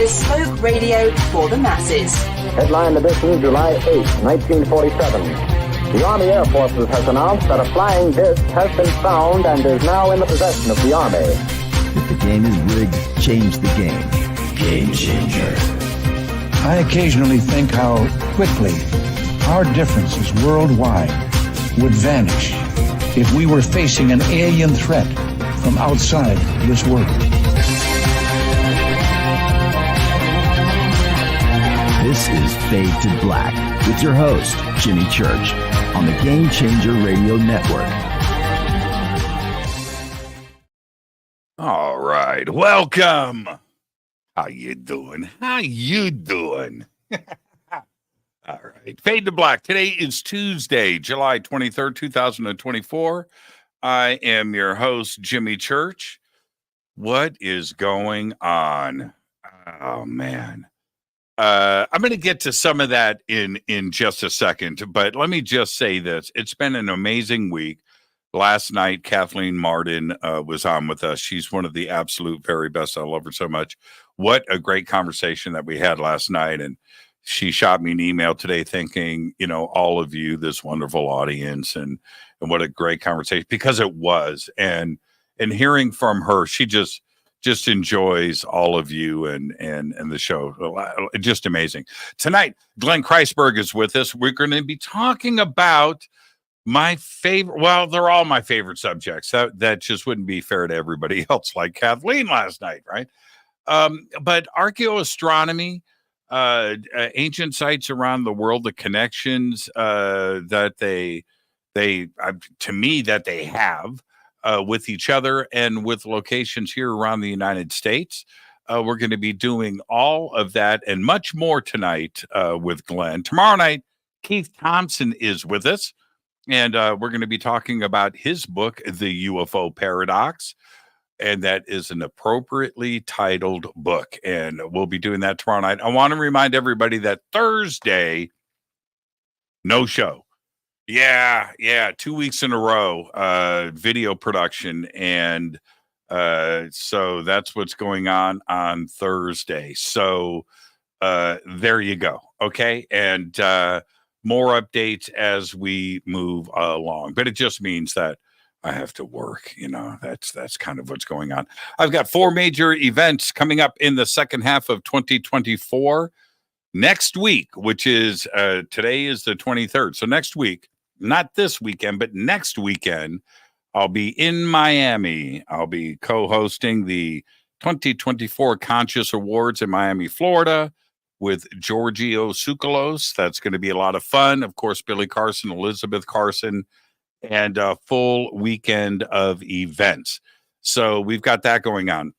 bespoke radio for the masses. Headline edition, July 8, 1947. The Army Air Forces has announced that a flying disc has been found and is now in the possession of the Army. If the game is rigged, change the game. Game changer. I occasionally think how quickly our differences worldwide would vanish if we were facing an alien threat from outside this world. This is Fade to Black with your host, Jimmy Church, on the Game Changer Radio Network. All right, welcome. How you doing? How you doing? All right, Fade to Black. Today is Tuesday, July 23rd, 2024. I am your host, Jimmy Church. What is going on? Oh, man. I'm going to get to some of that in just a second, but let me just say this. It's been an amazing week. Last night, Kathleen Martin was on with us. She's one of the absolute very best. I love her so much. What a great conversation that we had last night. And she shot me an email today thanking, all of you, this wonderful audience, and what a great conversation, because it was. And hearing from her, she just enjoys all of you and the show. Just amazing. Tonight, Glenn Kreisberg is with us. We're going to be talking about my favorite, well, they're all my favorite subjects. That just wouldn't be fair to everybody else, like Kathleen last night, right? But archaeoastronomy, ancient sites around the world, the connections that they to me, that they have with each other and with locations here around the United States. We're going to be doing all of that and much more tonight with Glenn. Tomorrow night, Keith Thompson is with us, and we're going to be talking about his book, The UFO Paradox, and that is an appropriately titled book, and we'll be doing that tomorrow night. I want to remind everybody that Thursday, no show. Yeah, 2 weeks in a row, video production, and so that's what's going on Thursday. So there you go, okay? And more updates as we move along, but it just means that I have to work, that's kind of what's going on. I've got 4 major events coming up in the second half of 2024. Next week, which is today is the 23rd. So next week, not this weekend, but next weekend, I'll be in Miami. I'll be co-hosting the 2024 Conscious Awards in Miami, Florida, with Giorgio Tsoukalos. That's going to be a lot of fun. Of course, Billy Carson, Elizabeth Carson, and a full weekend of events. So we've got that going on.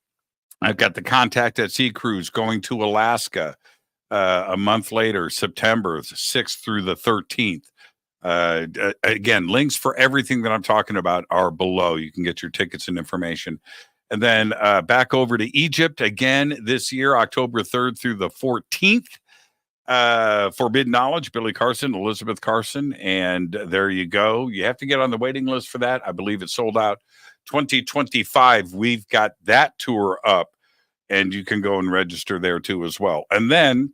I've got the Contact at Sea cruise going to Alaska a month later, September 6th through the 13th. Again, links for everything that I'm talking about are below. You can get your tickets and information. And then back over to Egypt again this year, October 3rd through the 14th. Forbidden Knowledge, Billy Carson, Elizabeth Carson. And there you go. You have to get on the waiting list for that. I believe it's sold out. 2025, we've got that tour up, and you can go and register there too as well. And then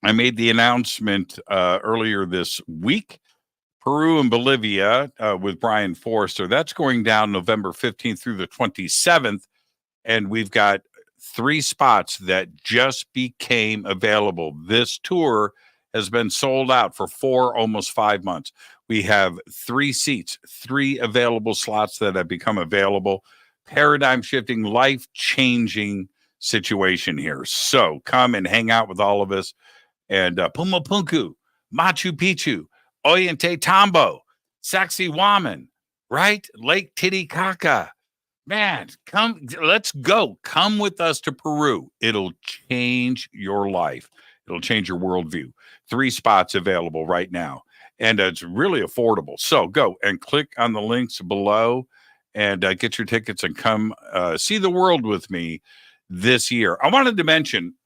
I made the announcement earlier this week. Peru and Bolivia with Brian Forrester. That's going down November 15th through the 27th. And we've got 3 spots that just became available. This tour has been sold out for 4, almost 5 months. We have 3 seats, 3 available slots that have become available. Paradigm shifting, life-changing situation here. So come and hang out with all of us. And Puma Punku, Machu Picchu, Ollantaytambo, Saxy Waman, right? Lake Titicaca. Man, come, let's go. Come with us to Peru. It'll change your life. It'll change your worldview. 3 spots available right now. And it's really affordable. So go and click on the links below and get your tickets and come see the world with me this year. I wanted to mention,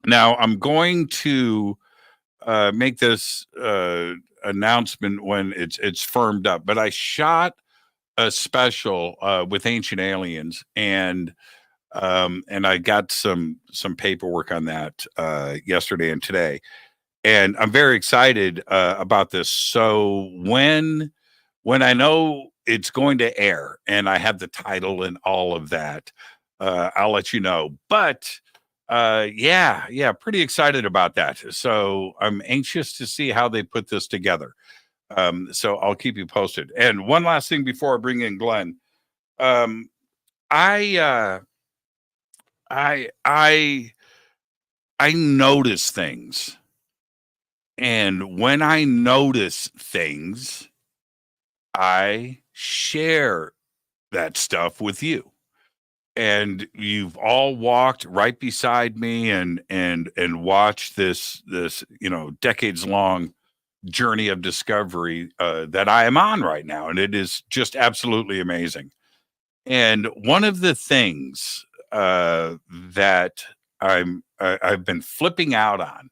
now I'm going to make this announcement when it's firmed up, but I shot a special with Ancient Aliens, and And I got some paperwork on that yesterday and today, and I'm very excited about this. So when I know it's going to air and I have the title and all of that, I'll let you know. But yeah, pretty excited about that. So I'm anxious to see how they put this together. So I'll keep you posted. And one last thing before I bring in Glenn. I notice things, and when I notice things, I share that stuff with you. And you've all walked right beside me and watched this decades long journey of discovery that I am on right now, and it is just absolutely amazing. And one of the things that I've been flipping out on,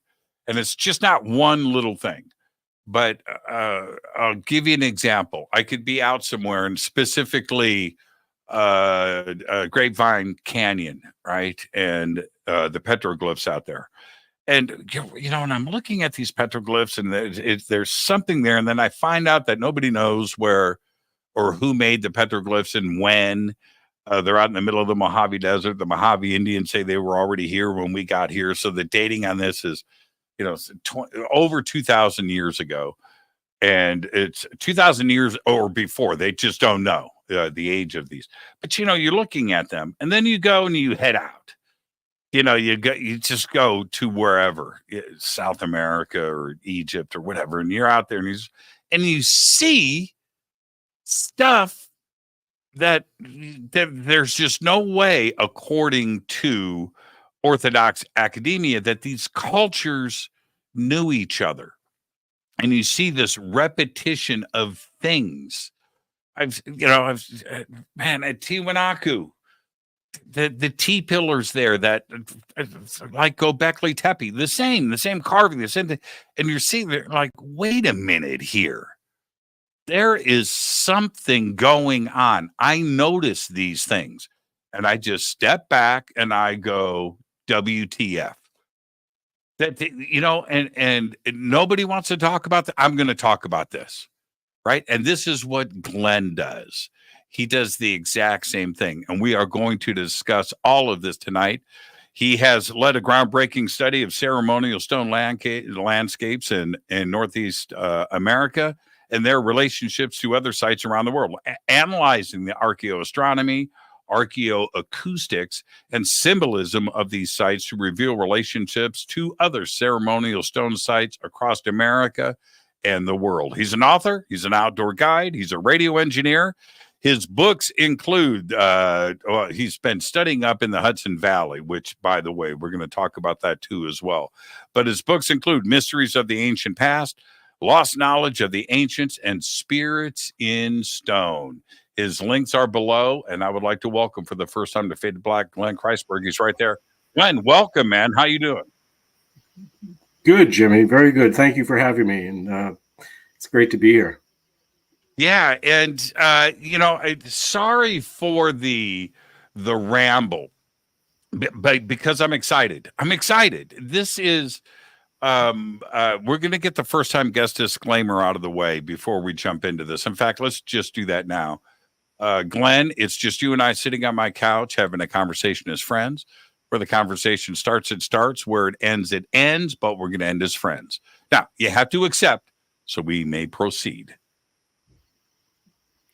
and it's just not one little thing, but I'll give you an example. I could be out somewhere, and specifically Grapevine Canyon, right? And the petroglyphs out there. And, and I'm looking at these petroglyphs, and there's something there. And then I find out that nobody knows where or who made the petroglyphs and when. They're out in the middle of the Mojave Desert. The Mojave Indians say they were already here when we got here. So the dating on this is, over 2,000 years ago. And it's 2,000 years or before. They just don't know the age of these. But, you're looking at them, and then you go and you head out. You just go to wherever, South America or Egypt or whatever, and you're out there and you see stuff that there's just no way, according to Orthodox academia, that these cultures knew each other. And you see this repetition of things. Man, at Tiwanaku, the T pillars there that like Gobekli Tepe, the same carving, the same thing. And you're seeing they're like, wait a minute here. There is something going on. I notice these things, and I just step back and I go, WTF. That, and nobody wants to talk about that. I'm going to talk about this, right? And this is what Glenn does. He does the exact same thing, and we are going to discuss all of this tonight. He has led a groundbreaking study of ceremonial stone landscapes in Northeast America and their relationships to other sites around the world, analyzing the archaeoastronomy, archaeoacoustics, and symbolism of these sites to reveal relationships to other ceremonial stone sites across America and the world. He's an author, he's an outdoor guide, he's a radio engineer. His books include, he's been studying up in the Hudson Valley, which, by the way, we're going to talk about that too as well. But his books include Mysteries of the Ancient Past, Lost Knowledge of the Ancients, and Spirits in Stone. His links are below, and I would like to welcome for the first time to Fade to Black, Glenn Kreisberg. He's right there. Glenn, welcome, man. How you doing? Good, Jimmy. Very good. Thank you for having me, and it's great to be here. Yeah, and sorry for the ramble, but because I'm excited. This is we're going to get the first time guest disclaimer out of the way before we jump into this. In fact, let's just do that now. Glenn, it's just you and I sitting on my couch having a conversation as friends. Where the conversation starts, it starts. Where it ends, but we're going to end as friends. Now, you have to accept, so we may proceed.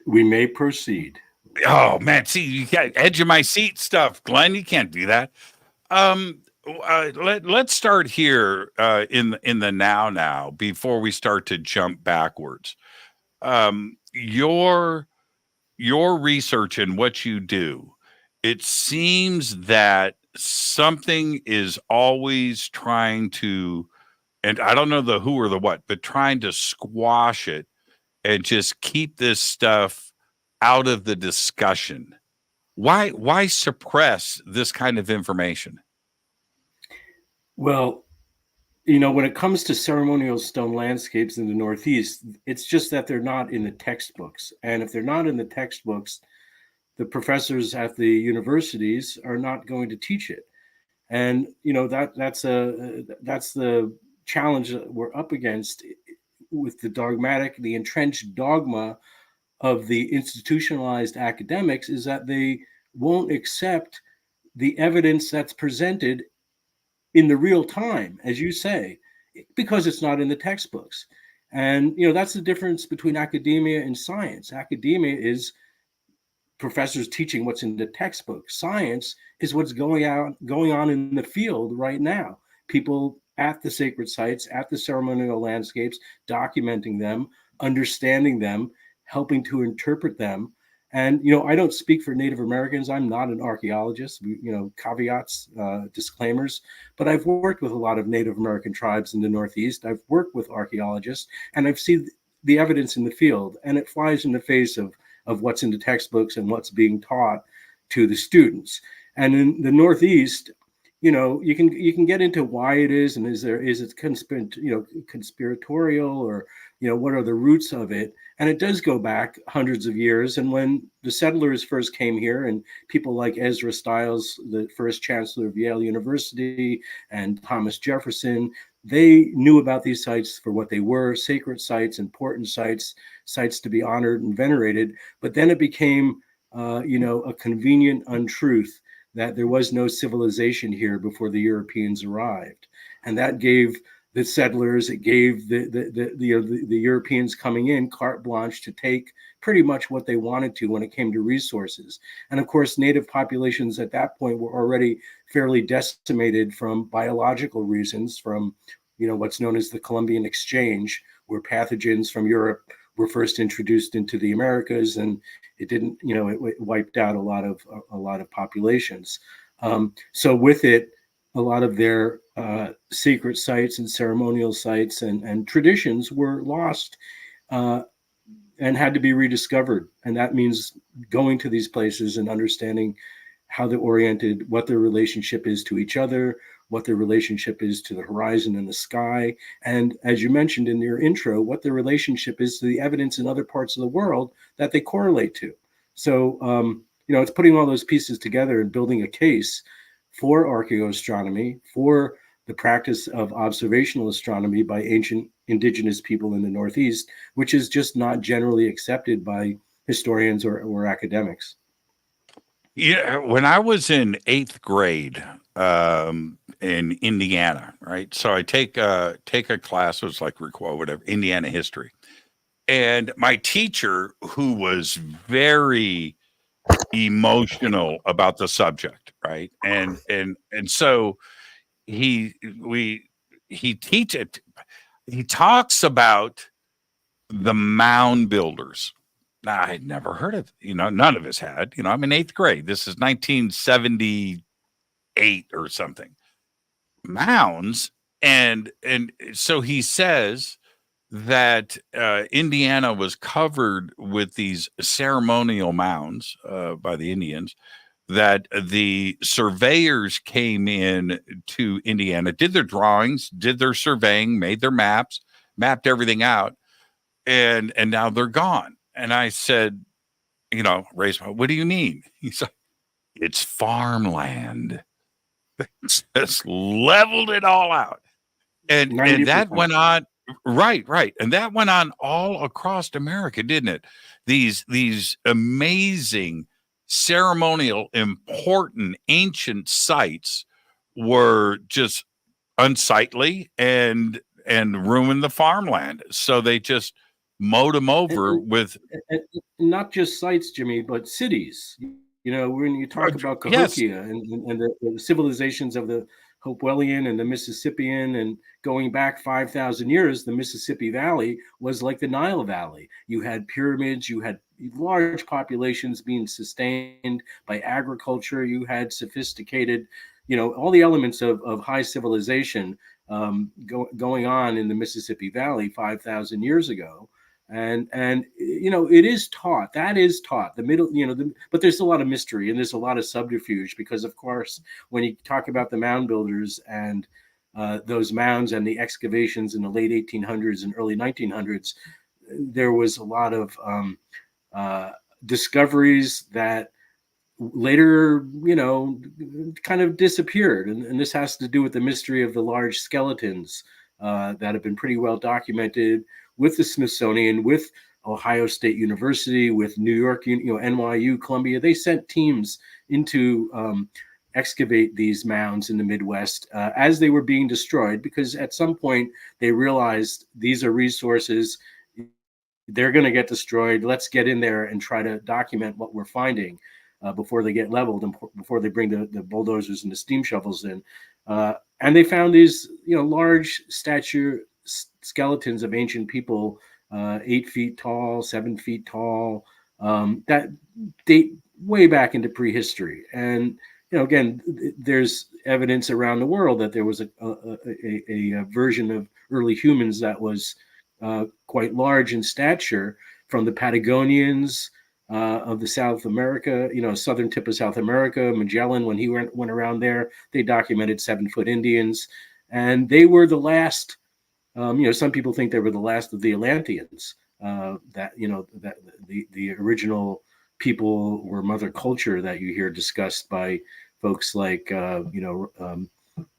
We may proceed. Oh, man. See, you got edge of my seat stuff. Glenn, you can't do that. Let's start here in the now before we start to jump backwards. Your research and what you do, it seems that something is always trying to, and I don't know the who or the what, but trying to squash it and just keep this stuff out of the discussion. Why suppress this kind of information? Well, when it comes to ceremonial stone landscapes in the Northeast, it's just that they're not in the textbooks. And if they're not in the textbooks, the professors at the universities are not going to teach it. And that's the challenge that we're up against with the entrenched dogma of the institutionalized academics, is that they won't accept the evidence that's presented in the real time, as you say, because it's not in the textbooks. And that's the difference between academia and science. Academia is professors teaching what's in the textbook. Science is what's going on in the field right now. People at the sacred sites, at the ceremonial landscapes, documenting them, understanding them, helping to interpret them. And I don't speak for Native Americans. I'm not an archaeologist. Caveats, disclaimers. But I've worked with a lot of Native American tribes in the Northeast. I've worked with archaeologists, and I've seen the evidence in the field, and it flies in the face of what's in the textbooks and what's being taught to the students. And in the Northeast, you can get into why it is, and is it conspiratorial, or what are the roots of it? And it does go back hundreds of years. And when the settlers first came here, and people like Ezra Stiles, the first chancellor of Yale University, and Thomas Jefferson, they knew about these sites for what they were: sacred sites, important sites, sites to be honored and venerated. But then it became, a convenient untruth that there was no civilization here before the Europeans arrived, and that gave the settlers, it gave the Europeans coming in carte blanche to take pretty much what they wanted to when it came to resources. And of course, native populations at that point were already fairly decimated from biological reasons, from what's known as the Columbian exchange, where pathogens from Europe were first introduced into the Americas, and it didn't, it wiped out a lot of populations. So with it, a lot of their secret sites and ceremonial sites and traditions were lost and had to be rediscovered. And that means going to these places and understanding how they're oriented, what their relationship is to each other, what their relationship is to the horizon and the sky. And as you mentioned in your intro, what their relationship is to the evidence in other parts of the world that they correlate to. So, it's putting all those pieces together and building a case for archaeoastronomy, for the practice of observational astronomy by ancient indigenous people in the Northeast, which is just not generally accepted by historians or academics. Yeah, when I was in 8th grade in Indiana, right? So I take a class, it was like whatever, Indiana history. And my teacher, who was very emotional about the subject, right? And so he talks about the mound builders. Now, I had never heard of, none of us had, I'm in 8th grade. This is 1978 or something. Mounds. And so he says that Indiana was covered with these ceremonial mounds by the Indians, that the surveyors came in to Indiana, did their drawings, did their surveying, made their maps, mapped everything out, and now they're gone. And I said, raised my, what do you mean? He said, it's farmland. Just leveled it all out. And that went on. Right. And that went on all across America, didn't it? These amazing ceremonial, important, ancient sites were just unsightly and ruined the farmland. So they just mowed them over with not just sites, Jimmy, but cities. When you talk about Cahokia and the civilizations of the Hopewellian and the Mississippian, and going back 5,000 years, the Mississippi Valley was like the Nile Valley. You had pyramids, you had large populations being sustained by agriculture, you had sophisticated, all the elements of high civilization going on in the Mississippi Valley 5,000 years ago. And it is taught, the middle, but there's a lot of mystery and there's a lot of subterfuge, because of course, when you talk about the mound builders and those mounds and the excavations in the late 1800s and early 1900s, there was a lot of discoveries that later, kind of disappeared. And this has to do with the mystery of the large skeletons that have been pretty well documented with the Smithsonian, with Ohio State University, with New York, NYU, Columbia. They sent teams into excavate these mounds in the Midwest as they were being destroyed, because at some point they realized these are resources. They're going to get destroyed. Let's get in there and try to document what we're finding before they get leveled and before they bring the bulldozers and the steam shovels in. And they found these, large stature skeletons of ancient people, 8 feet tall, 7 feet tall, that date way back into prehistory. And again, there's evidence around the world that there was a version of early humans that was quite large in stature, from the Patagonians of the South America, southern tip of South America. Magellan, when he went around there, they documented 7-foot Indians, and they were the last. Some people think they were the last of the Atlanteans. That the original people were Mother Culture that you hear discussed by folks like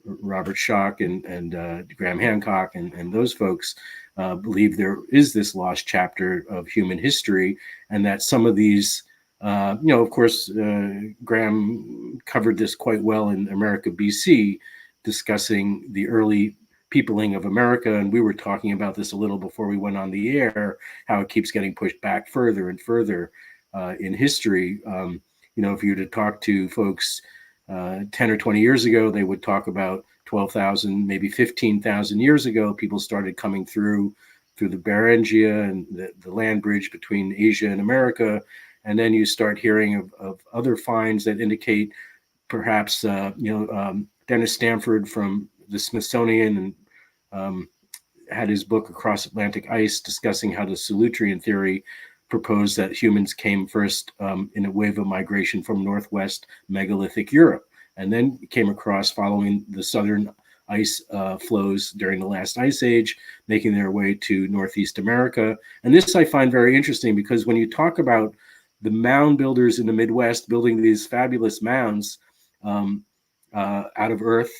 Robert Schoch and Graham Hancock and those folks believe there is this lost chapter of human history, and that some of these, of course, Graham covered this quite well in America BC, discussing the early peopling of America. And we were talking about this a little before we went on the air, how it keeps getting pushed back further and further in history. If you were to talk to folks 10 or 20 years ago, they would talk about 12,000, maybe 15,000 years ago. People started coming through the Beringia and the land bridge between Asia and America. And then you start hearing of other finds that indicate perhaps, Dennis Stanford from the Smithsonian and had his book Across Atlantic Ice, discussing how the Solutrean theory proposed that humans came first in a wave of migration from Northwest megalithic Europe, and then came across following the southern ice flows during the last ice age, making their way to Northeast America. And this I find very interesting, because when you talk about the mound builders in the Midwest building these fabulous mounds out of earth,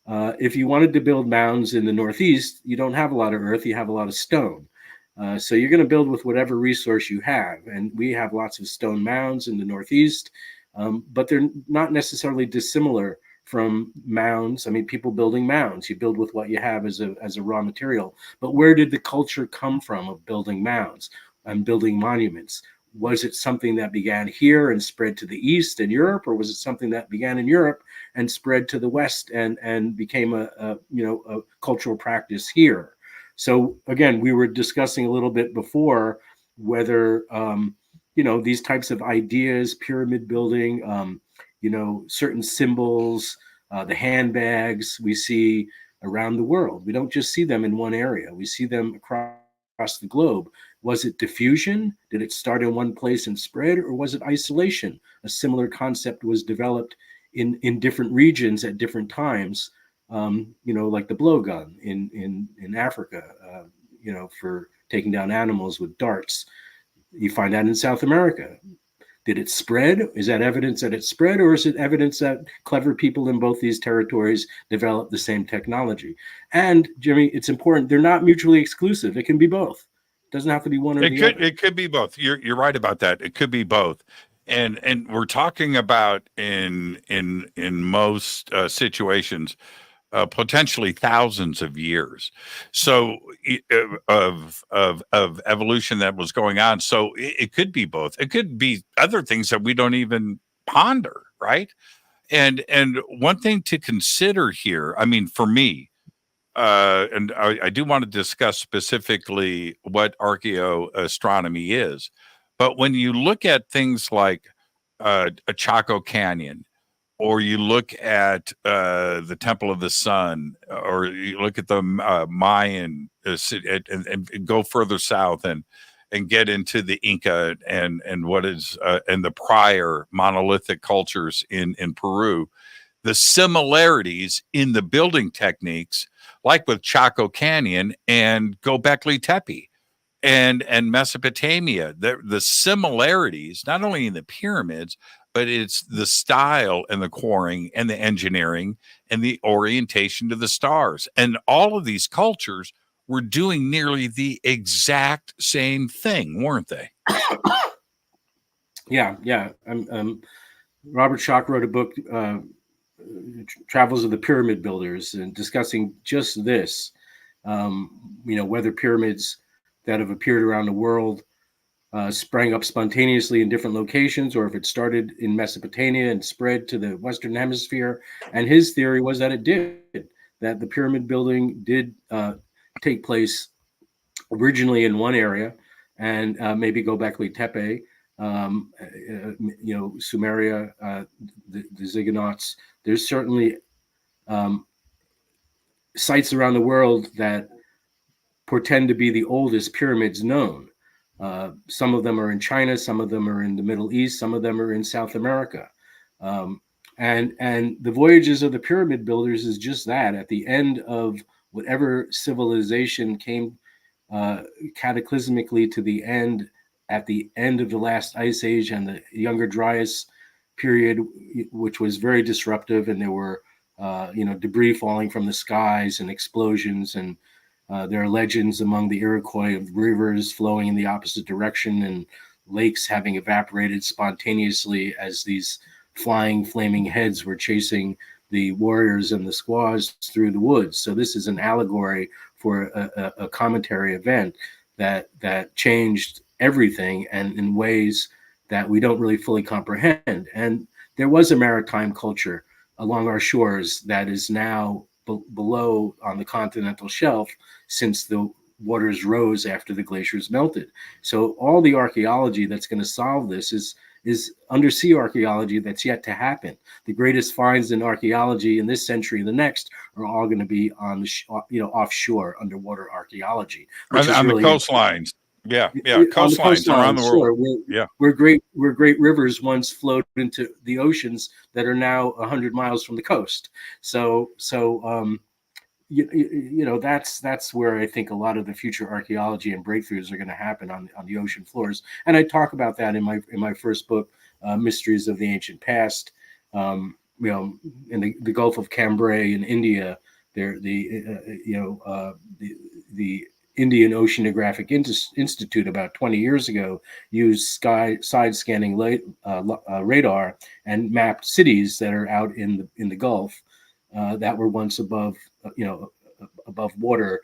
if you wanted to build mounds in the Northeast, you don't have a lot of earth, you have a lot of stone. So you're going to build with whatever resource you have. And we have lots of stone mounds in the Northeast, but they're not necessarily dissimilar from mounds. I mean, people building mounds, you build with what you have as a raw material. But where did the culture come from of building mounds and building monuments? Was it something that began here and spread to the East in Europe, or was it something that began in Europe and spread to the West and became a cultural practice here? So again, we were discussing a little bit before whether, these types of ideas, pyramid building, certain symbols, the handbags we see around the world. We don't just see them in one area. We see them across the globe. Was it diffusion? Did it start in one place and spread, or was it isolation? A similar concept was developed in different regions at different times. Like the blowgun in Africa, for taking down animals with darts. You find that in South America. Did it spread? Is that evidence that it spread, or is it evidence that clever people in both these territories developed the same technology? And Jimmy, it's important, they're not mutually exclusive. It can be both. It doesn't have to be one or the other. It could be both. You're right about that. It could be both. And we're talking about in most situations, potentially thousands of years, so of evolution that was going on. So it could be both. It could be other things that we don't even ponder, right? And one thing to consider here, I mean, for me, and I do want to discuss specifically what archaeoastronomy is, but when you look at things like a Chaco Canyon, or you look at the Temple of the Sun, or you look at the Mayan, and go further south and get into the Inca and what is and the prior monolithic cultures in Peru, the similarities in the building techniques, like with Chaco Canyon and Gobekli Tepe and Mesopotamia, the similarities not only in the pyramids but it's the style and the quarrying and the engineering and the orientation to the stars. And all of these cultures were doing nearly the exact same thing, weren't they? Yeah. Robert Schoch wrote a book, Travels of the Pyramid Builders, and discussing just this. Whether pyramids that have appeared around the world sprang up spontaneously in different locations, or if it started in Mesopotamia and spread to the Western Hemisphere. And his theory was that it did, that the pyramid building did take place originally in one area, and maybe Gobekli Tepe, Sumeria, the Ziggurats. There's certainly sites around the world that portend to be the oldest pyramids known. Some of them are in China, some of them are in the Middle East, some of them are in South America. And the voyages of the pyramid builders is just that. At the end of whatever civilization came cataclysmically to the end, at the end of the last ice age and the Younger Dryas period, which was very disruptive, and there were debris falling from the skies and explosions, and there are legends among the Iroquois of rivers flowing in the opposite direction and lakes having evaporated spontaneously as these flying, flaming heads were chasing the warriors and the squaws through the woods. So this is an allegory for a cometary event that changed everything, and in ways that we don't really fully comprehend. And there was a maritime culture along our shores that is now below on the continental shelf since the waters rose after the glaciers melted. So all the archaeology that's going to solve this is undersea archaeology that's yet to happen. The greatest finds in archaeology in this century and the next are all going to be on the offshore underwater archaeology, on really the coastlines. Yeah, coastlines around the world. Sure. Where great rivers once flowed into the oceans that are now 100 miles from the coast. So that's where I think a lot of the future archaeology and breakthroughs are going to happen on the ocean floors. And I talk about that in my first book, Mysteries of the Ancient Past. In the Gulf of Cambrai in India, the Indian Oceanographic Institute about 20 years ago used side scanning radar and mapped cities that are out in the Gulf that were once above water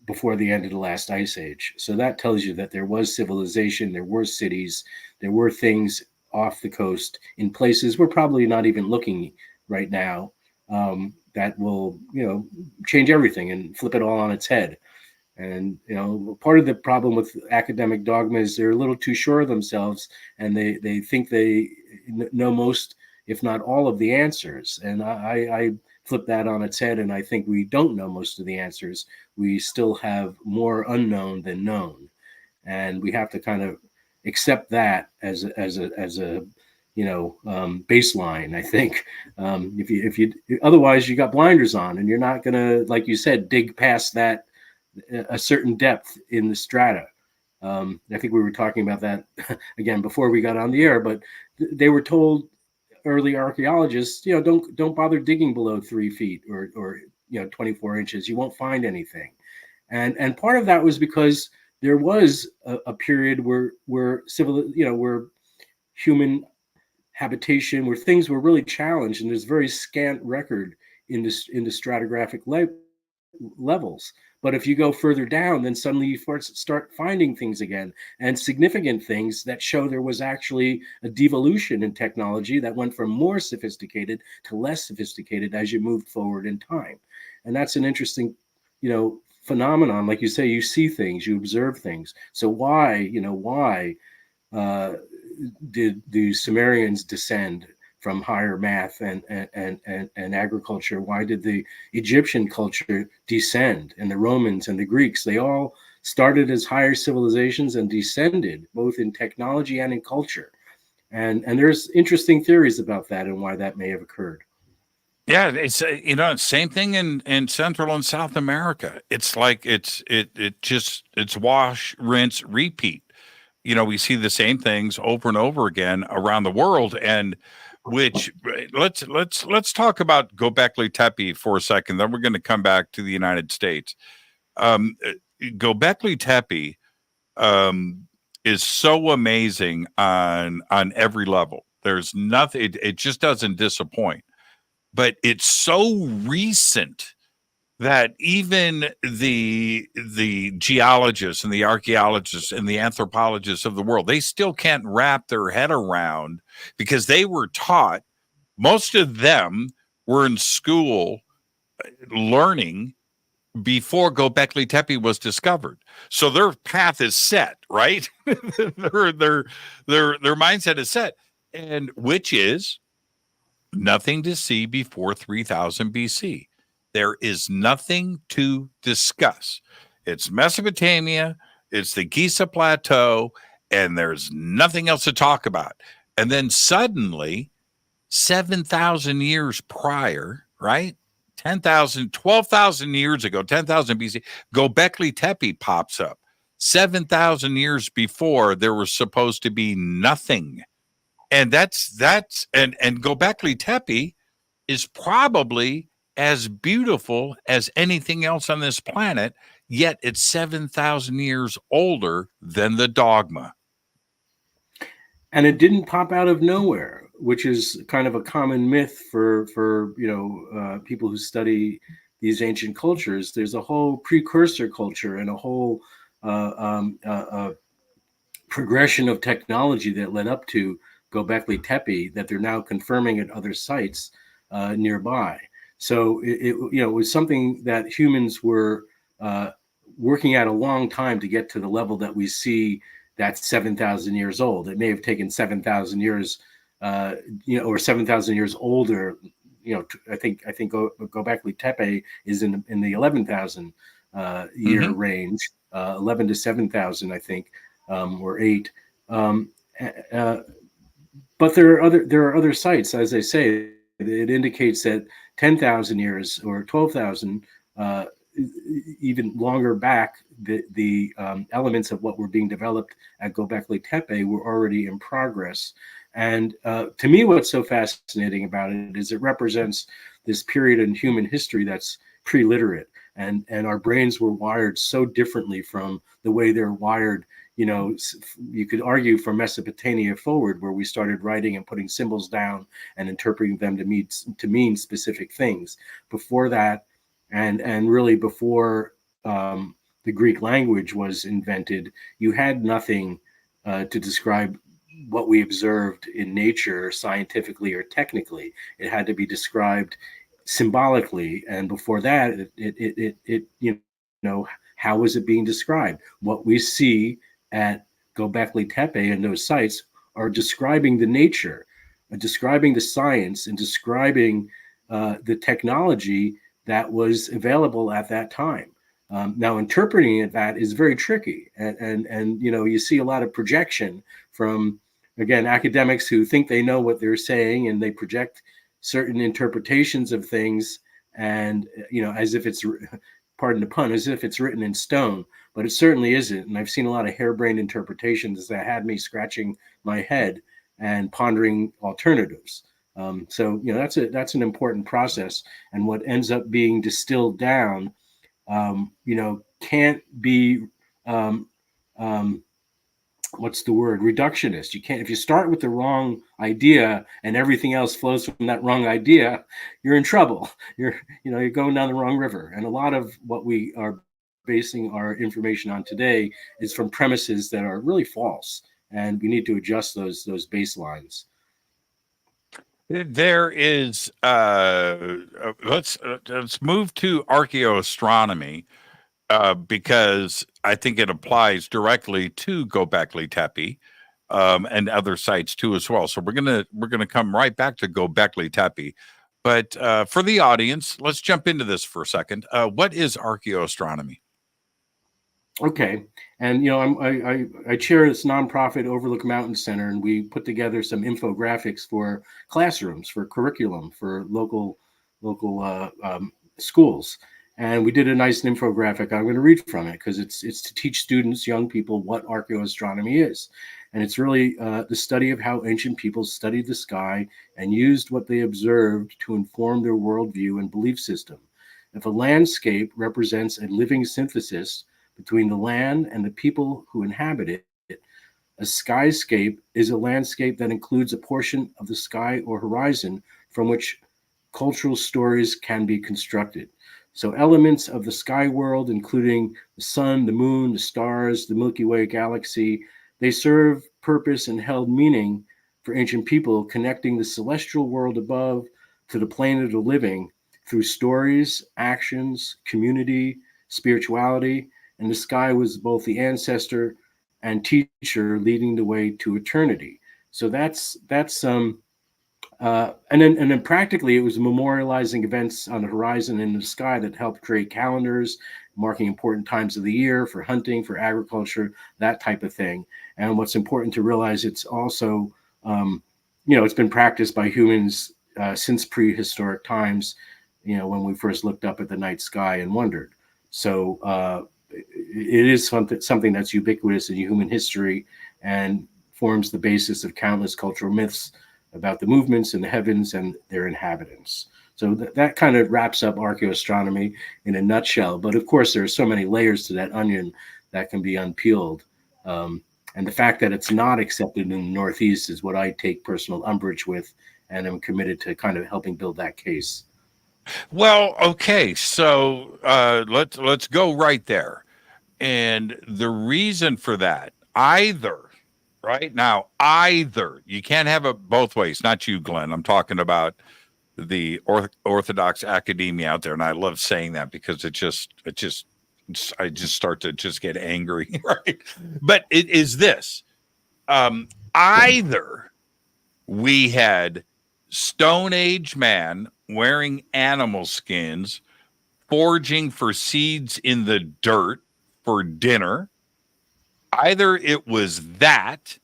before the end of the last ice age. So that tells you that there was civilization, there were cities, there were things off the coast in places we're probably not even looking right now, that will change everything and flip it all on its head. And part of the problem with academic dogma is they're a little too sure of themselves, and they think they know most, if not all, of the answers. And I flip that on its head, and I think we don't know most of the answers. We still have more unknown than known, and we have to kind of accept that as a baseline. I think if you otherwise you got blinders on, and you're not gonna, like you said, dig past that a certain depth in the strata. I think we were talking about that again before we got on the air, but they were told, early archaeologists, don't bother digging below 3 feet or 24 inches. You won't find anything. And part of that was because there was a period where where human habitation, where things were really challenged, and there's very scant record in the stratigraphic levels. But if you go further down, then suddenly you start finding things again, and significant things that show there was actually a devolution in technology that went from more sophisticated to less sophisticated as you moved forward in time. And that's an interesting, phenomenon. Like you say, you see things, you observe things. So why did the Sumerians descend from higher math and agriculture? Why did the Egyptian culture descend, and the Romans and the Greeks? They all started as higher civilizations and descended both in technology and in culture. And there's interesting theories about that and why that may have occurred. Yeah, it's same thing in Central and South America. It's like it's wash, rinse, repeat. we see the same things over and over again around the world. And which let's talk about Gobekli Tepe for a second. Then we're going to come back to the United States. Gobekli Tepe is so amazing on every level. There's nothing; it just doesn't disappoint. But it's so recent that even the geologists and the archaeologists and the anthropologists of the world, they still can't wrap their head around, because they were taught, most of them were in school learning before Gobekli Tepe was discovered. So their path is set, right? their mindset is set, and which is nothing to see before 3000 BC. There is nothing to discuss. It's Mesopotamia, it's the Giza Plateau, and there's nothing else to talk about. And then suddenly, 7,000 years prior, right? 10,000, 12,000 years ago, 10,000 BC, Gobekli Tepe pops up. 7,000 years before, there was supposed to be nothing. And that's Gobekli Tepe is probably as beautiful as anything else on this planet, yet it's 7,000 years older than the dogma. And it didn't pop out of nowhere, which is kind of a common myth for people who study these ancient cultures. There's a whole precursor culture and a whole progression of technology that led up to Gobekli Tepe that they're now confirming at other sites nearby. So it was something that humans were working at a long time to get to the level that we see that's 7,000 years old. It may have taken 7,000 years, or 7,000 years older. I think Gobekli Tepe is in the 11,000 year range, 11 to 7,000, I think, or 8. But there are other sites, as I say. It indicates that 10,000 years or 12,000, even longer back, the elements of what were being developed at Gobekli Tepe were already in progress. And to me, what's so fascinating about it is it represents this period in human history that's pre-literate, and our brains were wired so differently from the way they're wired. You could argue from Mesopotamia forward, where we started writing and putting symbols down and interpreting them to mean specific things. Before that, and really before the Greek language was invented, you had nothing to describe what we observed in nature scientifically or technically. It had to be described symbolically, and before that, how was it being described? What we see at Gobekli Tepe and those sites are describing the nature, describing the science, and describing the technology that was available at that time. Now, interpreting that is very tricky, and you see a lot of projection from, again, academics who think they know what they're saying, and they project certain interpretations of things, and as if it's, pardon the pun, as if it's written in stone, but it certainly isn't. And I've seen a lot of harebrained interpretations that had me scratching my head and pondering alternatives. So that's an important process, and what ends up being distilled down, can't be what's the word? Reductionist. You can't, if you start with the wrong idea and everything else flows from that wrong idea, you're in trouble. You're going down the wrong river. And a lot of what we are basing our information on today is from premises that are really false, and we need to adjust those baselines. There is let's move to archaeoastronomy, because I think it applies directly to Gobekli Tepe and other sites too as well. So we're gonna come right back to Gobekli Tepe, but for the audience, let's jump into this for a second. What is archaeoastronomy? Okay, and I chair this nonprofit Overlook Mountain Center, and we put together some infographics for classrooms, for curriculum, for local schools. And we did a nice infographic. I'm going to read from it because it's to teach students, young people, what archaeoastronomy is. And it's really the study of how ancient people studied the sky and used what they observed to inform their worldview and belief system. If a landscape represents a living synthesis between the land and the people who inhabit it, a skyscape is a landscape that includes a portion of the sky or horizon from which cultural stories can be constructed. So elements of the sky world, including the sun, the moon, the stars, the Milky Way galaxy, they serve purpose and held meaning for ancient people, connecting the celestial world above to the plane of the living through stories, actions, community, spirituality, and the sky was both the ancestor and teacher leading the way to eternity. So that's and then practically it was memorializing events on the horizon and in the sky that helped create calendars, marking important times of the year for hunting, for agriculture, that type of thing. And what's important to realize, it's also, it's been practiced by humans since prehistoric times, when we first looked up at the night sky and wondered. So it is something that's ubiquitous in human history and forms the basis of countless cultural myths about the movements in the heavens and their inhabitants. So that kind of wraps up archaeoastronomy in a nutshell. But of course, there are so many layers to that onion that can be unpeeled. And the fact that it's not accepted in the Northeast is what I take personal umbrage with, and I'm committed to kind of helping build that case. Well, okay, so let's go right there. And the reason for that, either you can't have it both ways. Not you, Glenn. I'm talking about the Orthodox academia out there, and I love saying that because I just start to just get angry, right? But it is this: either we had Stone Age man wearing animal skins, foraging for seeds in the dirt for dinner. Either it was that,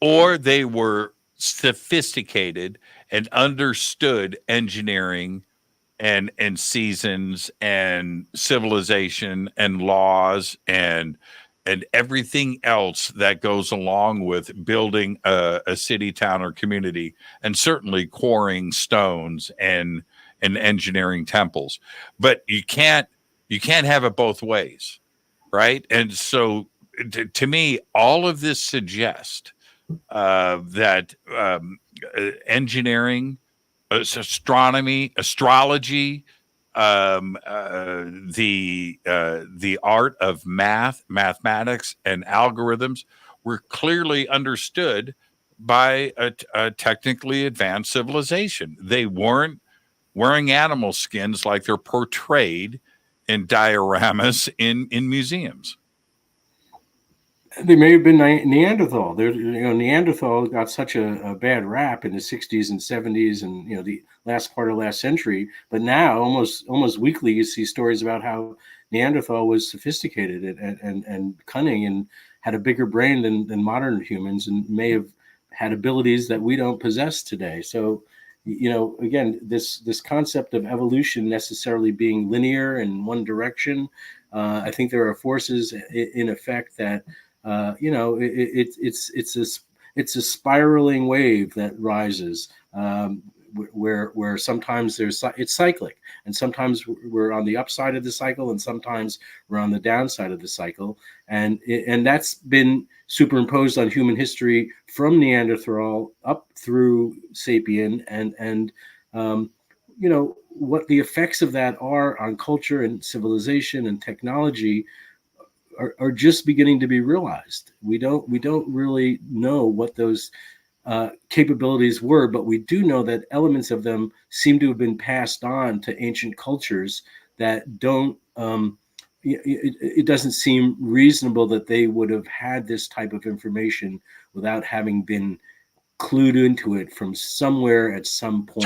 or they were sophisticated and understood engineering and seasons and civilization and laws and everything else that goes along with building a city, town, or community, and certainly quarrying stones and engineering temples. But you can't have it both ways, right? And so to me, all of this suggests that engineering, astronomy, astrology, the art of mathematics, and algorithms were clearly understood by a technically advanced civilization. They weren't wearing animal skins like they're portrayed in dioramas in museums. They may have been Neanderthal. Neanderthal got such a bad rap in the 60s and 70s and the last part of last century. But now, almost weekly, you see stories about how Neanderthal was sophisticated and cunning and had a bigger brain than modern humans, and may have had abilities that we don't possess today. So, again, this concept of evolution necessarily being linear in one direction, I think there are forces in effect that. It's a spiraling wave that rises, where sometimes it's cyclic, and sometimes we're on the upside of the cycle, and sometimes we're on the downside of the cycle, and that's been superimposed on human history from Neanderthal up through Sapien, and what the effects of that are on culture and civilization and technology are just beginning to be realized. We don't really know what those capabilities were, but we do know that elements of them seem to have been passed on to ancient cultures that don't. It doesn't seem reasonable that they would have had this type of information without having been clued into it from somewhere at some point.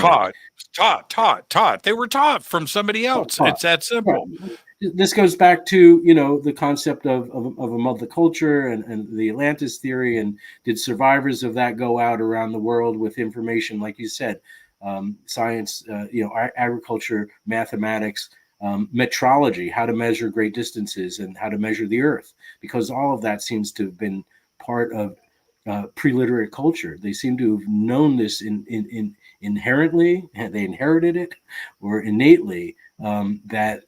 Taught. They were taught from somebody else. It's that simple. Right. This goes back to, the concept of a mother culture and the Atlantis theory. And did survivors of that go out around the world with information, like you said, science, agriculture, mathematics, metrology, how to measure great distances and how to measure the Earth, because all of that seems to have been part of pre-literate culture. They seem to have known this inherently, they inherited it, or innately, that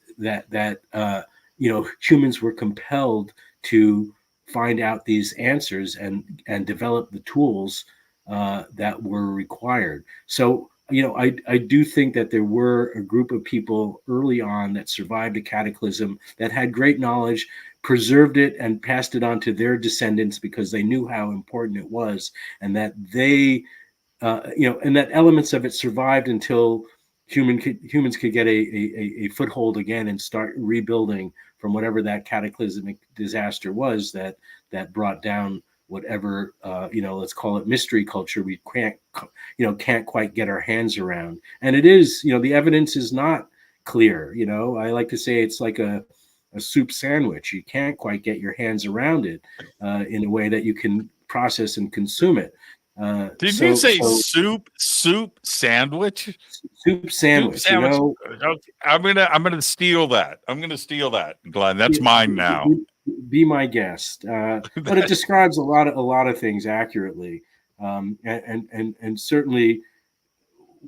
humans were compelled to find out these answers and develop the tools that were required. So, I do think that there were a group of people early on that survived a cataclysm that had great knowledge, preserved it, and passed it on to their descendants because they knew how important it was, and that they, and that elements of it survived until humans could get a foothold again and start rebuilding from whatever that cataclysmic disaster was that brought down whatever, let's call it mystery culture we can't quite get our hands around. And it is, the evidence is not clear. I like to say it's like a soup sandwich. You can't quite get your hands around it in a way that you can process and consume it. Did you say soup sandwich? Soup sandwich. Okay, I'm gonna steal that. I'm gonna steal that, Glenn. That's mine now. Be my guest. But it describes a lot of things accurately, and certainly,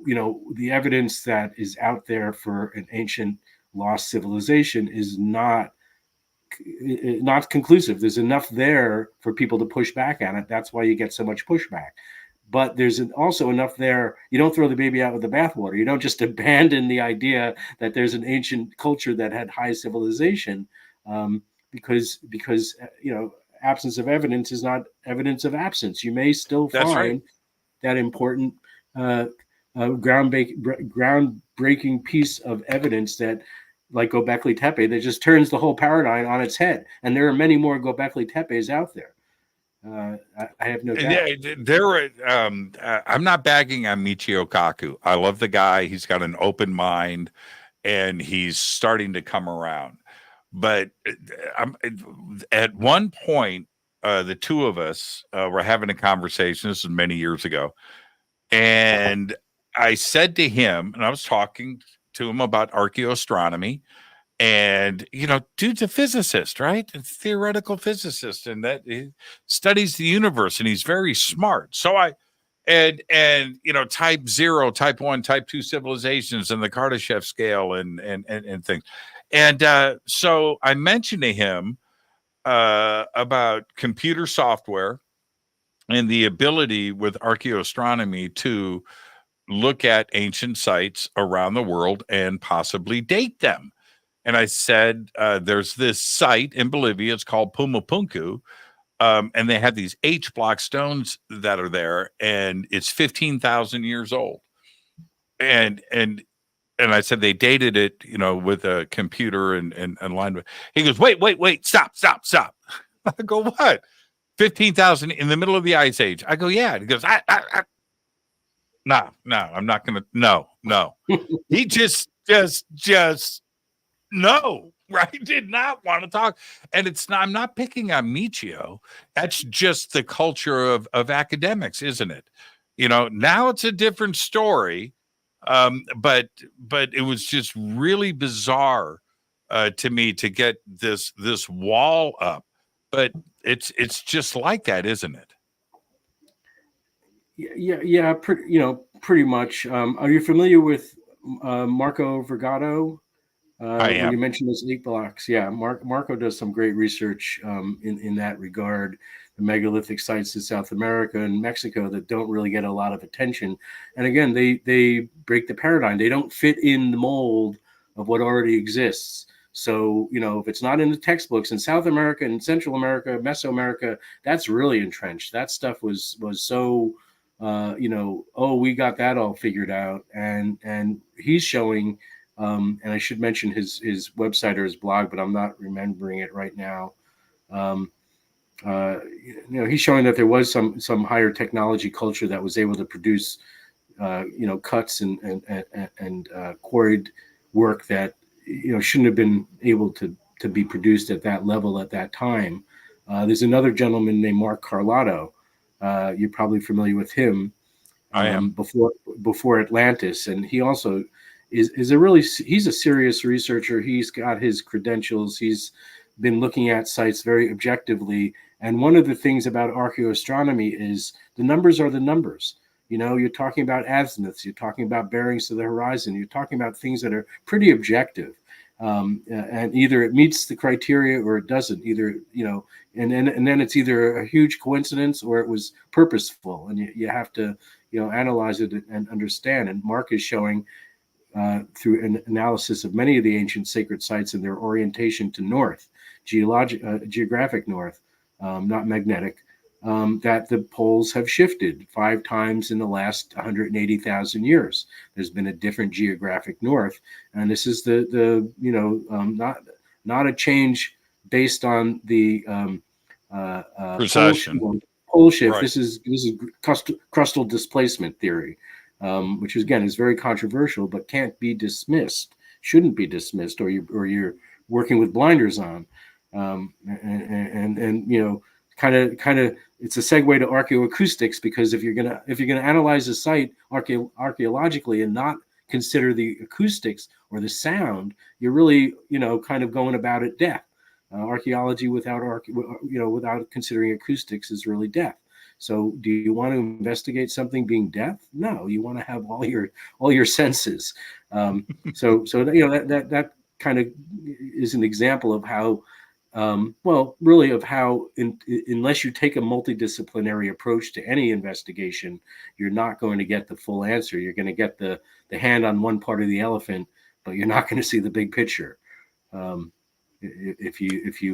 the evidence that is out there for an ancient lost civilization is not conclusive. There's enough there for people to push back on it. That's why you get so much pushback. But there's also enough there. You don't throw the baby out with the bathwater. You don't just abandon the idea that there's an ancient culture that had high civilization, because absence of evidence is not evidence of absence. You may still find that important groundbreaking piece of evidence that, like Gobekli Tepe, that just turns the whole paradigm on its head. And there are many more Gobekli Tepes out there. I have no doubt. I'm not bagging on Michio Kaku. I love the guy. He's got an open mind, and he's starting to come around. But at one point, the two of us were having a conversation. This was many years ago. And I said to him, and I was talking to him about archaeoastronomy, and dude's a physicist, right? A theoretical physicist, and that he studies the universe, and he's very smart. So type 0, type 1, type 2 civilizations, and the Kardashev scale, and things. And so I mentioned to him about computer software and the ability with archaeoastronomy to look at ancient sites around the world and possibly date them. And I said, there's this site in Bolivia, it's called Pumapunku, and they have these H-block stones that are there, and it's 15,000 years old. And I said they dated it, with a computer and line. He goes, wait, stop. I go, what? 15,000 in the middle of the Ice Age. I go, yeah. He goes, no, I'm not gonna. No. He just no, right? Did not want to talk. And it's not, I'm not picking on Michio. That's just the culture of academics, isn't it? Now it's a different story. But it was just really bizarre to me to get this wall up. But it's just like that, isn't it? Yeah, pretty much. Are you familiar with Marco Vergado? I am. When you mentioned those 8 blocks, yeah, Marco does some great research in that regard. The megalithic sites in South America and Mexico that don't really get a lot of attention. And again, they break the paradigm. They don't fit in the mold of what already exists. So, if it's not in the textbooks in South America and Central America, Mesoamerica, that's really entrenched. That stuff was so, we got that all figured out. And he's showing, and I should mention his website or his blog, but I'm not remembering it right now. He's showing that there was some higher technology culture that was able to produce, cuts and quarried work that, shouldn't have been able to be produced at that level at that time. There's another gentleman named Mark Carlotto. You're probably familiar with him. I am. Before Atlantis, and he also is a really, he's a serious researcher. He's got his credentials. He's been looking at sites very objectively. And one of the things about archaeoastronomy is the numbers are the numbers. You know, you're talking about azimuths, you're talking about bearings to the horizon, you're talking about things that are pretty objective. And either it meets the criteria or it doesn't. Either, you know, and then it's either a huge coincidence or it was purposeful, and you have to, you know, analyze it and understand. And Mark is showing through an analysis of many of the ancient sacred sites and their orientation to north, geographic north, not magnetic, that the poles have shifted 5 times in the last 180,000 years. There's been a different geographic north, and this is the you know, not a change based on the Precession. pole shift. Right. This is crustal displacement theory, which again is very controversial, but can't be dismissed. Shouldn't be dismissed, or you're working with blinders on, and you know, kind of it's a segue to archaeoacoustics, because if you're gonna analyze a site archaeologically and not consider the acoustics or the sound, you're really, you know, kind of going about it deaf. Archaeology without considering acoustics is really deaf. So do you want to investigate something being deaf? No, you want to have all your senses. So you know, that kind of is an example of how, really of how unless you take a multidisciplinary approach to any investigation, you're not going to get the full answer. You're going to get the hand on one part of the elephant, but you're not going to see the big picture. If you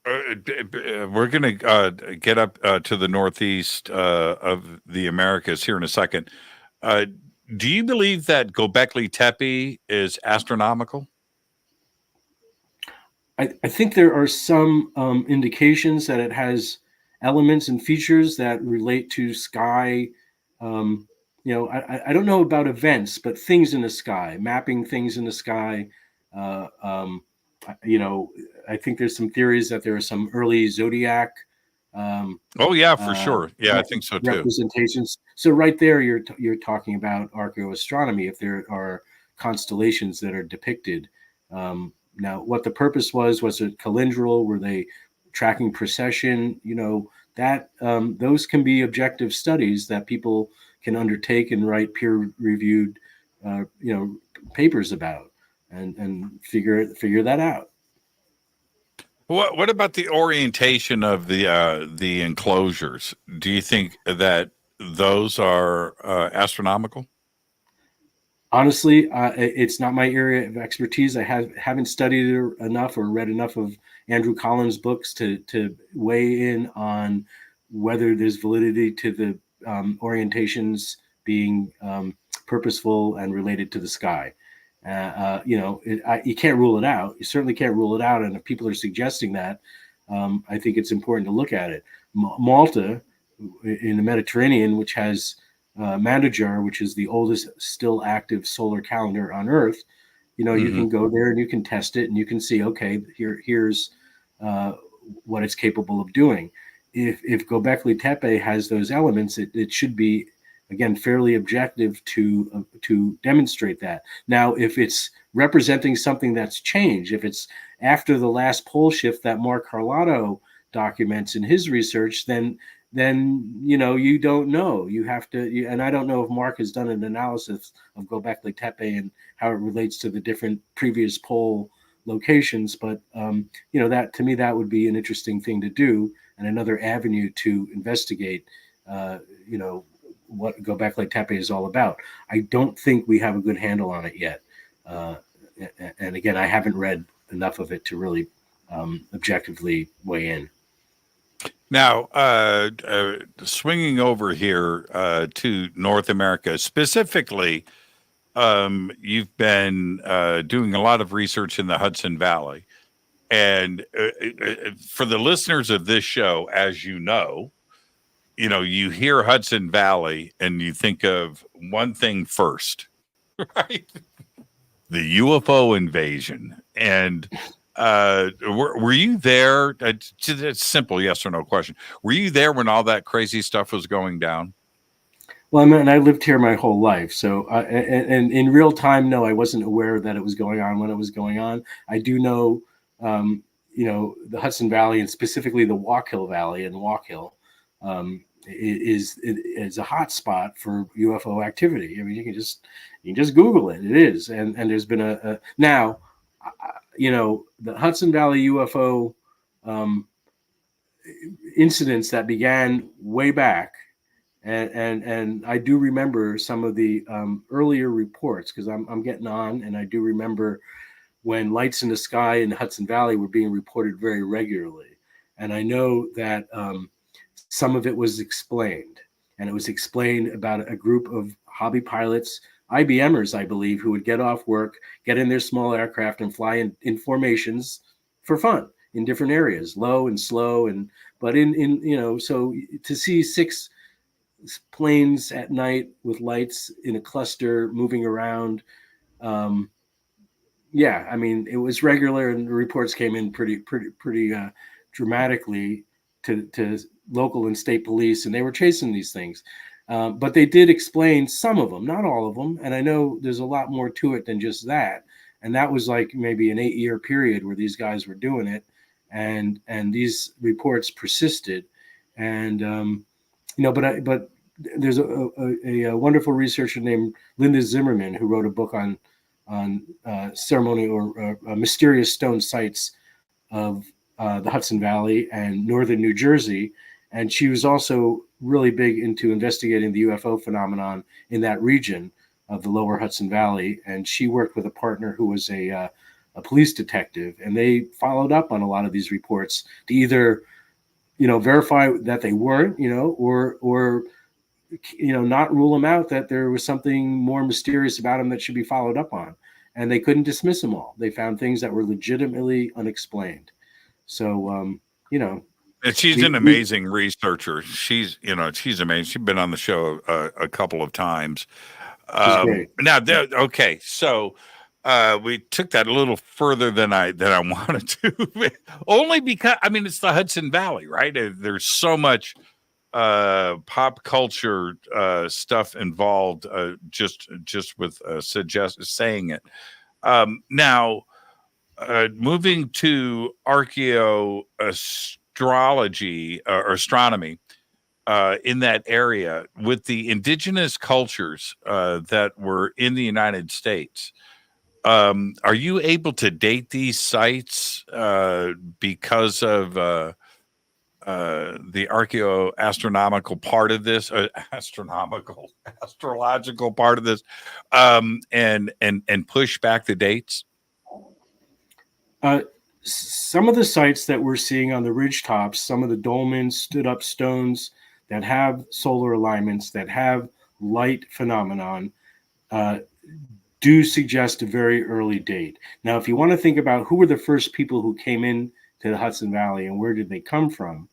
we're going to get up to the northeast of the Americas here in a second. Do you believe that Gobekli Tepe is astronomical? I think there are some indications that it has elements and features that relate to sky. You know, I don't know about events, but things in the sky, mapping things in the sky. You know, I think there's some theories that there are some early zodiac. Oh yeah, for sure. Yeah, I think so too. Representations. So right there, you're talking about archaeoastronomy. If there are constellations that are depicted. Now, what the purpose was it calendral? Were they tracking precession? You know, that those can be objective studies that people can undertake and write peer-reviewed, you know, papers about, and figure that out. What about the orientation of the enclosures? Do you think that those are astronomical? Honestly, it's not my area of expertise. I haven't studied it enough or read enough of Andrew Collins' books to weigh in on whether there's validity to the orientations being purposeful and related to the sky. You know, you can't rule it out. You certainly can't rule it out. And if people are suggesting that, I think it's important to look at it. Malta in the Mediterranean, which has Mandajar, which is the oldest still active solar calendar on Earth, you know, you can go there and you can test it and you can see, okay, here's what it's capable of doing. If Gobekli Tepe has those elements, it should be, again, fairly objective to demonstrate that. Now, if it's representing something that's changed, if it's after the last pole shift that Mark Carlotto documents in his research, then you know, you don't know. You have to, and I don't know if Mark has done an analysis of Gobekli Tepe and how it relates to the different previous pole locations. But you know, that to me, that would be an interesting thing to do and another avenue to investigate. You know, what Gobekli Tepe is all about. I don't think we have a good handle on it yet. And again, I haven't read enough of it to really objectively weigh in. Now, swinging over here to North America, specifically, you've been doing a lot of research in the Hudson Valley. And for the listeners of this show, as you know, you hear Hudson Valley and you think of one thing first, right? The UFO invasion. And were you there? It's simple yes or no question. Were you there when all that crazy stuff was going down? Well, I mean, I lived here my whole life, so and in real time, no, I wasn't aware that it was going on when it was going on. I do know, the Hudson Valley and specifically the Walk Hill Valley and Walk Hill is a hot spot for UFO activity. I mean, you can just Google it. It is, and there's been now, the Hudson Valley UFO incidents that began way back. And I do remember some of the earlier reports because I'm getting on, and I do remember when lights in the sky in Hudson Valley were being reported very regularly. And I know that some of it was explained, and it was explained about a group of hobby pilots, IBMers, I believe, who would get off work, get in their small aircraft, and fly in formations for fun in different areas, low and slow, but so to see 6 planes at night with lights in a cluster moving around. I mean, it was regular, and the reports came in pretty dramatically to local and state police, and they were chasing these things. But they did explain some of them, not all of them. And I know there's a lot more to it than just that. And that was like maybe an 8-year period where these guys were doing it, and these reports persisted. And but there's a wonderful researcher named Linda Zimmerman who wrote a book on ceremonial or mysterious stone sites of the Hudson Valley and northern New Jersey, and she was also really big into investigating the UFO phenomenon in that region of the lower Hudson Valley. And she worked with a partner who was a police detective, and they followed up on a lot of these reports to either verify that they weren't, or not rule them out, that there was something more mysterious about them that should be followed up on. And they couldn't dismiss them all. They found things that were legitimately unexplained. So, And she's an amazing researcher. She's amazing. She's been on the show a couple of times. Now, okay, so we took that a little further than I wanted to, only because it's the Hudson Valley, right? There's so much pop culture stuff involved, just with saying it. Now, moving to archaeoastrology or astronomy in that area with the indigenous cultures that were in the United States. Are you able to date these sites because of the archaeoastronomical part of this, astrological part of this, and push back the dates? Some of the sites that we're seeing on the ridge tops, some of the dolmens, stood up stones that have solar alignments, that have light phenomenon, do suggest a very early date. Now, if you want to think about who were the first people who came in to the Hudson Valley and where did they come from,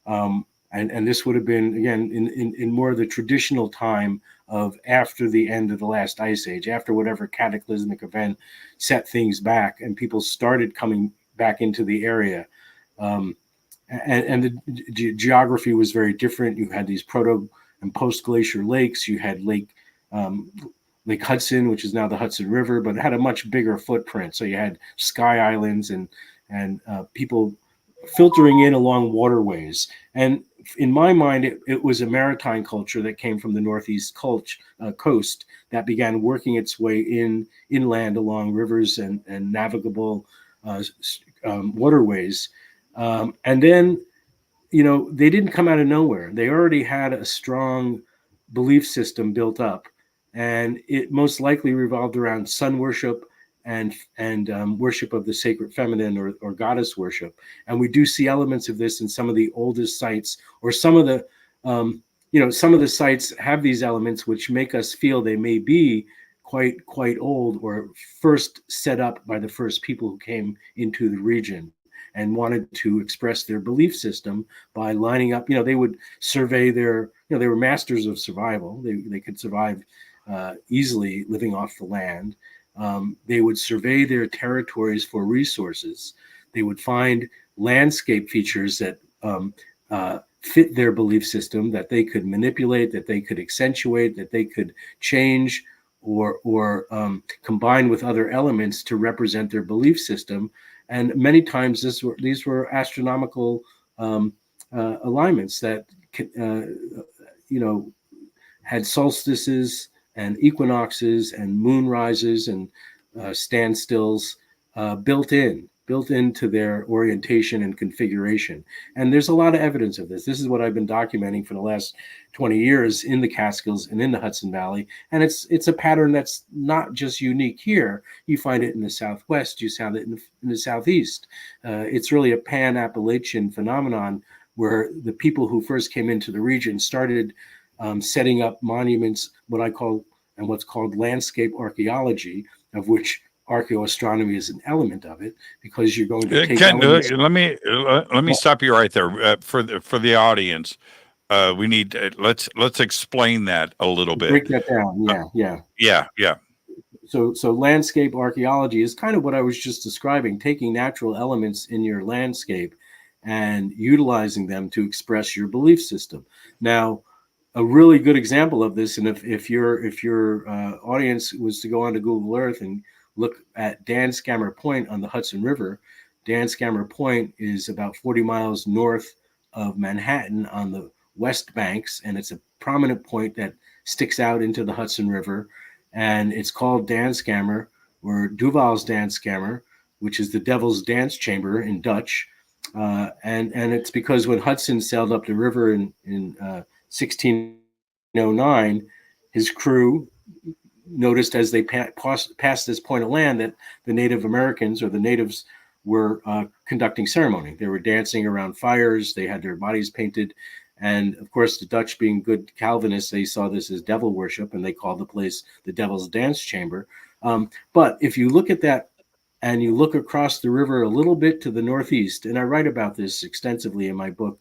and this would have been, again, in more of the traditional time of after the end of the last ice age, after whatever cataclysmic event set things back and people started coming back into the area. And the geography was very different. You had these proto and post-glacier lakes. You had Lake Hudson, which is now the Hudson River, but it had a much bigger footprint. So you had sky islands and people filtering in along waterways. And in my mind, it was a maritime culture that came from the northeast coast that began working its way inland along rivers and navigable waterways. And then, they didn't come out of nowhere. They already had a strong belief system built up, and it most likely revolved around sun worship and worship of the sacred feminine or goddess worship. And we do see elements of this in some of the oldest sites, or some of the, some of the sites have these elements which make us feel they may be quite old, or first set up by the first people who came into the region and wanted to express their belief system by lining up. They would survey their, they were masters of survival. They could survive easily living off the land. They would survey their territories for resources. They would find landscape features that fit their belief system, that they could manipulate, that they could accentuate, that they could change or combine with other elements to represent their belief system. And many times these were astronomical alignments that had solstices and equinoxes and moon rises and standstills built into their orientation and configuration. And there's a lot of evidence of this. This is what I've been documenting for the last 20 years in the Catskills and in the Hudson Valley. And it's a pattern that's not just unique here. You find it in the Southwest, you find it in the Southeast. It's really a pan-Appalachian phenomenon where the people who first came into the region started setting up monuments, what's called landscape archaeology, of which archaeoastronomy is an element of it, because you're going to take let me stop you right there for the audience. We need let's explain that a little bit. Break that down. Yeah. So landscape archaeology is kind of what I was just describing, taking natural elements in your landscape and utilizing them to express your belief system. Now, a really good example of this, and if your audience was to go onto Google Earth and look at Dan Scammer Point on the Hudson River, Dan Scammer Point is about 40 miles north of Manhattan on the west banks, and it's a prominent point that sticks out into the Hudson River, and it's called Dan Scammer, or Duval's Dan Scammer, which is the Devil's Dance Chamber in Dutch, and it's because when Hudson sailed up the river in 1609, his crew noticed as they passed this point of land that the Native Americans, or the natives, were conducting ceremony. They were dancing around fires. They had their bodies painted. And of course, the Dutch, being good Calvinists, they saw this as devil worship, and they called the place the Devil's Dance Chamber. But if you look at that and you look across the river a little bit to the northeast, and I write about this extensively in my book,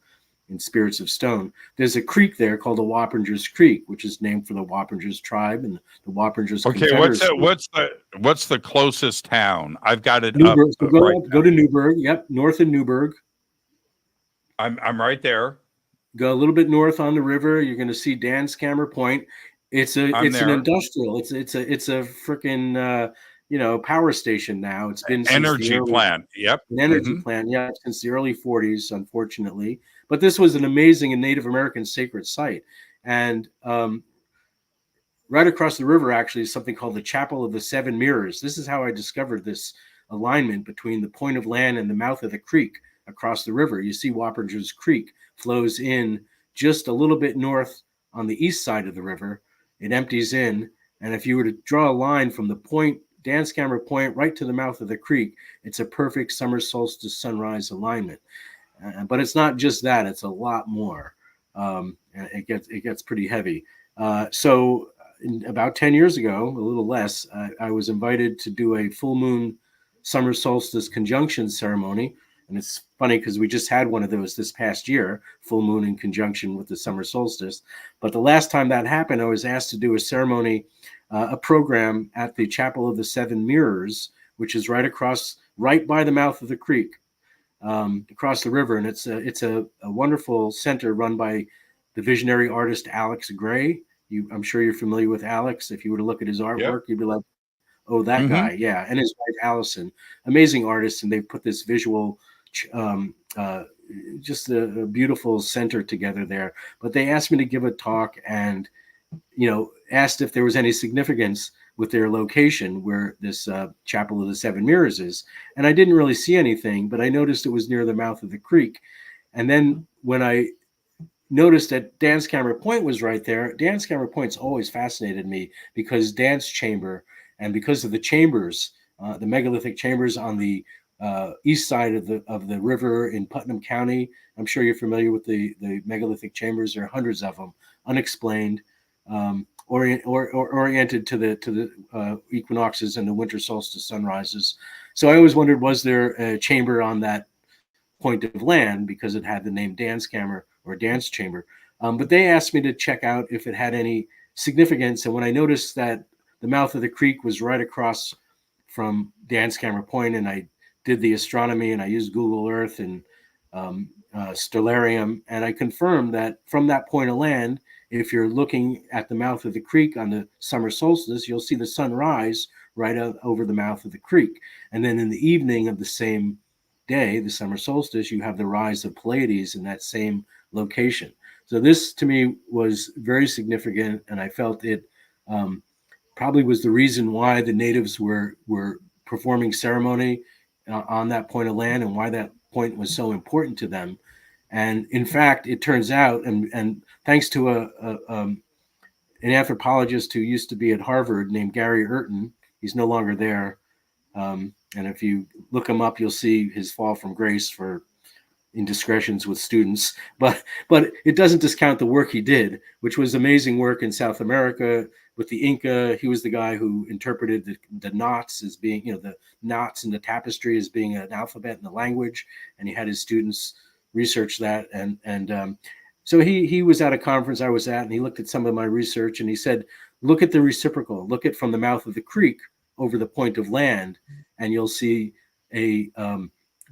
in Spirits of Stone, there's a creek there called the Wappingers Creek, which is named for the Wappingers tribe and the Wappingers. Okay, what's the closest town? I've got it. Newburgh. So go to Newburgh. Yep, north of Newburgh. I'm right there. Go a little bit north on the river. You're going to see Dan Scammer Point. It's an industrial. It's a freaking power station now. It's been energy plant. Yep, an energy plant. Yeah, since the early 40s, unfortunately. But this was an amazing and Native American sacred site. And right across the river, actually, is something called the Chapel of the Seven Mirrors. This is how I discovered this alignment between the point of land and the mouth of the creek across the river. You see Wappingers Creek flows in just a little bit north on the east side of the river. It empties in. And if you were to draw a line from the point, Dan Scammer Point, right to the mouth of the creek, it's a perfect summer solstice sunrise alignment. But it's not just that; it's a lot more. It gets pretty heavy. So about 10 years ago, a little less, I was invited to do a full moon summer solstice conjunction ceremony. And it's funny because we just had one of those this past year, full moon in conjunction with the summer solstice. But the last time that happened, I was asked to do a ceremony, a program at the Chapel of the Seven Mirrors, which is right by the mouth of the creek. Across the river, and it's a wonderful center run by the visionary artist Alex Gray. I'm sure you're familiar with Alex. If you were to look at his artwork, You'd be like, "Oh, that guy, yeah." And his wife Allison, amazing artists, and they put this visual, just a beautiful center together there. But they asked me to give a talk, and asked if there was any significance with their location where this Chapel of the Seven Mirrors is. And I didn't really see anything, but I noticed it was near the mouth of the creek. And then when I noticed that Dan Scammer Point was right there, Dan Scammer Point's always fascinated me because dance chamber, and because of the chambers, the megalithic chambers on the east side of the river in Putnam County. I'm sure you're familiar with the megalithic chambers. There are hundreds of them, unexplained. Oriented to the equinoxes and the winter solstice sunrises. So I always wondered, was there a chamber on that point of land, because it had the name Dan Scammer, or dance chamber. But they asked me to check out if it had any significance. And when I noticed that the mouth of the creek was right across from Dan Scammer Point, and I did the astronomy and I used Google Earth and stellarium, and I confirmed that from that point of land, if you're looking at the mouth of the creek on the summer solstice, you'll see the sun rise right out over the mouth of the creek. And then in the evening of the same day, the summer solstice, you have the rise of Pleiades in that same location. So this to me was very significant, and I felt it probably was the reason why the natives were performing ceremony on that point of land, and why that point was so important to them. And in fact, it turns out, and thanks to an anthropologist who used to be at Harvard named Gary Urton, he's no longer there. And if you look him up, you'll see his fall from grace for indiscretions with students. But it doesn't discount the work he did, which was amazing work in South America with the Inca. He was the guy who interpreted the knots as being, the knots in the tapestry as being an alphabet in the language, and he had his students research that. And so he was at a conference I was at, and he looked at some of my research, and he said, look at the reciprocal, look at from the mouth of the creek over the point of land, and you'll see a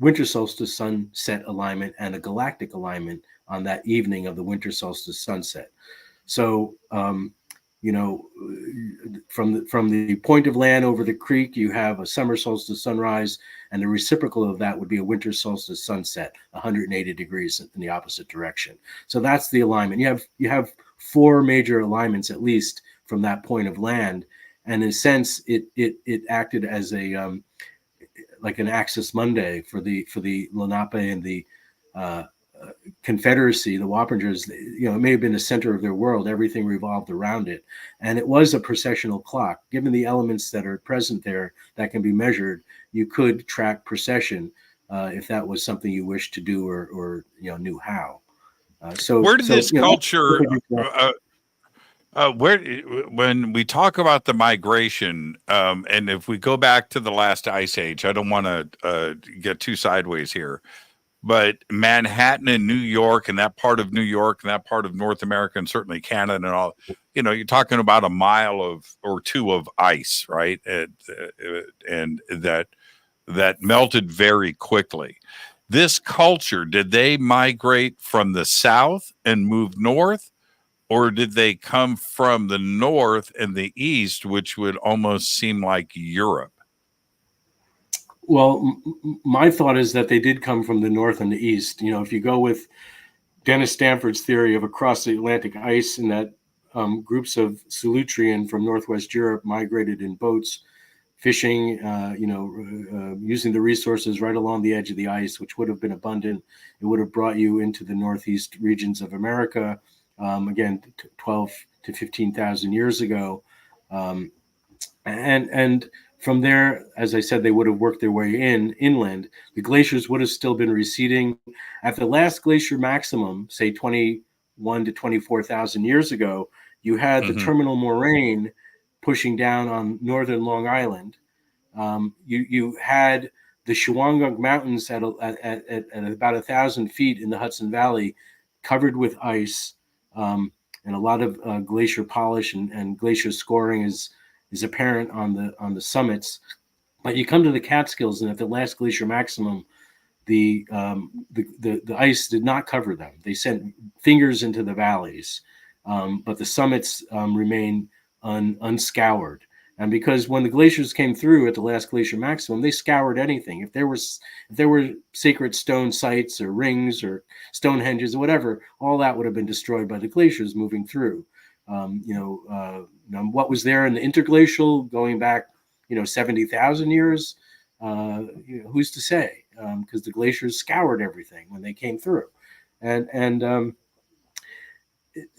winter solstice sunset alignment and a galactic alignment on that evening of the winter solstice sunset. So, from the point of land over the creek, you have a summer solstice sunrise, and the reciprocal of that would be a winter solstice sunset, 180 degrees in the opposite direction. So that's the alignment. You have four major alignments at least from that point of land, and in a sense, it acted as a like an axis Mundi for the Lenape and the Confederacy, the Wappingers. It may have been the center of their world. Everything revolved around it, and it was a processional clock. Given the elements that are present there that can be measured, you could track precession if that was something you wished to do or knew how. So where did this culture? When we talk about the migration, and if we go back to the last ice age, I don't want to get too sideways here, but Manhattan and New York and that part of New York and that part of North America and certainly Canada and all, you're talking about a mile or two of ice, right? And that melted very quickly. This culture, did they migrate from the south and move north? Or did they come from the north and the east, which would almost seem like Europe? Well, my thought is that they did come from the north and the east. If you go with Dennis Stanford's theory of across the Atlantic ice, and that groups of Solutrean from Northwest Europe migrated in boats, fishing, using the resources right along the edge of the ice, which would have been abundant. It would have brought you into the northeast regions of America. Again, 12 to 15,000 years ago. And from there, as I said, they would have worked their way inland. The glaciers would have still been receding. At the last glacier maximum, say 21 to 24,000 years ago, you had the terminal moraine pushing down on northern Long Island. You had the Shawangunk Mountains at about 1,000 feet in the Hudson Valley, covered with ice. And a lot of glacier polish and glacier scoring is apparent on the summits. But you come to the Catskills, and at the last glacier maximum, the ice did not cover them. They sent fingers into the valleys, but the summits remain unscoured. And because when the glaciers came through at the last glacier maximum, they scoured anything. If there were sacred stone sites or rings or Stonehenges or whatever, all that would have been destroyed by the glaciers moving through. What was there in the interglacial going back, 70,000 years? Who's to say? Because the glaciers scoured everything when they came through, and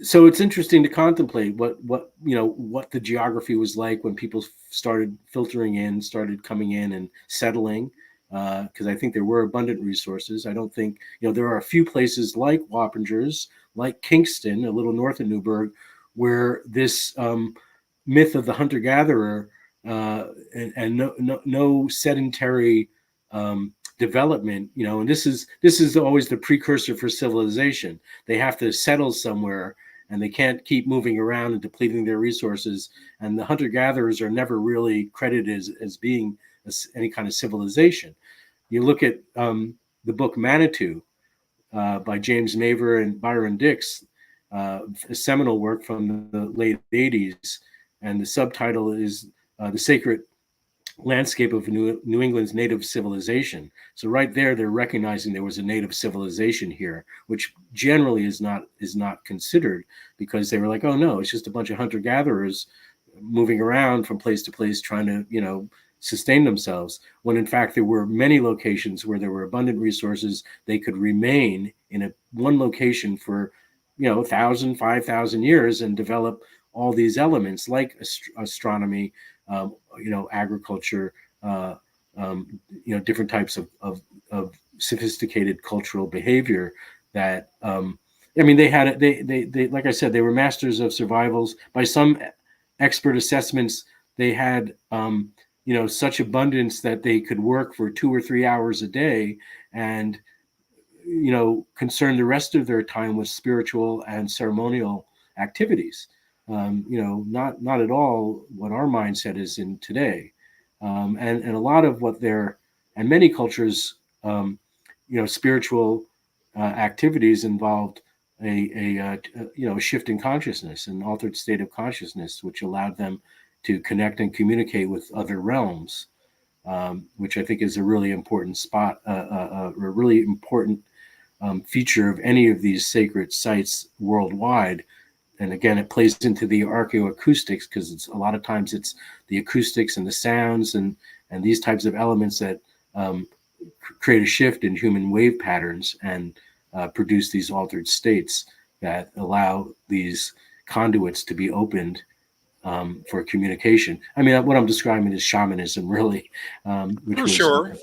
so it's interesting to contemplate what the geography was like when people started filtering in, started coming in and settling, because I think there were abundant resources. I don't think, there are a few places like Wappingers, like Kingston, a little north of Newburgh, where this myth of the hunter-gatherer and no sedentary development, and this is always the precursor for civilization. They have to settle somewhere, and they can't keep moving around and depleting their resources. And the hunter-gatherers are never really credited as being any kind of civilization. You look at the book Manitou, by James Maver and Byron Dix, a seminal work from the late 80s. And the subtitle is The Sacred Landscape of New England's Native Civilization. So right there, they're recognizing there was a native civilization here, which generally is not considered, because they were like, oh no, it's just a bunch of hunter-gatherers moving around from place to place trying to, sustain themselves, when in fact there were many locations where there were abundant resources. They could remain in one location for 1,000, 5,000 years and develop all these elements like astronomy, agriculture, different types of sophisticated cultural behavior that they like I said, they were masters of survivals. By some expert assessments, they had such abundance that they could work for 2 or 3 hours a day and concern the rest of their time with spiritual and ceremonial activities. Not at all what our mindset is in today. And a lot of what and many cultures, spiritual activities involved a shift in consciousness, an altered state of consciousness, which allowed them to connect and communicate with other realms, which I think is a really important a really important feature of any of these sacred sites worldwide. And again, it plays into the archaeoacoustics, because it's a lot of times it's the acoustics and the sounds and these types of elements that create a shift in human wave patterns and produce these altered states that allow these conduits to be opened for communication. I mean, what I'm describing is shamanism, really. For sure.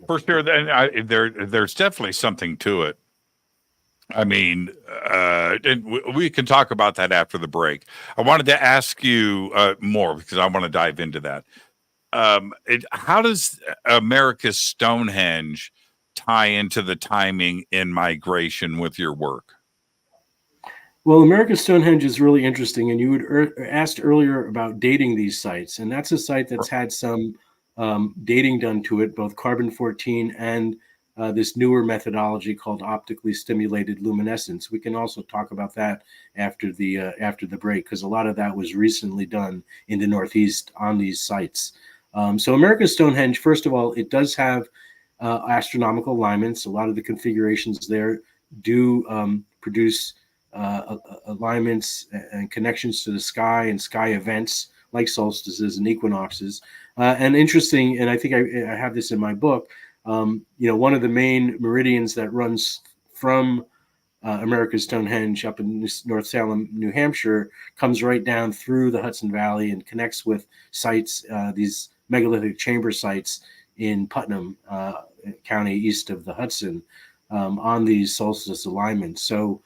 And there's definitely something to it. I mean, and we can talk about that after the break. I wanted to ask you more, because I want to dive into that. How does America's Stonehenge tie into the timing in migration with your work? Well, America's Stonehenge is really interesting, and you would asked earlier about dating these sites, and that's a site that's had some dating done to it, both carbon-14 and this newer methodology called optically stimulated luminescence. We can also talk about that after the break, because a lot of that was recently done in the Northeast on these sites. So America's Stonehenge, first of all, it does have astronomical alignments. A lot of the configurations there do produce alignments and connections to the sky and sky events like solstices and equinoxes. And interesting, and I think I have this in my book, one of the main meridians that runs from America's Stonehenge up in North Salem, New Hampshire, comes right down through the Hudson Valley and connects with sites, these megalithic chamber sites in Putnam County, east of the Hudson, on these solstice alignments. So,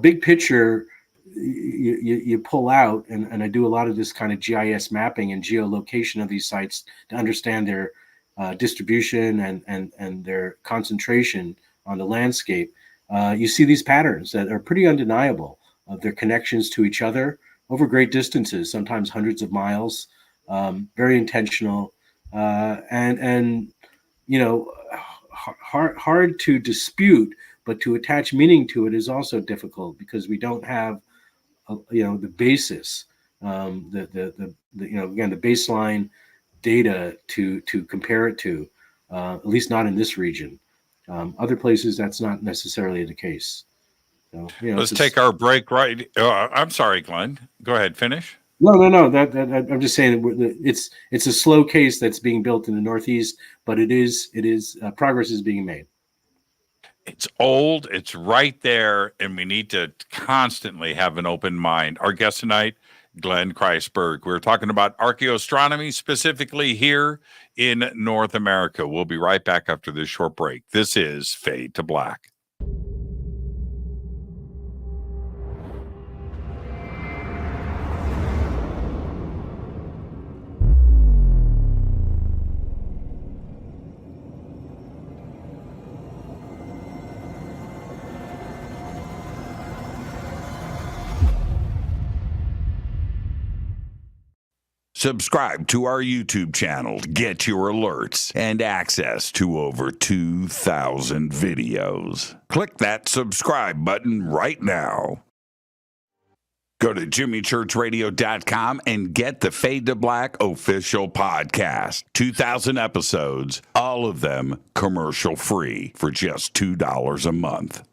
big picture, you pull out, and I do a lot of this kind of GIS mapping and geolocation of these sites to understand their distribution and their concentration on the landscape. You see these patterns that are pretty undeniable of their connections to each other over great distances, sometimes hundreds of miles, very intentional, and hard to dispute, but to attach meaning to it is also difficult, because we don't have the basis, the baseline data to compare it to, at least not in this region. Other places, that's not necessarily the case. So, let's take our break right. I'm sorry, Glenn. Go ahead, finish. No. That I'm just saying that it's a slow case that's being built in the Northeast, but it is progress is being made. It's old, it's right there, and we need to constantly have an open mind. Our guest tonight, Glenn Kreisberg. We're talking about archaeoastronomy, specifically here in North America. We'll be right back after this short break. This is Fade to Black. Subscribe to our YouTube channel to get your alerts and access to over 2,000 videos. Click that subscribe button right now. Go to jimmychurchradio.com and get the Fade to Black official podcast. 2,000 episodes, all of them commercial free for just $2 a month.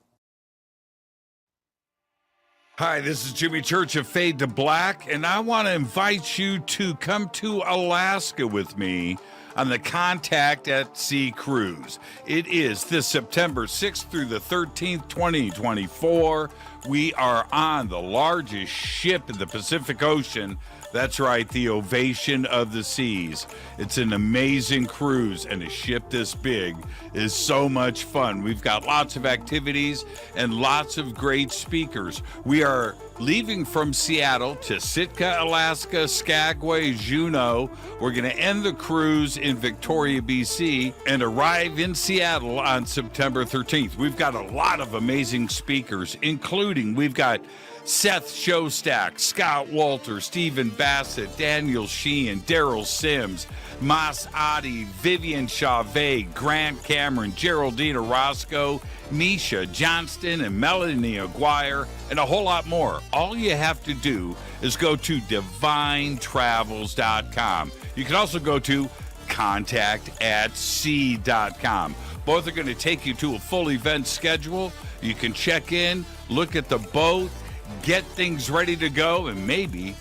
Hi, this is Jimmy Church of Fade to Black, and I want to invite you to come to Alaska with me on the Contact at Sea cruise. It is this September 6th through the 13th, 2024. We are on the largest ship in the Pacific Ocean. That's right, the Ovation of the Seas. It's an amazing cruise, and a ship this big is so much fun. We've got lots of activities and lots of great speakers. We are leaving from Seattle to Sitka, Alaska, Skagway, Juneau. We're going to end the cruise in Victoria, BC, and arrive in Seattle on September 13th. We've got a lot of amazing speakers, including we've got Seth Shostak, Scott Walter, Stephen Bassett, Daniel Sheehan, Daryl Sims, Mas Adi, Vivian Chavez, Grant Cameron, Geraldine Orozco, Misha Johnston, and Melanie Aguirre, and a whole lot more. All you have to do is go to divinetravels.com. You can also go to contactatsea.com. Both are going to take you to a full event schedule. You can check in, look at the boat, get things ready to go, and maybe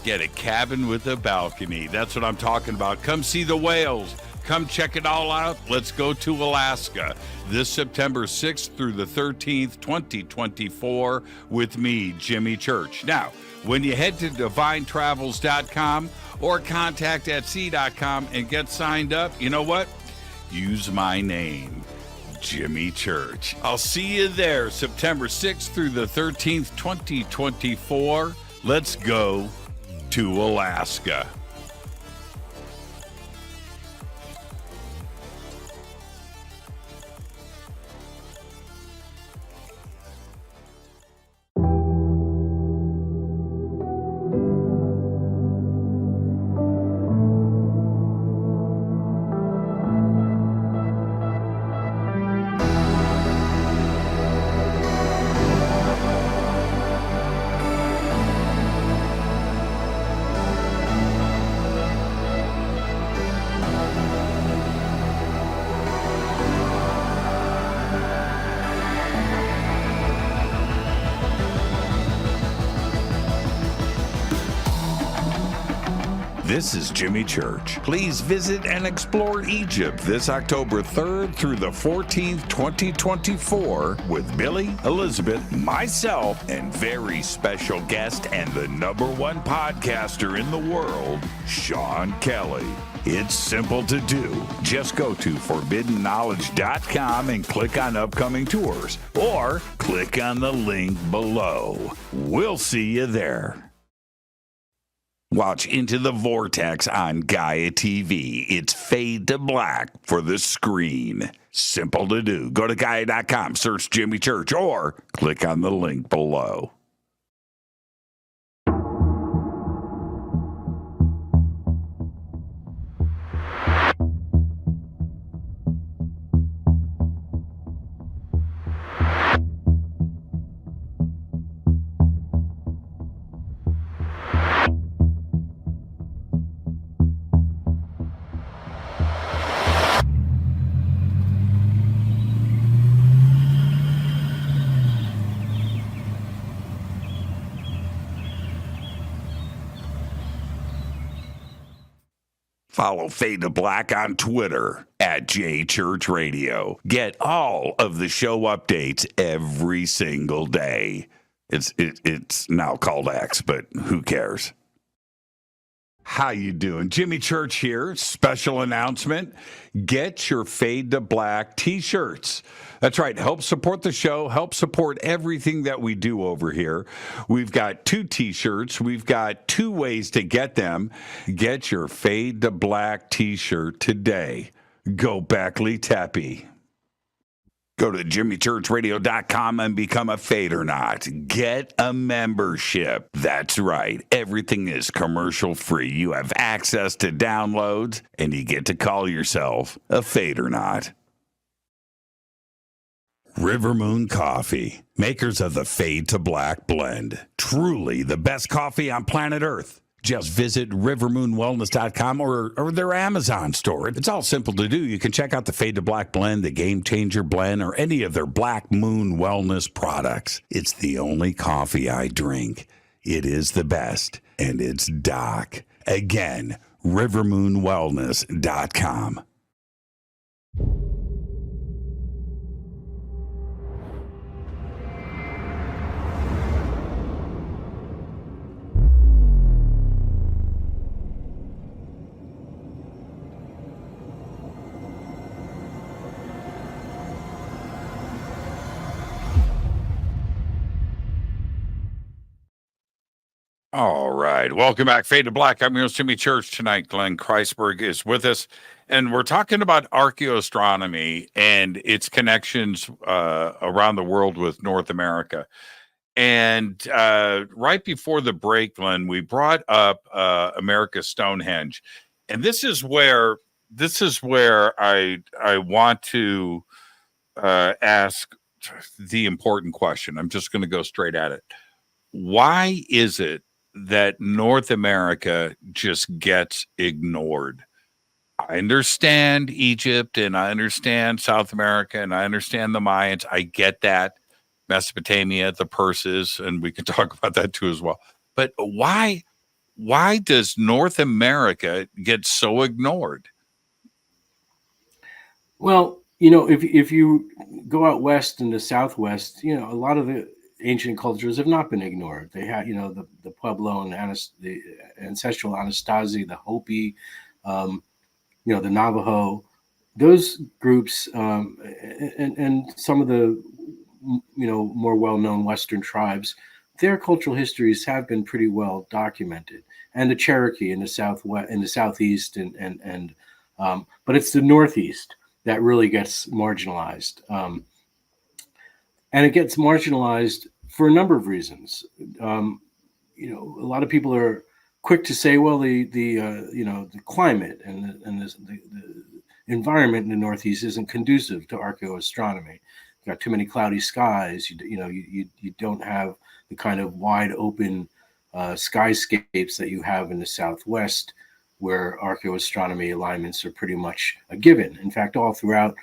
get a cabin with a balcony. That's what I'm talking about. Come see the whales. Come check it all out. Let's go to Alaska this September 6th through the 13th, 2024 with me, Jimmy Church. Now, when you head to divinetravels.com or contactatsea.com and get signed up, you know what? Use my name, Jimmy Church. I'll see you there September 6th through the 13th, 2024. Let's go to Alaska. This is Jimmy Church. Please visit and explore Egypt this October 3rd through the 14th, 2024 with Billy, Elizabeth, myself, and very special guest and the #1 podcaster in the world, Sean Kelly. It's simple to do. Just go to forbiddenknowledge.com and click on upcoming tours, or click on the link below. We'll see you there. Watch Into the Vortex on Gaia TV. It's Fade to Black for the screen. Simple to do. Go to Gaia.com, search Jimmy Church, or click on the link below. Follow Fade to Black on Twitter at JChurchRadio. Get all of the show updates every single day. It's now called X, but who cares? How you doing? Jimmy Church here. Special announcement. Get your Fade to Black t-shirts. That's right. Help support the show. Help support everything that we do over here. We've got 2 t-shirts. We've got 2 ways to get them. Get your Fade to Black t-shirt today. Gobekli Tepe. Go to jimmychurchradio.com and become a Fadernaut. Get a membership. That's right. Everything is commercial free. You have access to downloads, and you get to call yourself a Fadernaut. River Moon Coffee, makers of the Fade to Black blend. Truly the best coffee on planet Earth. Just visit rivermoonwellness.com or their Amazon store. It's all simple to do. You can check out the Fade to Black blend, the Game Changer blend, or any of their Black Moon Wellness products. It's the only coffee I drink. It is the best, and it's Doc. Again, rivermoonwellness.com. All right. Welcome back. Fade to Black. I'm your host, Jimmy Church. Tonight, Glenn Kreisberg is with us, and we're talking about archaeoastronomy and its connections around the world with North America. And right before the break, Glenn, we brought up America's Stonehenge. And this is where I want to ask the important question. I'm just going to go straight at it. Why is it that North America just gets ignored? I understand Egypt, and I understand South America, and I understand the Mayans. I get that. Mesopotamia, the Perses, and we can talk about that too as well. But why does North America get so ignored? Well, if you go out west in the Southwest, a lot of the ancient cultures have not been ignored. They had, the Pueblo and the ancestral Anasazi, the Hopi, the Navajo, those groups, and some of the, more well-known Western tribes, their cultural histories have been pretty well documented. And the Cherokee in the Southwest, in the Southeast, but it's the Northeast that really gets marginalized. And it gets marginalized for a number of reasons. A lot of people are quick to say, well, the climate and the environment in the Northeast isn't conducive to archaeoastronomy. You've got too many cloudy skies. You don't have the kind of wide open skyscapes that you have in the Southwest, where archaeoastronomy alignments are pretty much a given. In fact, all throughout,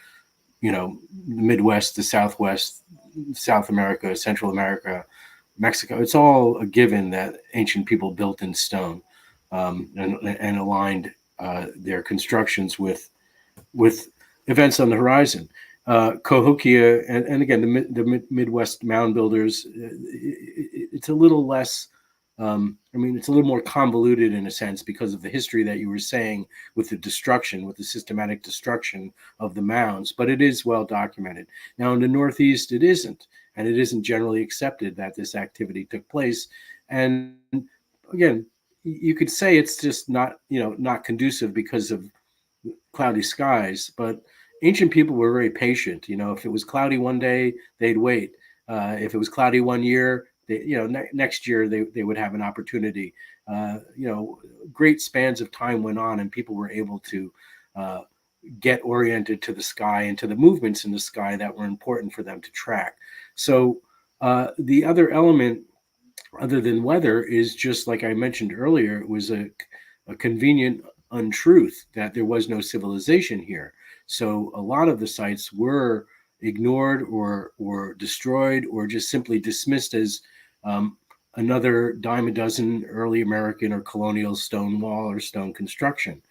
the Midwest, the Southwest, South America, Central America, Mexico, it's all a given that ancient people built in stone and aligned their constructions with events on the horizon. Cahokia, and again, the Midwest mound builders, it's a little less, it's a little more convoluted in a sense because of the history that you were saying with the systematic destruction of the mounds, but it is well documented. Now in the Northeast, it isn't, and it isn't generally accepted that this activity took place. And again, you could say it's just not conducive because of cloudy skies, but ancient people were very patient. If it was cloudy one day, they'd wait. If it was cloudy one year, next year they would have an opportunity. Great spans of time went on, and people were able to get oriented to the sky and to the movements in the sky that were important for them to track. So the other element, other than weather, is just like I mentioned earlier, it was a convenient untruth that there was no civilization here. So a lot of the sites were ignored or destroyed or just simply dismissed as another dime a dozen early American or colonial stone wall or stone construction.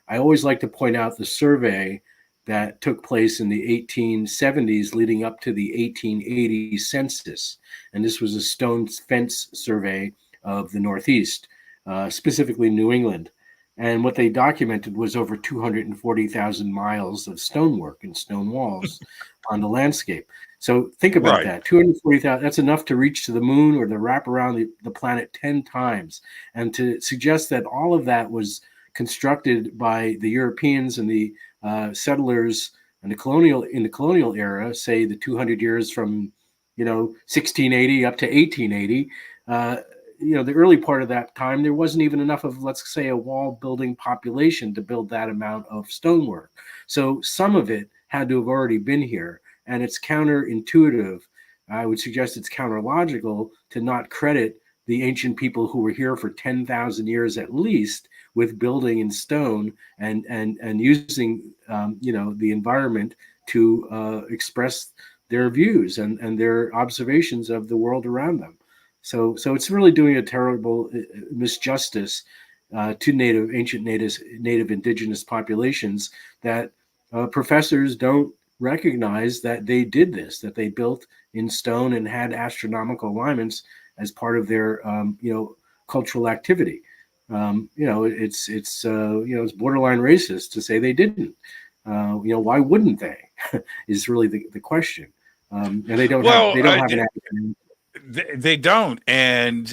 I always like to point out the survey that took place in the 1870s leading up to the 1880 census. And this was a stone fence survey of the Northeast, specifically New England. And what they documented was over 240,000 miles of stonework and stone walls on the landscape. So think about that. 240,000, that's enough to reach to the moon or to wrap around the planet 10 times. And to suggest that all of that was constructed by the Europeans and the settlers And in the colonial era, say the 200 years from 1680 up to 1880, the early part of that time, there wasn't even enough of, let's say, a wall building population to build that amount of stonework. So some of it had to have already been here, and it's counterintuitive. I would suggest it's counterlogical to not credit the ancient people who were here for 10,000 years at least with building in stone and using the environment to express their views and their observations of the world around them. So it's really doing a terrible misjustice to ancient native indigenous populations that professors don't recognize that they did this, that they built in stone and had astronomical alignments as part of their cultural activity. It's borderline racist to say they didn't. Why wouldn't they? Is really the question. And they don't have an answer. They don't, and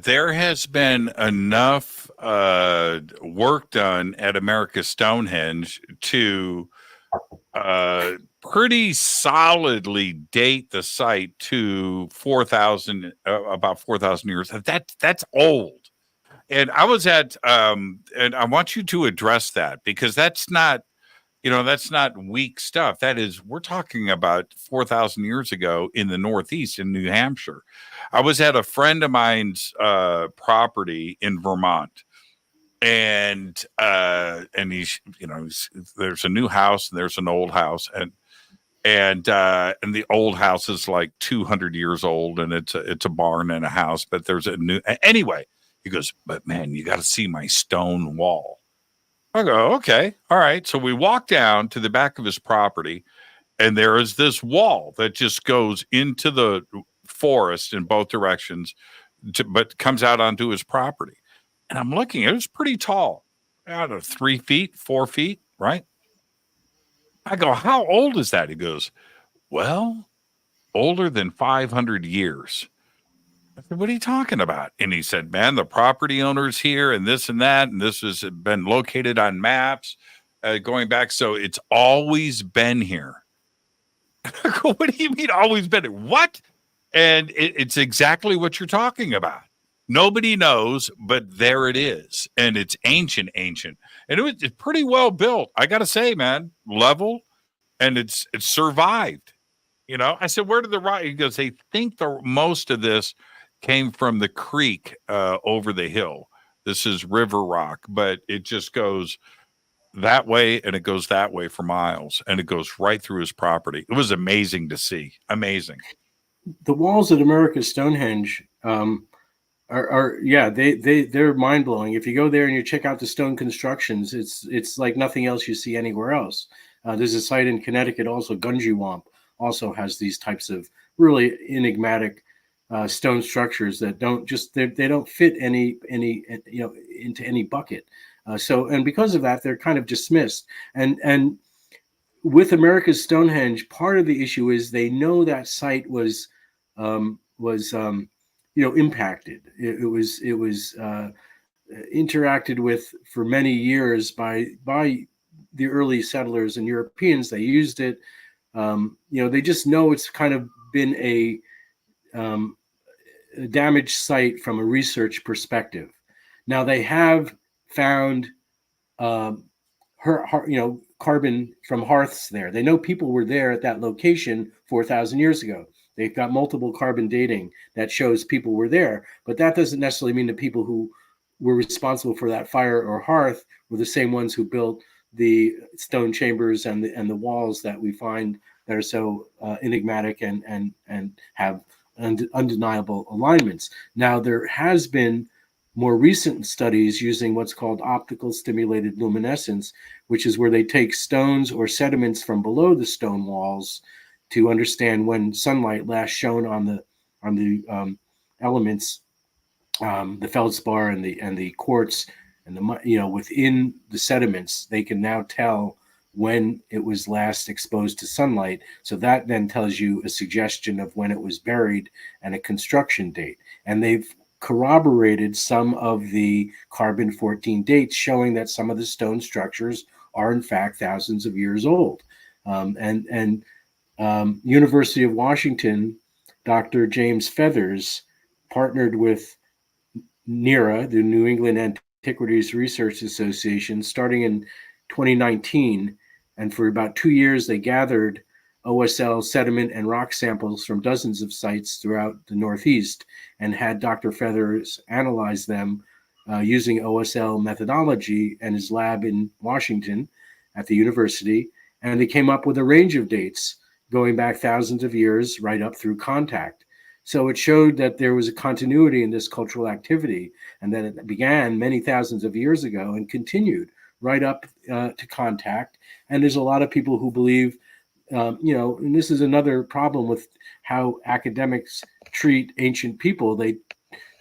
there has been enough work done at America's Stonehenge to pretty solidly date the site to about 4,000 years. That's old. And I was at, and I want you to address that, because that's not weak stuff. That is, we're talking about 4,000 years ago in the Northeast in New Hampshire. I was at a friend of mine's property in Vermont, and he's, there's a new house and there's an old house, and the old house is like 200 years old, and it's a barn and a house, but there's a new, anyway, he goes, but man, you got to see my stone wall. I go, okay, all right. So we walk down to the back of his property, and there is this wall that just goes into the forest in both directions, but comes out onto his property. And I'm looking, it was pretty tall, out of 3 feet, 4 feet, right? I go, how old is that? He goes, well, older than 500 years. I said, what are you talking about? And he said, man, the property owner's here and this and that, and this has been located on maps going back. So it's always been here. What do you mean always been here? What? And it's exactly what you're talking about. Nobody knows, but there it is. And it's ancient. And it's pretty well built. I got to say, man, level, and it's survived. I said, where did the rock? He goes, they think most of this came from the creek over the hill. This is river rock, but it just goes that way and it goes that way for miles, and it goes right through his property. It was amazing to see. Amazing. The walls at America's Stonehenge they're mind blowing. If you go there and you check out the stone constructions, it's like nothing else you see anywhere else. There's a site in Connecticut, also Gunjewamp, also has these types of really enigmatic stone structures that don't fit any into any bucket. And because of that, they're kind of dismissed. And with America's Stonehenge, part of the issue is they know that site was impacted. It was interacted with for many years by the early settlers and Europeans. They used it. They just know it's kind of been a damaged site from a research perspective. Now they have found carbon from hearths there. They know people were there at that location 4,000 years ago. They've got multiple carbon dating that shows people were there, but that doesn't necessarily mean the people who were responsible for that fire or hearth were the same ones who built the stone chambers and the walls that we find that are so enigmatic and have undeniable alignments. Now, there has been more recent studies using what's called optical stimulated luminescence, which is where they take stones or sediments from below the stone walls to understand when sunlight last shone on the elements, the feldspar and the quartz and within the sediments. They can now tell when it was last exposed to sunlight. So that then tells you a suggestion of when it was buried and a construction date. And they've corroborated some of the carbon-14 dates, showing that some of the stone structures are in fact thousands of years old. University of Washington, Dr. James Feathers partnered with NEARA, the New England Antiquities Research Association, starting in 2019. And for about 2 years, they gathered OSL sediment and rock samples from dozens of sites throughout the Northeast and had Dr. Feathers analyze them using OSL methodology and his lab in Washington at the university. And they came up with a range of dates going back thousands of years right up through contact. So it showed that there was a continuity in this cultural activity and that it began many thousands of years ago and continued right up to contact. And there's a lot of people who believe, and this is another problem with how academics treat ancient people. They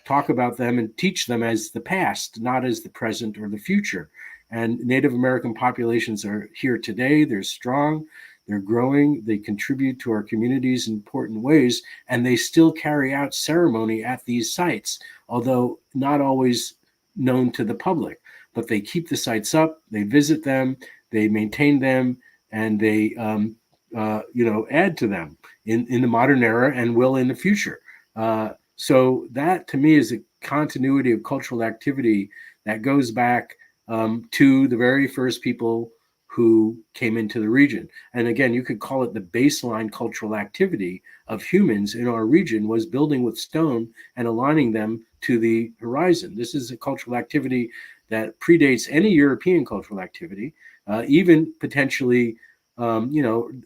talk about them and teach them as the past, not as the present or the future. And Native American populations are here today. They're strong. They're growing. They contribute to our communities in important ways, and they still carry out ceremony at these sites, although not always known to the public. But they keep the sites up. They visit them. They maintain them, and they, add to them in the modern era and will in the future. So that, to me, is a continuity of cultural activity that goes back to the very first people who came into the region. And again, you could call it the baseline cultural activity of humans in our region was building with stone and aligning them to the horizon. This is a cultural activity that predates any European cultural activity, even potentially,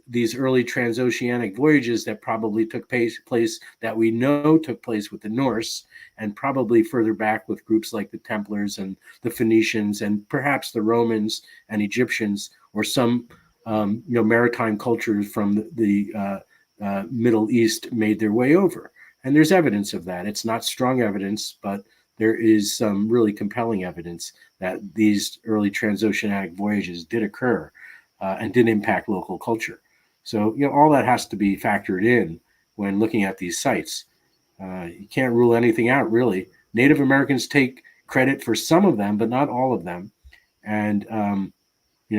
these early transoceanic voyages that probably took place that we know took place with the Norse, and probably further back with groups like the Templars and the Phoenicians and perhaps the Romans and Egyptians, or some maritime cultures from the Middle East made their way over. And there's evidence of that. It's not strong evidence, but there is some really compelling evidence that these early transoceanic voyages did occur and did impact local culture. So, all that has to be factored in when looking at these sites. You can't rule anything out, really. Native Americans take credit for some of them, but not all of them. And,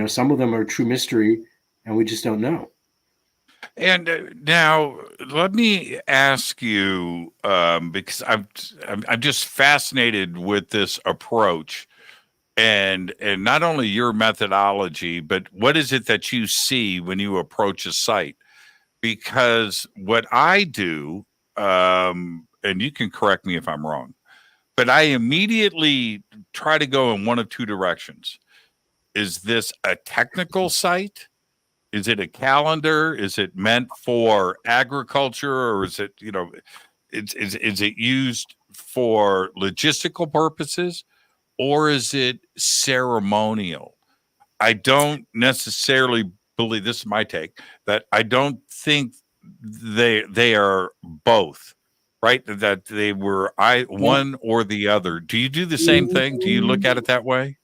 some of them are true mystery, and we just don't know. And now let me ask you, because I'm just fascinated with this approach, and not only your methodology, but what is it that you see when you approach a site? Because what I do, and you can correct me if I'm wrong, but I immediately try to go in one of two directions. Is this a technical site? Is it a calendar? Is it meant for agriculture, or is it, is it used for logistical purposes, or is it ceremonial? I don't necessarily believe, this is my take, that I don't think they are both, right? That they were one or the other. Do you do the same thing? Do you look at it that way?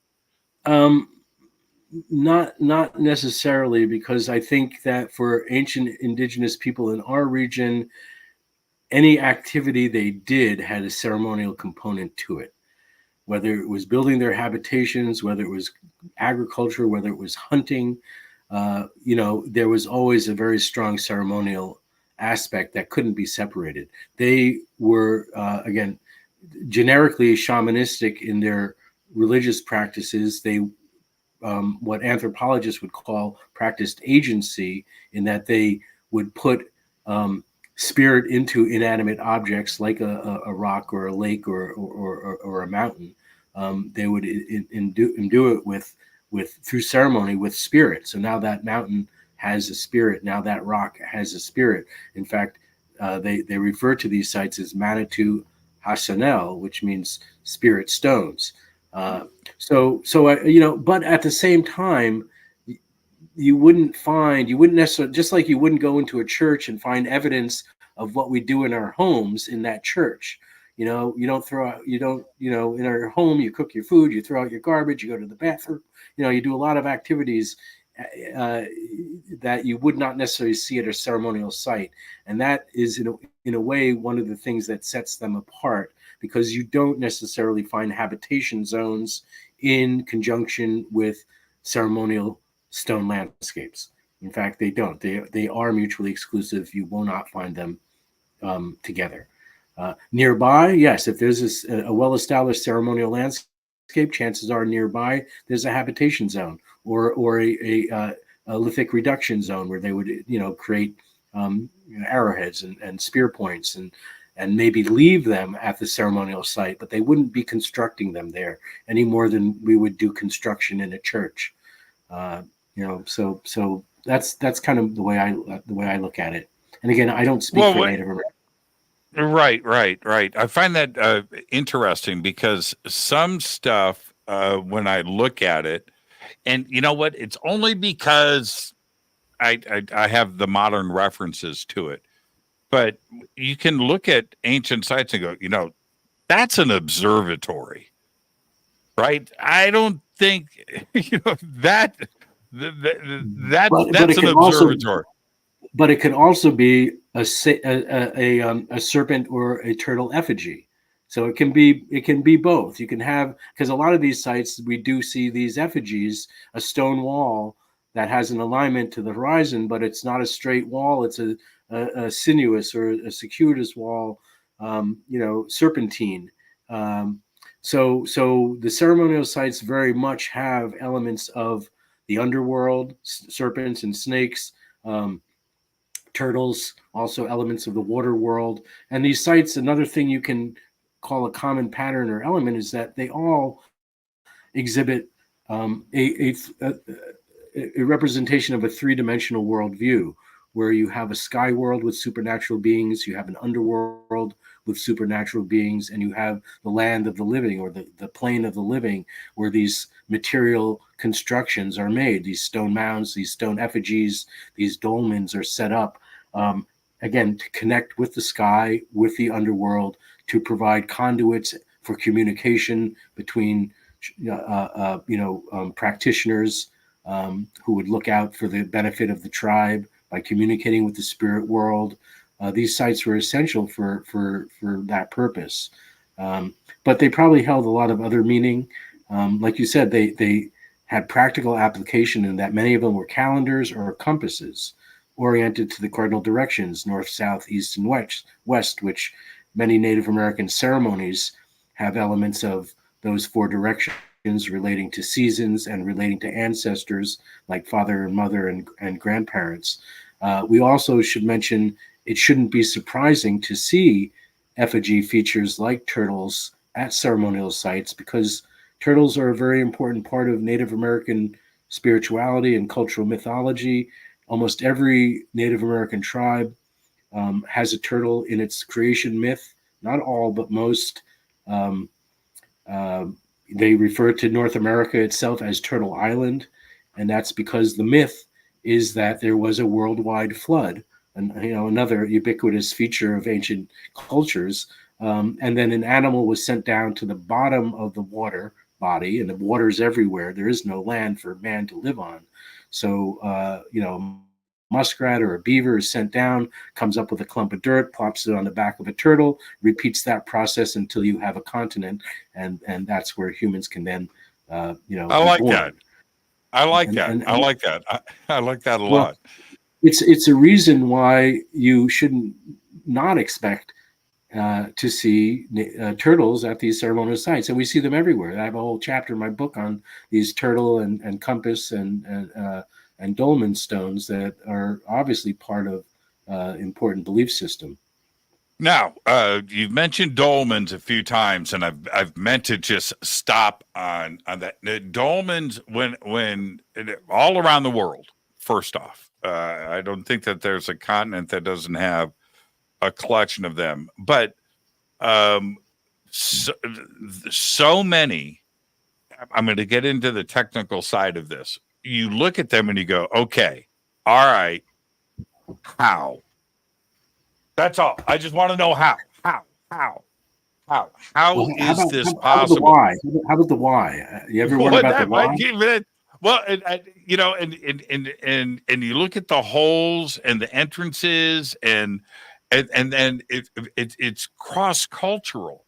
Not necessarily, because I think that for ancient indigenous people in our region, any activity they did had a ceremonial component to it. Whether it was building their habitations, whether it was agriculture, whether it was hunting, there was always a very strong ceremonial aspect that couldn't be separated. They were, again, generically shamanistic in their religious practices. They what anthropologists would call practiced agency, in that they would put spirit into inanimate objects like a rock or a lake or a mountain. They would imbue it with through ceremony with spirit. So now that mountain has a spirit. Now that rock has a spirit. In fact, they refer to these sites as Manitou Hasanel, which means spirit stones. But at the same time, you wouldn't necessarily, just like you wouldn't go into a church and find evidence of what we do in our homes in that church. You don't throw out, in our home, you cook your food, you throw out your garbage, you go to the bathroom, you do a lot of activities that you would not necessarily see at a ceremonial site. And that is in a way, one of the things that sets them apart, because you don't necessarily find habitation zones in conjunction with ceremonial stone landscapes. In fact, they don't. They are mutually exclusive. You will not find them together. Nearby, yes, if there's a well-established ceremonial landscape, chances are nearby there's a habitation zone or a lithic reduction zone where they would create arrowheads and spear points and maybe leave them at the ceremonial site, but they wouldn't be constructing them there any more than we would do construction in a church. So that's kind of the way I look at it. And again, I don't speak for Native Americans. Right. I find that interesting because some stuff, when I look at it, and you know what, it's only because I have the modern references to it, but you can look at ancient sites and go, that's an observatory, right? I don't think, that's an observatory. But it could also be a serpent or a turtle effigy. So it can be both. You can have, because a lot of these sites, we do see these effigies, a stone wall that has an alignment to the horizon, but it's not a straight wall. It's a sinuous or a circuitous wall, serpentine. So the ceremonial sites very much have elements of the underworld, serpents and snakes, turtles, also elements of the water world. And these sites, another thing you can call a common pattern or element is that they all exhibit a representation of a three-dimensional worldview, where you have a sky world with supernatural beings, you have an underworld with supernatural beings, and you have the land of the living, or the plane of the living, where these material constructions are made. These stone mounds, these stone effigies, these dolmens are set up, again, to connect with the sky, with the underworld, to provide conduits for communication between practitioners who would look out for the benefit of the tribe by communicating with the spirit world. These sites were essential for that purpose. But they probably held a lot of other meaning. Like you said, they had practical application in that many of them were calendars or compasses oriented to the cardinal directions, north, south, east, and west, which many Native American ceremonies have elements of those four directions relating to seasons and relating to ancestors like father and mother and grandparents. We also should mention it shouldn't be surprising to see effigy features like turtles at ceremonial sites, because turtles are a very important part of Native American spirituality and cultural mythology. Almost every Native American tribe has a turtle in its creation myth. Not all, but most. They refer to North America itself as Turtle Island, and that's because the myth is that there was a worldwide flood, and another ubiquitous feature of ancient cultures. And then an animal was sent down to the bottom of the water body, and the water's everywhere. There is no land for man to live on. So, muskrat or a beaver is sent down, comes up with a clump of dirt, plops it on the back of a turtle, repeats that process until you have a continent, and that's where humans can then, I like born. that. I like that. I like that. I like that a lot. It's a reason why you shouldn't not expect to see turtles at these ceremonial sites, and we see them everywhere. I have a whole chapter in my book on these turtle and compass and dolmen stones that are obviously part of important belief system. Now, you've mentioned dolmens a few times, and I've meant to just stop on that. The dolmens, when all around the world. First off, I don't think that there's a continent that doesn't have a collection of them, but so many. I'm going to get into the technical side of this. You look at them and you go, okay, all right, how? That's all. I just want to know how is this possible? How about the why? You ever wonder about the why? Well, and you look at the holes and the entrances, and then it's cross-cultural.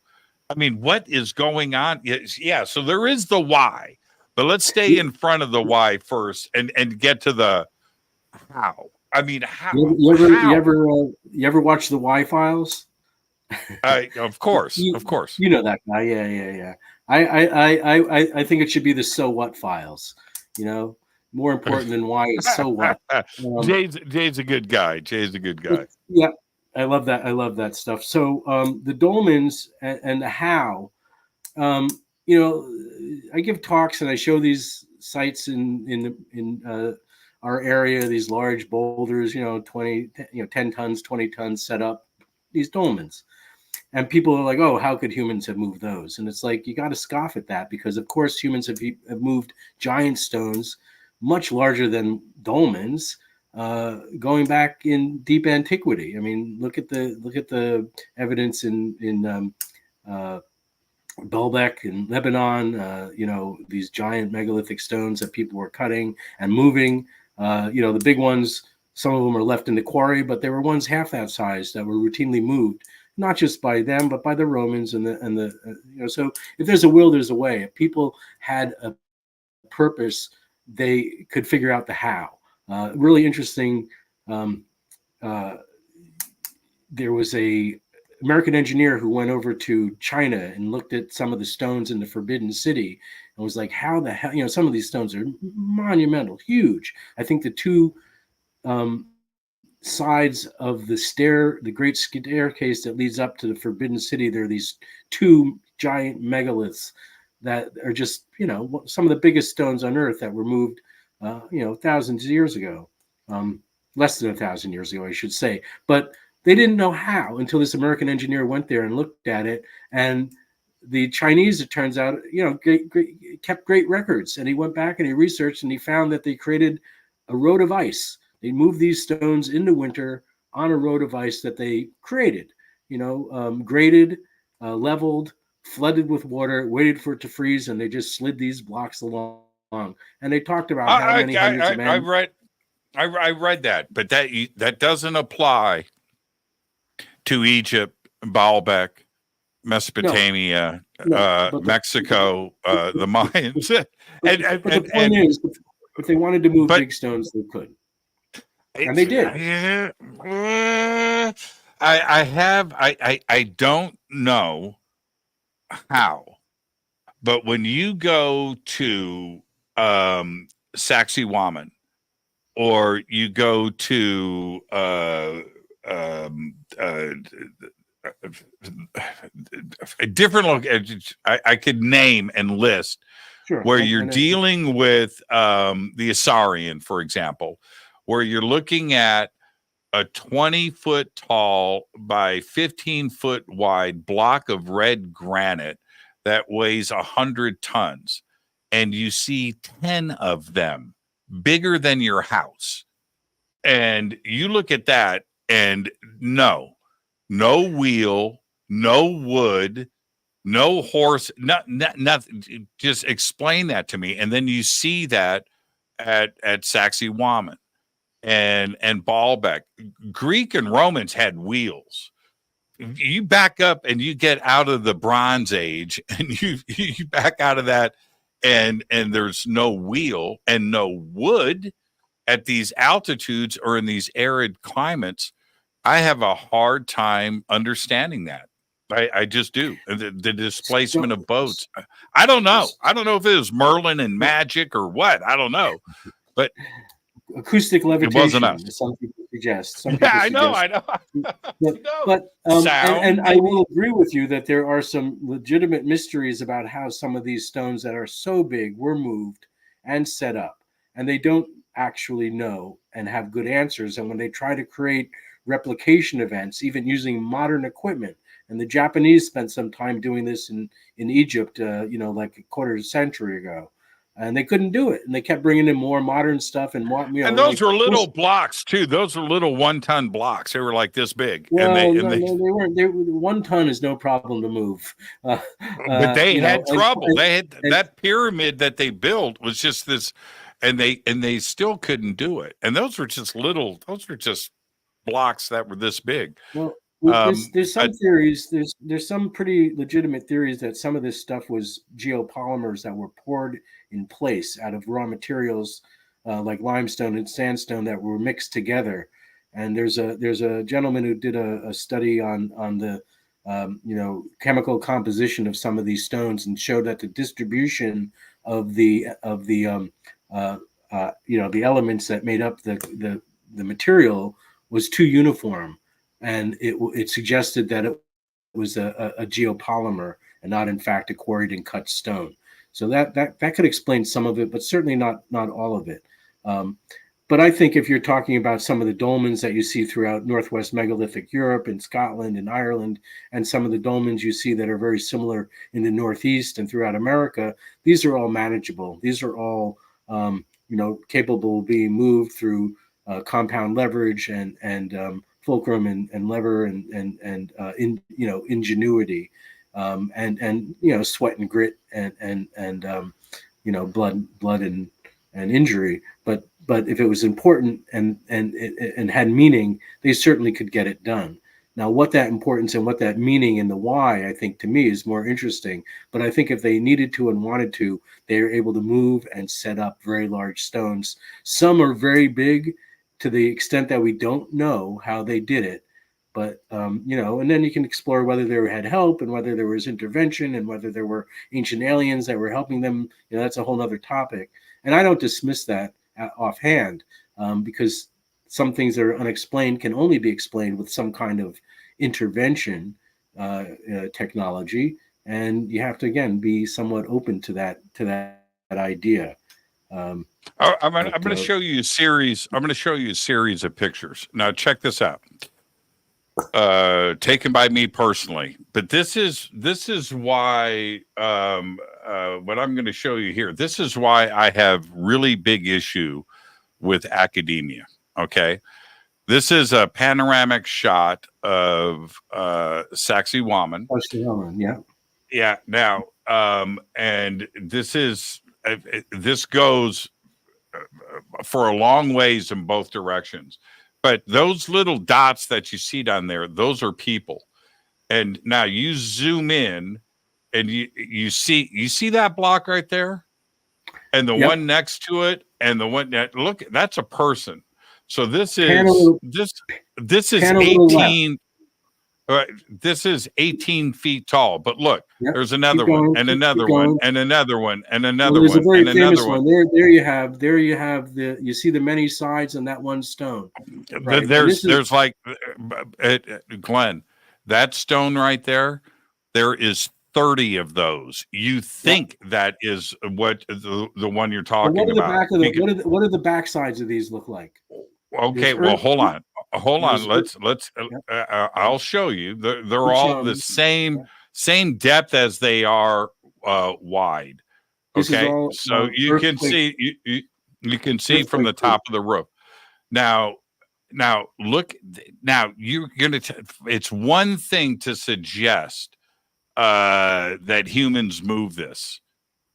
I mean, what is going on? Yeah, so there is the why, but let's stay in front of the why first and get to the how? I mean, how? You ever watch the Y Files? Of course. You know that guy. Yeah. I think it should be the So What Files. You know, more important than why is so what. Jay's a good guy. Yeah, I love that. I love that stuff. So the dolmens and the how. You know, I give talks and I show these sites in our area. These large boulders, 10 tons, 20 tons set up. These dolmens. And people are like, oh, how could humans have moved those? And it's like, you got to scoff at that because, of course, humans have moved giant stones much larger than dolmens going back in deep antiquity. I mean, look at the evidence in Baalbek in Lebanon, these giant megalithic stones that people were cutting and moving. The big ones, some of them are left in the quarry, but there were ones half that size that were routinely moved. Not just by them, but by the Romans and the So if there's a will, there's a way. If people had a purpose, they could figure out the how. Really interesting. There was a American engineer who went over to China and looked at some of the stones in the Forbidden City and was like, "How the hell?" Some of these stones are monumental, huge. I think the two sides of the great staircase that leads up to the Forbidden City, there are these two giant megaliths that are just, some of the biggest stones on earth that were moved, thousands of years ago, less than 1,000 years ago, I should say. But they didn't know how until this American engineer went there and looked at it. And the Chinese, it turns out, kept great records. And he went back and he researched and he found that they created a road of ice. They moved these stones in the winter on a road of ice that they created, graded, leveled, flooded with water, waited for it to freeze, and they just slid these blocks along. And they talked about how many hundreds of men. I read that, but that doesn't apply to Egypt, Baalbek, Mesopotamia, Mexico, the Mayans. But the point is, if they wanted to move big stones, they could. And they did. I don't know how, but when you go to Saxy Waman, or you go to different locations, I could name and list where you're dealing with the Assyrian, for example, where you're looking at a 20-foot tall by 15-foot wide block of red granite that weighs 100 tons, and you see 10 of them bigger than your house. And you look at that and no wheel, no wood, no horse, nothing. Just explain that to me. And then you see that at Saxy Waman and Baalbek. Greek and Romans had wheels. You back up and you get out of the Bronze Age and you back out of that and there's no wheel and no wood at these altitudes or in these arid climates. I have a hard time understanding that. I just do. The displacement of boats. I don't know. I don't know if it was Merlin and magic or what. I don't know. But acoustic levitation, as some people suggest. I know. But and I will agree with you that there are some legitimate mysteries about how some of these stones that are so big were moved and set up, and they don't actually know and have good answers. And when they try to create replication events, even using modern equipment, and the Japanese spent some time doing this in Egypt, like a quarter century ago. And they couldn't do it, and they kept bringing in more modern stuff and more. And those were little blocks too. Those were little 1-ton blocks. They were like this big. Well, they weren't. 1 ton is no problem to move. But they had trouble. They had that pyramid that they built was just this, and they still couldn't do it. And those were just little. Those were just blocks that were this big. Well, there's some theories. There's some pretty legitimate theories that some of this stuff was geopolymers that were poured in place out of raw materials like limestone and sandstone that were mixed together. And there's a gentleman who did a study on the chemical composition of some of these stones and showed that the distribution of the elements that made up the material was too uniform, and it suggested that it was a geopolymer and not in fact a quarried and cut stone. So that could explain some of it, but certainly not all of it. But I think if you're talking about some of the dolmens that you see throughout Northwest megalithic Europe and Scotland and Ireland, and some of the dolmens you see that are very similar in the Northeast and throughout America, these are all manageable. These are all capable of being moved through compound leverage and fulcrum and lever and ingenuity and sweat and grit and blood and injury. But if it was important and had meaning, they certainly could get it done. Now, what that importance and what that meaning and the why, I think, to me, is more interesting. But I think if they needed to and wanted to, they are able to move and set up very large stones. Some are very big to the extent that we don't know how they did it. But, and then you can explore whether they had help and whether there was intervention and whether there were ancient aliens that were helping them. That's a whole other topic. And I don't dismiss that offhand, because some things that are unexplained can only be explained with some kind of intervention technology, and you have to again be somewhat open to that idea. I'm going to show you a series. I'm going to show you a series of pictures. Now, check this out. Taken by me personally, but this is why what I'm going to show you here. This is why I have really big issue with academia. Okay, this is a panoramic shot of Saxy Waman. Yeah. Now, and this goes for a long ways in both directions. But those little dots that you see down there, those are people. And now you zoom in and you see that block right there? And the one next to it and the one that look, that's a person. So this is this is 18 this is 18 feet tall. But look, there's another one and another one and another one and another one. There's a very famous one. There you have you see the many sides on that one stone. Right? There's like Glenn, that stone right there is 30 of those. You think that is what the one you're talking about. What do the back sides of these look like? Okay, well, hold on. Let's. I'll show you. They're all the same depth as they are wide. Okay, so you can see you can see from the top of the roof. Now look. Now you're gonna. It's one thing to suggest that humans move this,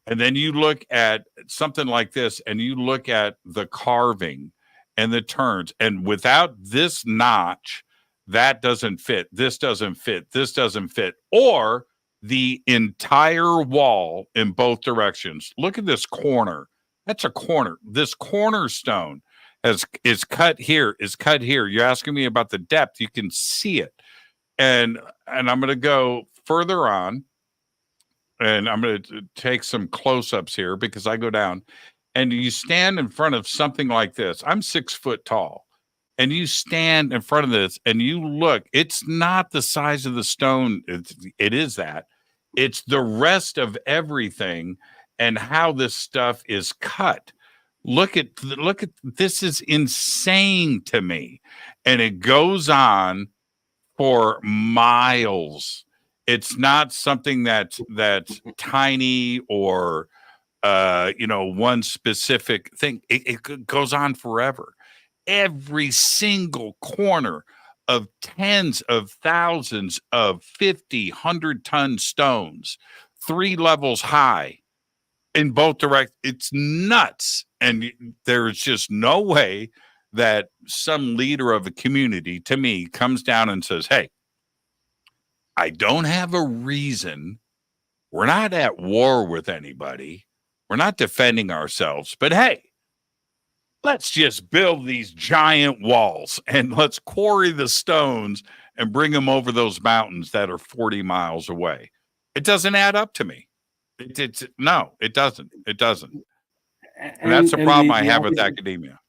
and then you look at something like this, and you look at the carving and the turns, and without this notch, that doesn't fit. This doesn't fit. This doesn't fit. Or the entire wall in both directions. Look at this corner. That's a corner. This cornerstone is cut here. You're asking me about the depth. You can see it. And I'm going to go further on, and I'm going to take some close-ups here because I go down. And you stand in front of something like this. I'm 6 foot tall. And you stand in front of this and you look. It's not the size of the stone. It is that. It's the rest of everything and how this stuff is cut. Look at this is insane to me. And it goes on for miles. It's not something that's tiny or one specific thing. It goes on forever. Every single corner of tens of thousands of 50, 100-ton stones, 3 levels high in both directions. It's nuts. And there's just no way that some leader of a community, to me, comes down and says, hey, I don't have a reason. We're not at war with anybody. We're not defending ourselves, but hey, let's just build these giant walls and let's quarry the stones and bring them over those mountains that are 40 miles away. It doesn't add up to me. No, it doesn't. It doesn't. And that's the problem I have with academia.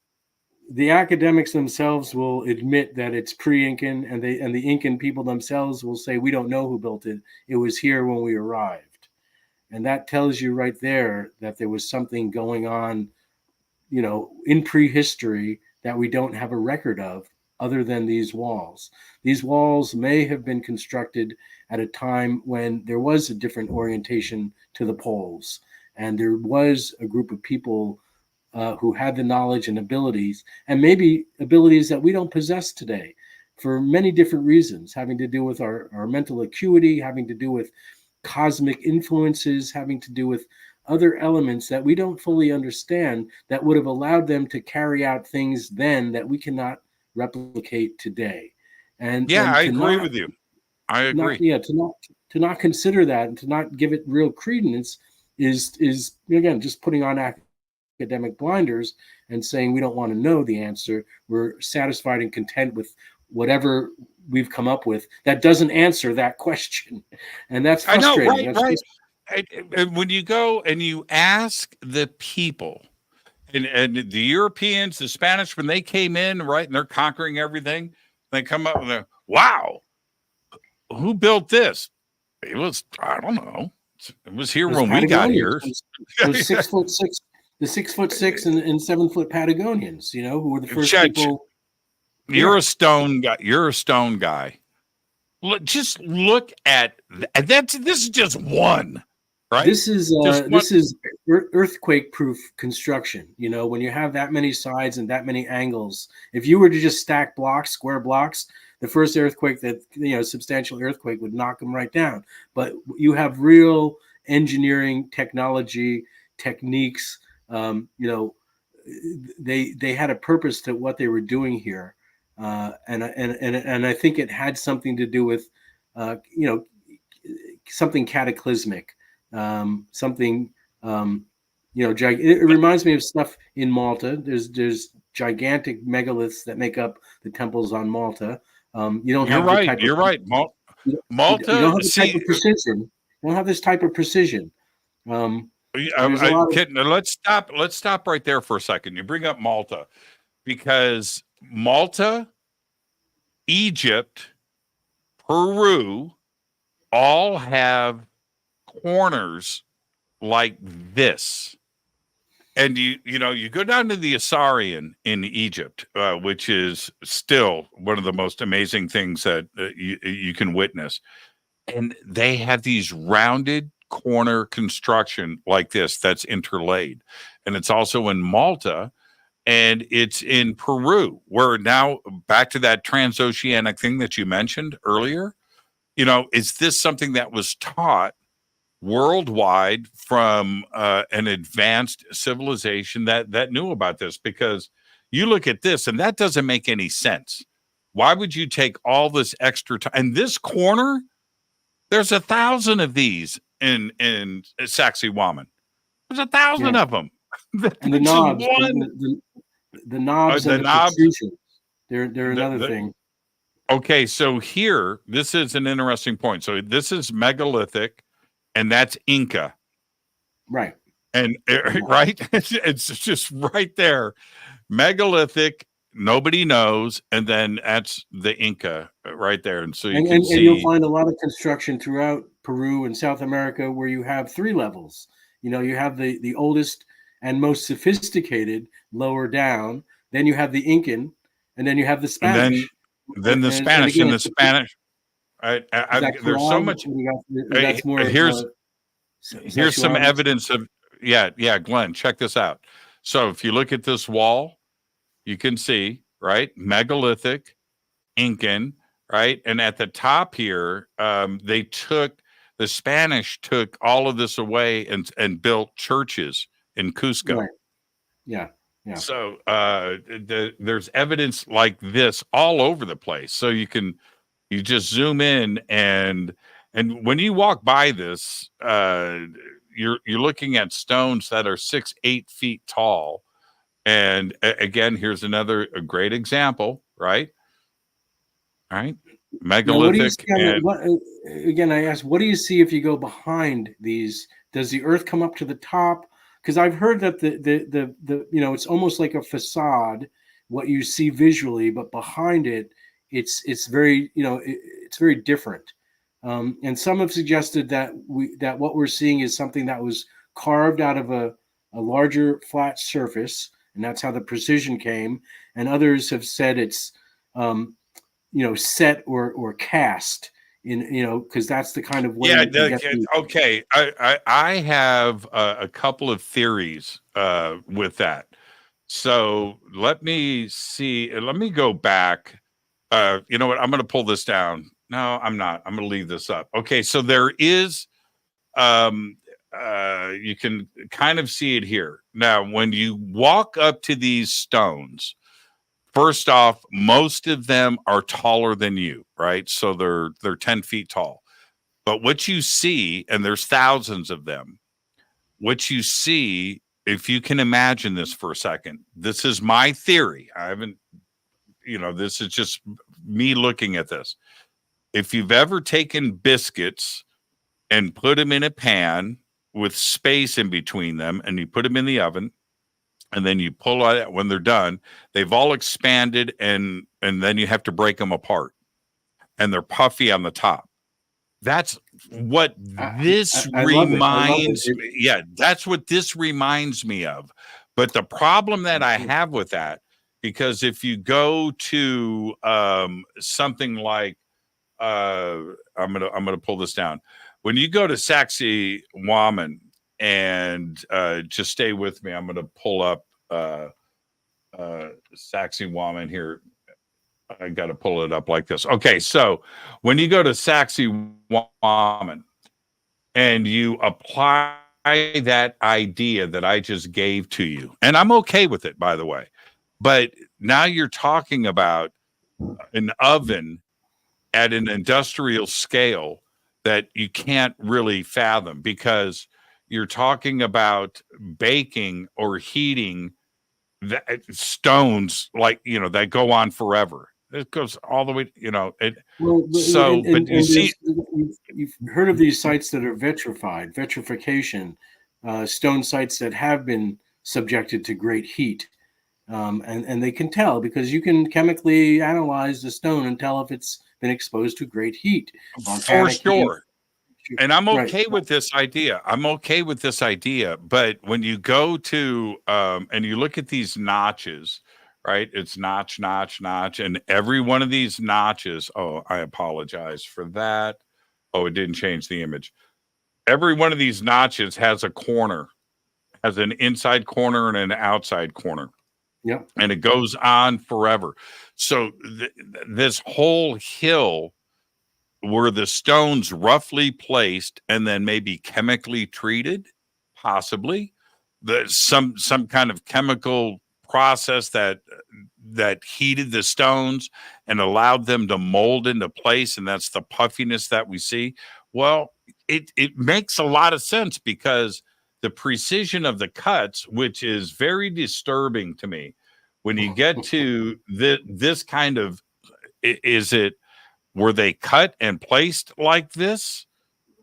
The academics themselves will admit that it's pre-Incan, and the Incan people themselves will say, we don't know who built it. It was here when we arrived. And that tells you right there that there was something going on, in prehistory that we don't have a record of other than these walls. These walls may have been constructed at a time when there was a different orientation to the poles, and there was a group of people who had the knowledge and abilities, and maybe abilities that we don't possess today for many different reasons, having to do with our mental acuity, having to do with cosmic influences, having to do with other elements that we don't fully understand that would have allowed them to carry out things then that we cannot replicate today. And I agree with you. I agree. To not consider that and to not give it real credence is again just putting on academic blinders and saying we don't want to know the answer. We're satisfied and content with whatever we've come up with that doesn't answer that question, and that's frustrating. I know, right? And when you go and you ask the people, and the Europeans, the Spanish, when they came in, right, and they're conquering everything, they come up with wow, who built this? It was, I don't know. It was here when we got here. It was 6'6", the 6'6" and 7 foot Patagonians, who were the first people. You're a stone guy. You're a stone guy. Just look at that. This is just one, right? This is earthquake-proof construction. When you have that many sides and that many angles, if you were to just stack blocks, square blocks, the first earthquake substantial earthquake would knock them right down. But you have real engineering, technology, techniques. They had a purpose to what they were doing here. And I think it had something to do with, something cataclysmic, something, it reminds me of stuff in Malta. There's gigantic megaliths that make up the temples on Malta. You're right. Malta. You don't have this type of precision. You don't have this type of precision. Let's stop right there for a second. You bring up Malta because Malta, Egypt, Peru all have corners like this. And you go down to the Assyrian in Egypt, which is still one of the most amazing things that you can witness. And they have these rounded corner construction like this that's interlaid. And it's also in Malta. And it's in Peru, where now back to that transoceanic thing that you mentioned earlier. Is this something that was taught worldwide from an advanced civilization that knew about this? Because you look at this and that doesn't make any sense. Why would you take all this extra time? And this corner, there's 1,000 of these in Saxy Waman. There's 1,000 of them. And the knobs, the knobs and the protrusions. They're another thing. Okay, so here, this is an interesting point. So this is megalithic, and that's Inca. Right. And right? It's just right there. Megalithic, nobody knows, and then that's the Inca right there. And so and you'll find a lot of construction throughout Peru and South America where you have 3 levels. You have the oldest and most sophisticated lower down. Then you have the Incan, and then you have the Spanish. Then the Spanish and the Spanish. There's so much. Here's some evidence of Glenn, check this out. So if you look at this wall, you can see, right, megalithic, Incan, right, and at the top here, the Spanish took all of this away and built churches in Cusco. Right. Yeah. So there's evidence like this all over the place. So you just zoom in and when you walk by this, you're looking at stones that are 6-8 feet tall, And again, here's a great example, right? All right. Now, what do you Megalithic. see? Again, I ask, what do you see if you go behind these? Does the earth come up to the top? Because I've heard that the it's almost like a facade, what you see visually, but behind it, it's very it's very different. And some have suggested that what we're seeing is something that was carved out of a larger flat surface, and that's how the precision came. And others have said it's set or cast in, because that's the kind of way. Okay. I have a couple of theories with that. So let me see. Let me go back. You know what? I'm going to pull this down. No, I'm not. I'm going to leave this up. Okay. So there is, you can kind of see it here. Now, when you walk up to these stones, first off, most of them are taller than you, right? So they're 10 feet tall. But what you see, and there's thousands of them, what you see, if you can imagine this for a second, this is my theory. I haven't, this is just me looking at this. If you've ever taken biscuits and put them in a pan with space in between them, and you put them in the oven, and then you pull out when they're done, they've all expanded, and then you have to break them apart, and they're puffy on the top. That's what this reminds me. Yeah, that's what this reminds me of. But the problem that I have with that, because if you go to something like, I'm gonna pull this down. When you go to Saxy, Waman, and just stay with me, I'm going to pull up Saxy, Waman here. I got to pull it up like this. Okay, so when you go to Saxy, Waman, and you apply that idea that I just gave to you, and I'm okay with it, by the way, but now you're talking about an oven at an industrial scale that you can't really fathom, because you're talking about baking or heating stones like, that go on forever. It goes all the way, you've heard of these sites that are vitrified, vitrification, stone sites that have been subjected to great heat. And they can tell, because you can chemically analyze the stone and tell if it's been exposed to great heat. For sure. And I'm okay with this idea. But when you go to and you look at these notches, right? It's notch, notch, notch. And every one of these notches, oh, I apologize for that. Oh, it didn't change the image. Every one of these notches has a corner, has an inside corner and an outside corner. Yep. And it goes on forever. So this whole hill were the stones roughly placed and then maybe chemically treated, possibly some kind of chemical process that heated the stones and allowed them to mold into place, and that's the puffiness that we see. Well, it makes a lot of sense, because the precision of the cuts, which is very disturbing to me, when you get to this kind of, were they cut and placed like this,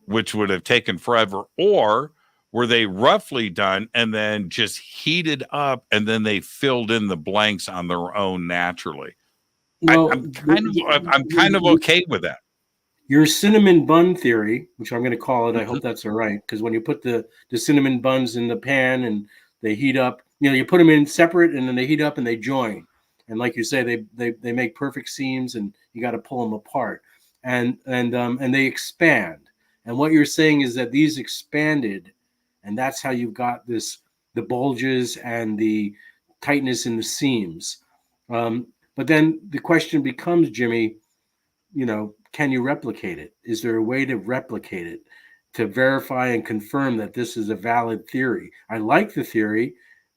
which would have taken forever, or were they roughly done and then just heated up and then they filled in the blanks on their own naturally? Well, I'm kind of okay with that. Your cinnamon bun theory, which I'm going to call it, I hope that's all right, because when you put the cinnamon buns in the pan and they heat up, you put them in separate and then they heat up and they join. And like you say, they make perfect seams, and you got to pull them apart, and they expand. And what you're saying is that these expanded, and that's how you've got the bulges and the tightness in the seams. But then the question becomes, Jimmy, can you replicate it? Is there a way to replicate it, to verify and confirm that this is a valid theory? I like the theory,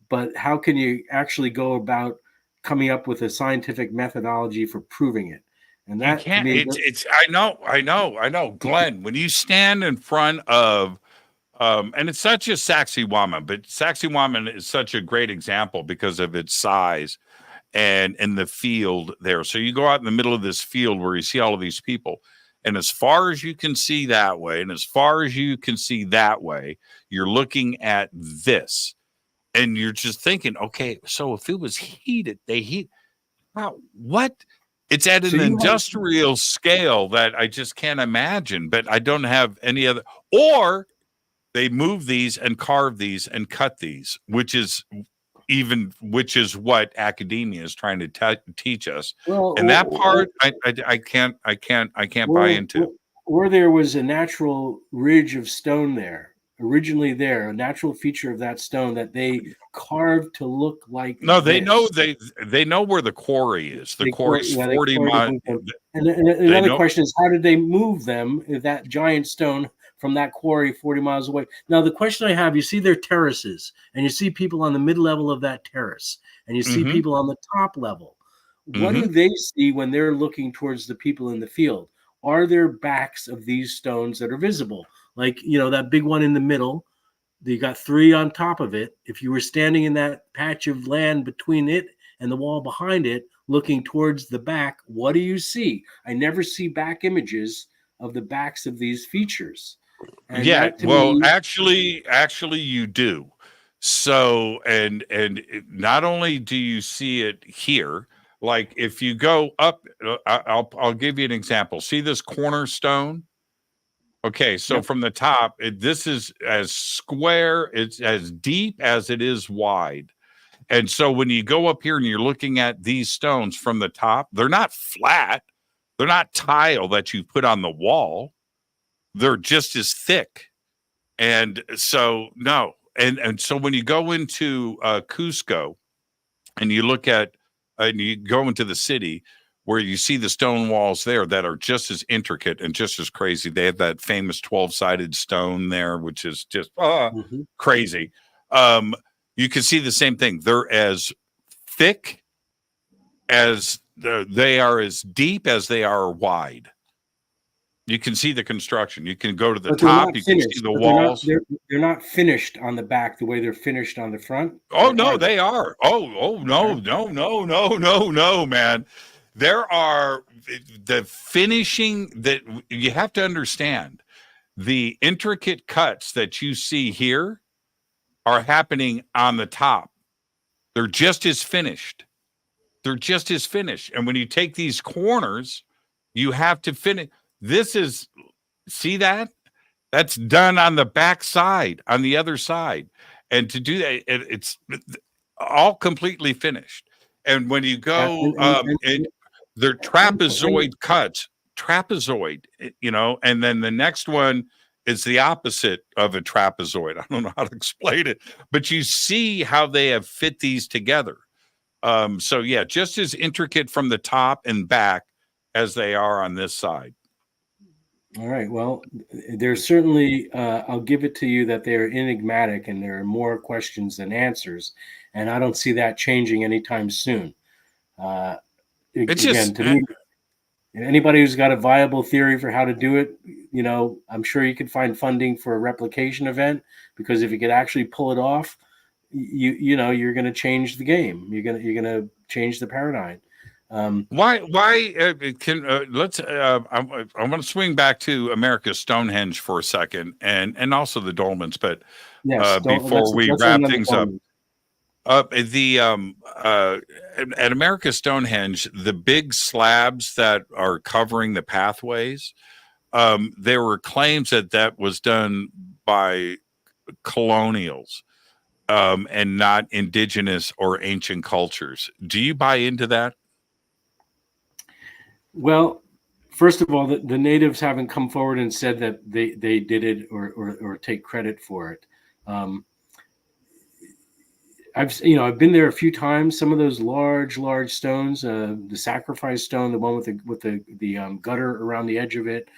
but how can you actually go about coming up with a scientific methodology for proving it? And that can't. I know, Glenn. When you stand in front of And it's not just Saxy Waman, but Saxy Waman is such a great example because of its size and in the field there. So you go out in the middle of this field where you see all of these people. And as far as you can see that way, and as far as you can see that way, you're looking at this. And you're just thinking, okay, so if it was heated, wow, what? It's at an industrial scale that I just can't imagine, but I don't have any other. Or they move these and carve these and cut these, which is what academia is trying to teach us. And that part, I can't buy into. Or there was a natural ridge of stone there, originally there, a natural feature of that stone that they carved to look like. No, they know where the quarry is. The quarry's 40 miles. And another question is, how did they move them, that giant stone, from that quarry 40 miles away? Now, the question I have, you see their terraces, and you see people on the mid-level of that terrace, and you see people on the top level. What do they see when they're looking towards the people in the field? Are there backs of these stones that are visible? Like, that big one in the middle, you got 3 on top of it. If you were standing in that patch of land between it and the wall behind it, looking towards the back, what do you see? I never see back images of the backs of these features. And actually you do. So, and not only do you see it here, like if you go up, I'll give you an example. See this cornerstone? Okay, so from the top, this is as square, it's as deep as it is wide. And so when you go up here and you're looking at these stones from the top, they're not flat. They're not tile that you put on the wall. They're just as thick. And so, no. And so when you go into Cusco and you look at, and you go into the city where you see the stone walls there that are just as intricate and just as crazy. They have that famous 12-sided stone there, which is just crazy. You can see the same thing. They're as thick as they are, as deep as they are wide. You can see the construction. You can go to the top. You can see the walls. They're not finished on the back the way they're finished on the front. Oh no, they are. Oh no, man. There are the finishing that you have to understand. The intricate cuts that you see here are happening on the top. They're just as finished. They're just as finished. And when you take these corners, you have to finish. This is, see that? That's done on the back side, on the other side. And to do that, it's all completely finished. And when you go, they're trapezoid cuts, trapezoid, and then the next one is the opposite of a trapezoid. I don't know how to explain it, but you see how they have fit these together. So yeah, just as intricate from the top and back as they are on this side. All right. Well, there's certainly, I'll give it to you that they're enigmatic and there are more questions than answers. And I don't see that changing anytime soon. It's again, just, to me, anybody who's got a viable theory for how to do it, I'm sure you could find funding for a replication event, because if you could actually pull it off, you're going to change the game. You're going to change the paradigm. Why let's I want to swing back to America's Stonehenge for a second, and also the Dolmens, but before we wrap things up, at America's Stonehenge, the big slabs that are covering the pathways, there were claims that was done by colonials and not indigenous or ancient cultures. Do you buy into that? Well, first of all, the natives haven't come forward and said that they did it or take credit for it. I've been there a few times. Some of those large stones, the sacrifice stone, the one with the gutter around the edge of it.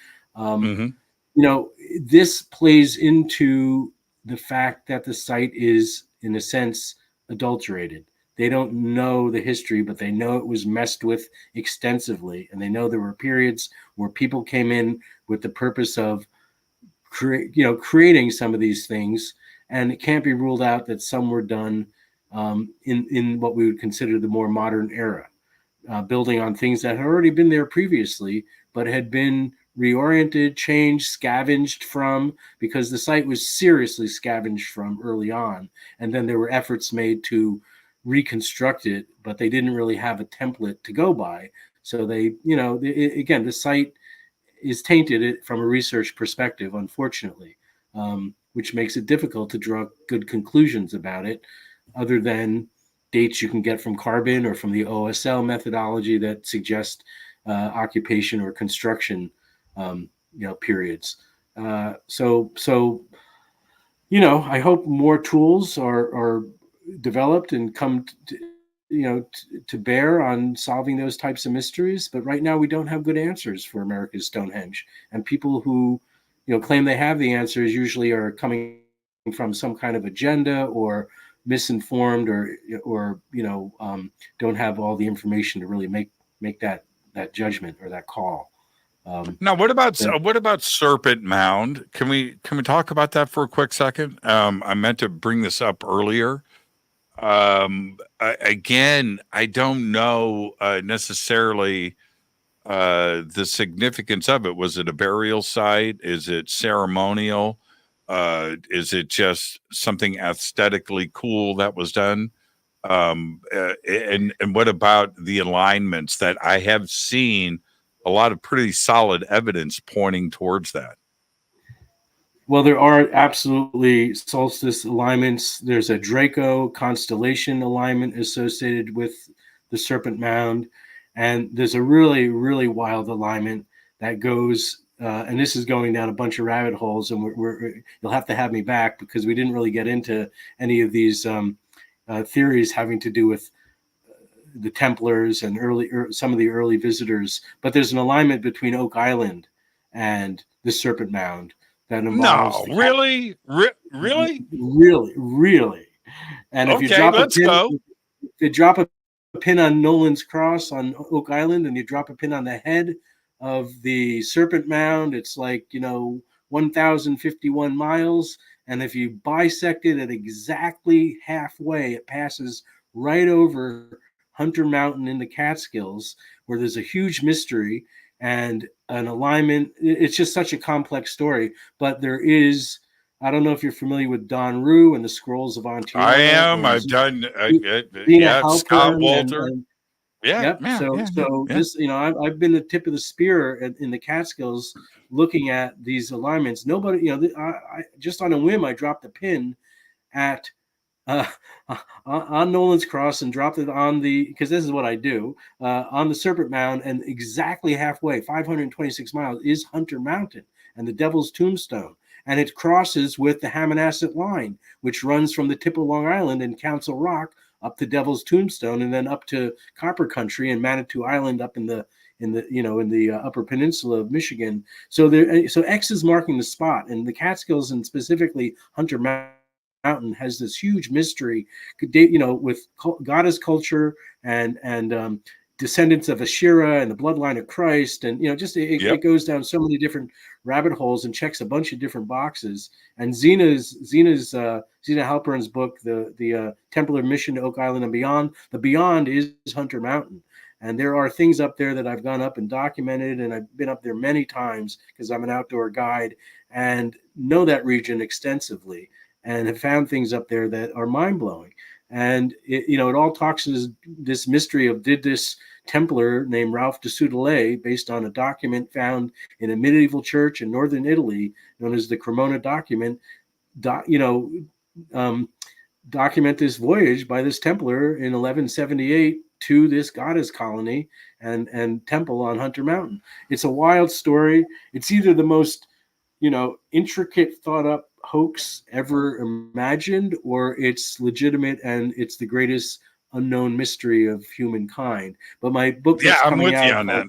This plays into the fact that the site is, in a sense, adulterated. They don't know the history, but they know it was messed with extensively. And they know there were periods where people came in with the purpose of creating some of these things, and it can't be ruled out that some were done in what we would consider the more modern era, building on things that had already been there previously, but had been reoriented, changed, scavenged from, because the site was seriously scavenged from early on. And then there were efforts made to reconstruct it, but they didn't really have a template to go by. So they, again, the site is tainted from a research perspective, unfortunately, which makes it difficult to draw good conclusions about it, other than dates you can get from carbon or from the OSL methodology that suggest occupation or construction periods. So I hope more tools are developed and come to bear on solving those types of mysteries. But right now we don't have good answers for America's Stonehenge, and people who claim they have the answers usually are coming from some kind of agenda, or misinformed, or don't have all the information to really make that judgment or that call. Now, what about Serpent Mound? Can we talk about that for a quick second? I meant to bring this up earlier. Again, I don't know necessarily the significance of it. Was it a burial site? Is it ceremonial? Is it just something aesthetically cool that was done? And what about the alignments that I have seen? A lot of pretty solid evidence pointing towards that. Well, there are absolutely solstice alignments. There's a Draco constellation alignment associated with the Serpent Mound. And there's a really, really wild alignment that goes, and this is going down a bunch of rabbit holes, and you'll have to have me back, because we didn't really get into any of these theories having to do with the Templars and some of the early visitors. But there's an alignment between Oak Island and the Serpent Mound that involves. No, really? Really? Really. And if you drop a pin on Nolan's Cross on Oak Island, and you drop a pin on the head of the Serpent Mound, it's like 1,051 miles. And if you bisect it at exactly halfway, it passes right over Hunter Mountain in the Catskills, where there's a huge mystery and an alignment. It's just such a complex story. But there is, I don't know if you're familiar with Don Rue and the Scrolls of Ontario. I am. I've done. Scott Walter. This, I've been the tip of the spear in the Catskills looking at these alignments. Nobody, I just on a whim, I dropped a pin at on Nolan's Cross and dropped it on because this is what I do, on the Serpent Mound, and exactly halfway, 526 miles, is Hunter Mountain and the Devil's Tombstone. And it crosses with the Hammonasset Line, which runs from the tip of Long Island and Council Rock up to Devil's Tombstone, and then up to Copper Country and Manitou Island up in the Upper Peninsula of Michigan. So X is marking the spot, and the Catskills, and specifically Hunter Mountain, has this huge mystery, with goddess culture and descendants of Asherah and the bloodline of Christ, and it goes down so many different rabbit holes and checks a bunch of different boxes. And Zena Halpern's book, the Templar Mission to Oak Island and Beyond, the Beyond is Hunter Mountain. And there are things up there that I've gone up and documented, and I've been up there many times because I'm an outdoor guide and know that region extensively, and have found things up there that are mind-blowing. And it all talks to this mystery of, did this Templar named Ralph de Soudelay, based on a document found in a medieval church in northern Italy known as the Cremona document, document this voyage by this Templar in 1178 to this goddess colony and temple on Hunter Mountain. It's a wild story. It's either the most intricate, thought up hoax ever imagined, or it's legitimate and it's the greatest unknown mystery of humankind. But my book that's coming out, on that.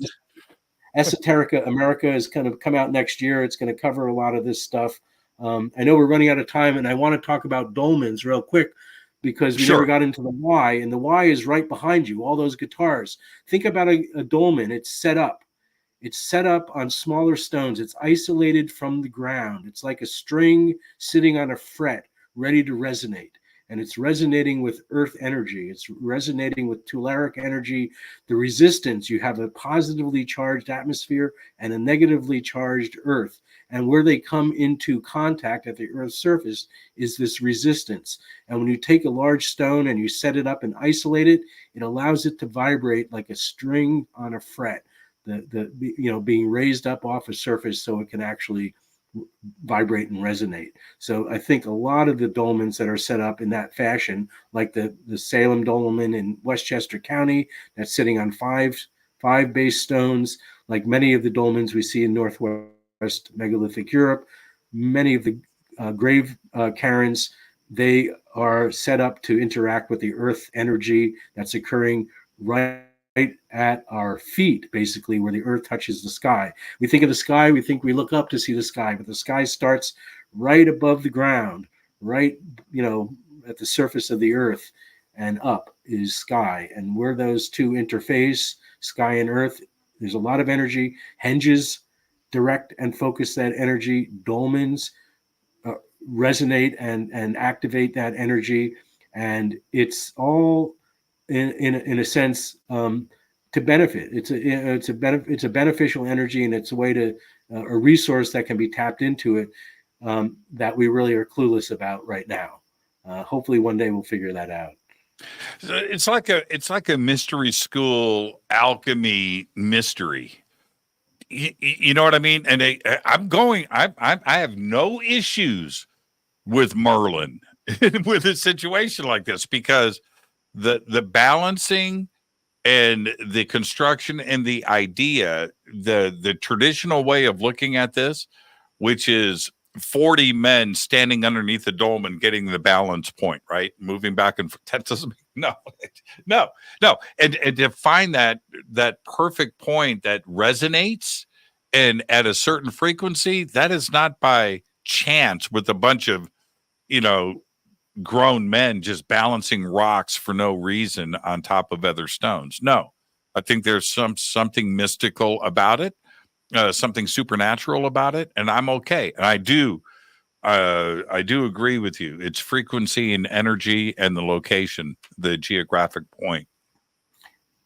Esoterica America, is going to come out next year. It's going to cover a lot of this stuff. I know we're running out of time, and I want to talk about dolmens real quick, because we never got into the Y, and the Y is right behind you, all those guitars. Think about a dolmen. It's set up. It's set up on smaller stones. It's isolated from the ground. It's like a string sitting on a fret, ready to resonate. And it's resonating with earth energy. It's resonating with telluric energy, the resistance. You have a positively charged atmosphere and a negatively charged earth. And where they come into contact at the earth's surface is this resistance. And when you take a large stone and you set it up and isolate it, it allows it to vibrate like a string on a fret, being raised up off a surface so it can actually vibrate and resonate. So I think a lot of the dolmens that are set up in that fashion, like the Salem dolmen in Westchester County, that's sitting on five base stones, like many of the dolmens we see in Northwest megalithic Europe, many of the grave cairns, they are set up to interact with the earth energy that's occurring right at our feet, basically, where the earth touches the sky. We think of the sky, we think we look up to see the sky, but the sky starts right above the ground, right, at the surface of the earth, and up is sky. And where those two interface, sky and earth, there's a lot of energy. Henges direct and focus that energy. Dolmens resonate and activate that energy. And it's all in a sense to benefit. It's a beneficial energy, and it's a way to a resource that can be tapped into it that we really are clueless about right now. Hopefully one day we'll figure that out. It's like a mystery school alchemy mystery. You know what I mean? And I have no issues with Merlin with a situation like this, because the balancing and the construction and the idea, the traditional way of looking at this, which is 40 men standing underneath the dome and getting the balance point, right? Moving back and forth. That doesn't no. And to find that perfect point that resonates and at a certain frequency, that is not by chance with a bunch of, grown men just balancing rocks for no reason on top of other stones. No, I think there's something mystical about it, something supernatural about it, and I'm okay. And I do agree with you. It's frequency and energy and the location, the geographic point.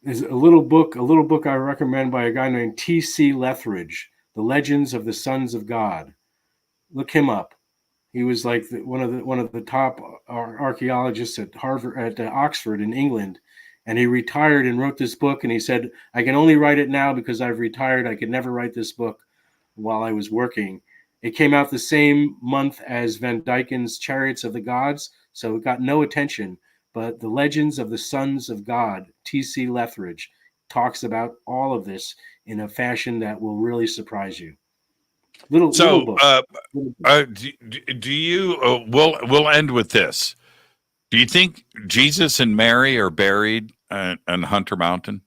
There's a little book I recommend by a guy named T.C. Lethbridge, The Legends of the Sons of God. Look him up. He was like one of the top archaeologists at Oxford in England, and he retired and wrote this book. And he said, "I can only write it now because I've retired. I could never write this book while I was working." It came out the same month as Van Dyken's Chariots of the Gods, so it got no attention. But The Legends of the Sons of God, T.C. Lethbridge, talks about all of this in a fashion that will really surprise you. Little book. Do you? We'll end with this. Do you think Jesus and Mary are buried on Hunter Mountain?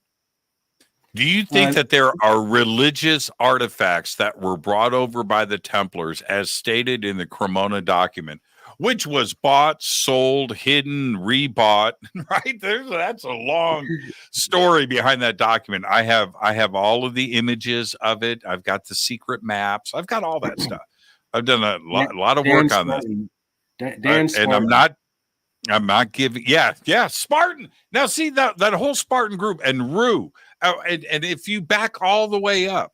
Do you think that there are religious artifacts that were brought over by the Templars, as stated in the Cremona document, which was bought, sold, hidden, rebought, right? That's a long story behind that document. I have all of the images of it. I've got the secret maps. I've got all that stuff. I've done a lot of work on this. And I'm not giving. Yeah. Spartan. Now see that whole Spartan group and Rue. And if you back all the way up,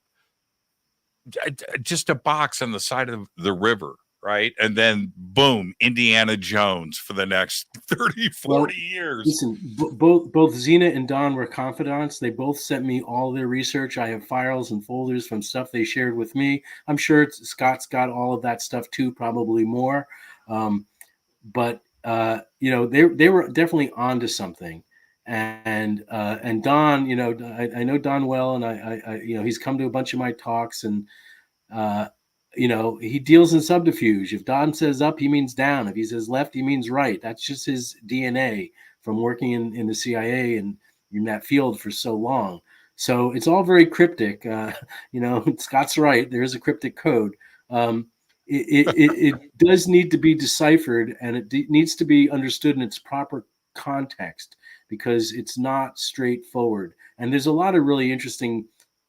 just a box on the side of the river, right? And then boom, Indiana Jones for the next 30, 40 years. Listen, both Zena and Don were confidants. They both sent me all their research. I have files and folders from stuff they shared with me. I'm sure Scott's got all of that stuff too, probably more. But they were definitely onto something. And Don, I know Don well, and I he's come to a bunch of my talks, and he deals in subterfuge. If Don says up, he means down. If he says left, he means right. That's just his DNA from working in the CIA and in that field for so long. So it's all very cryptic. Scott's right. There is a cryptic code. It does need to be deciphered, and it needs to be understood in its proper context, because it's not straightforward. And there's a lot of really interesting,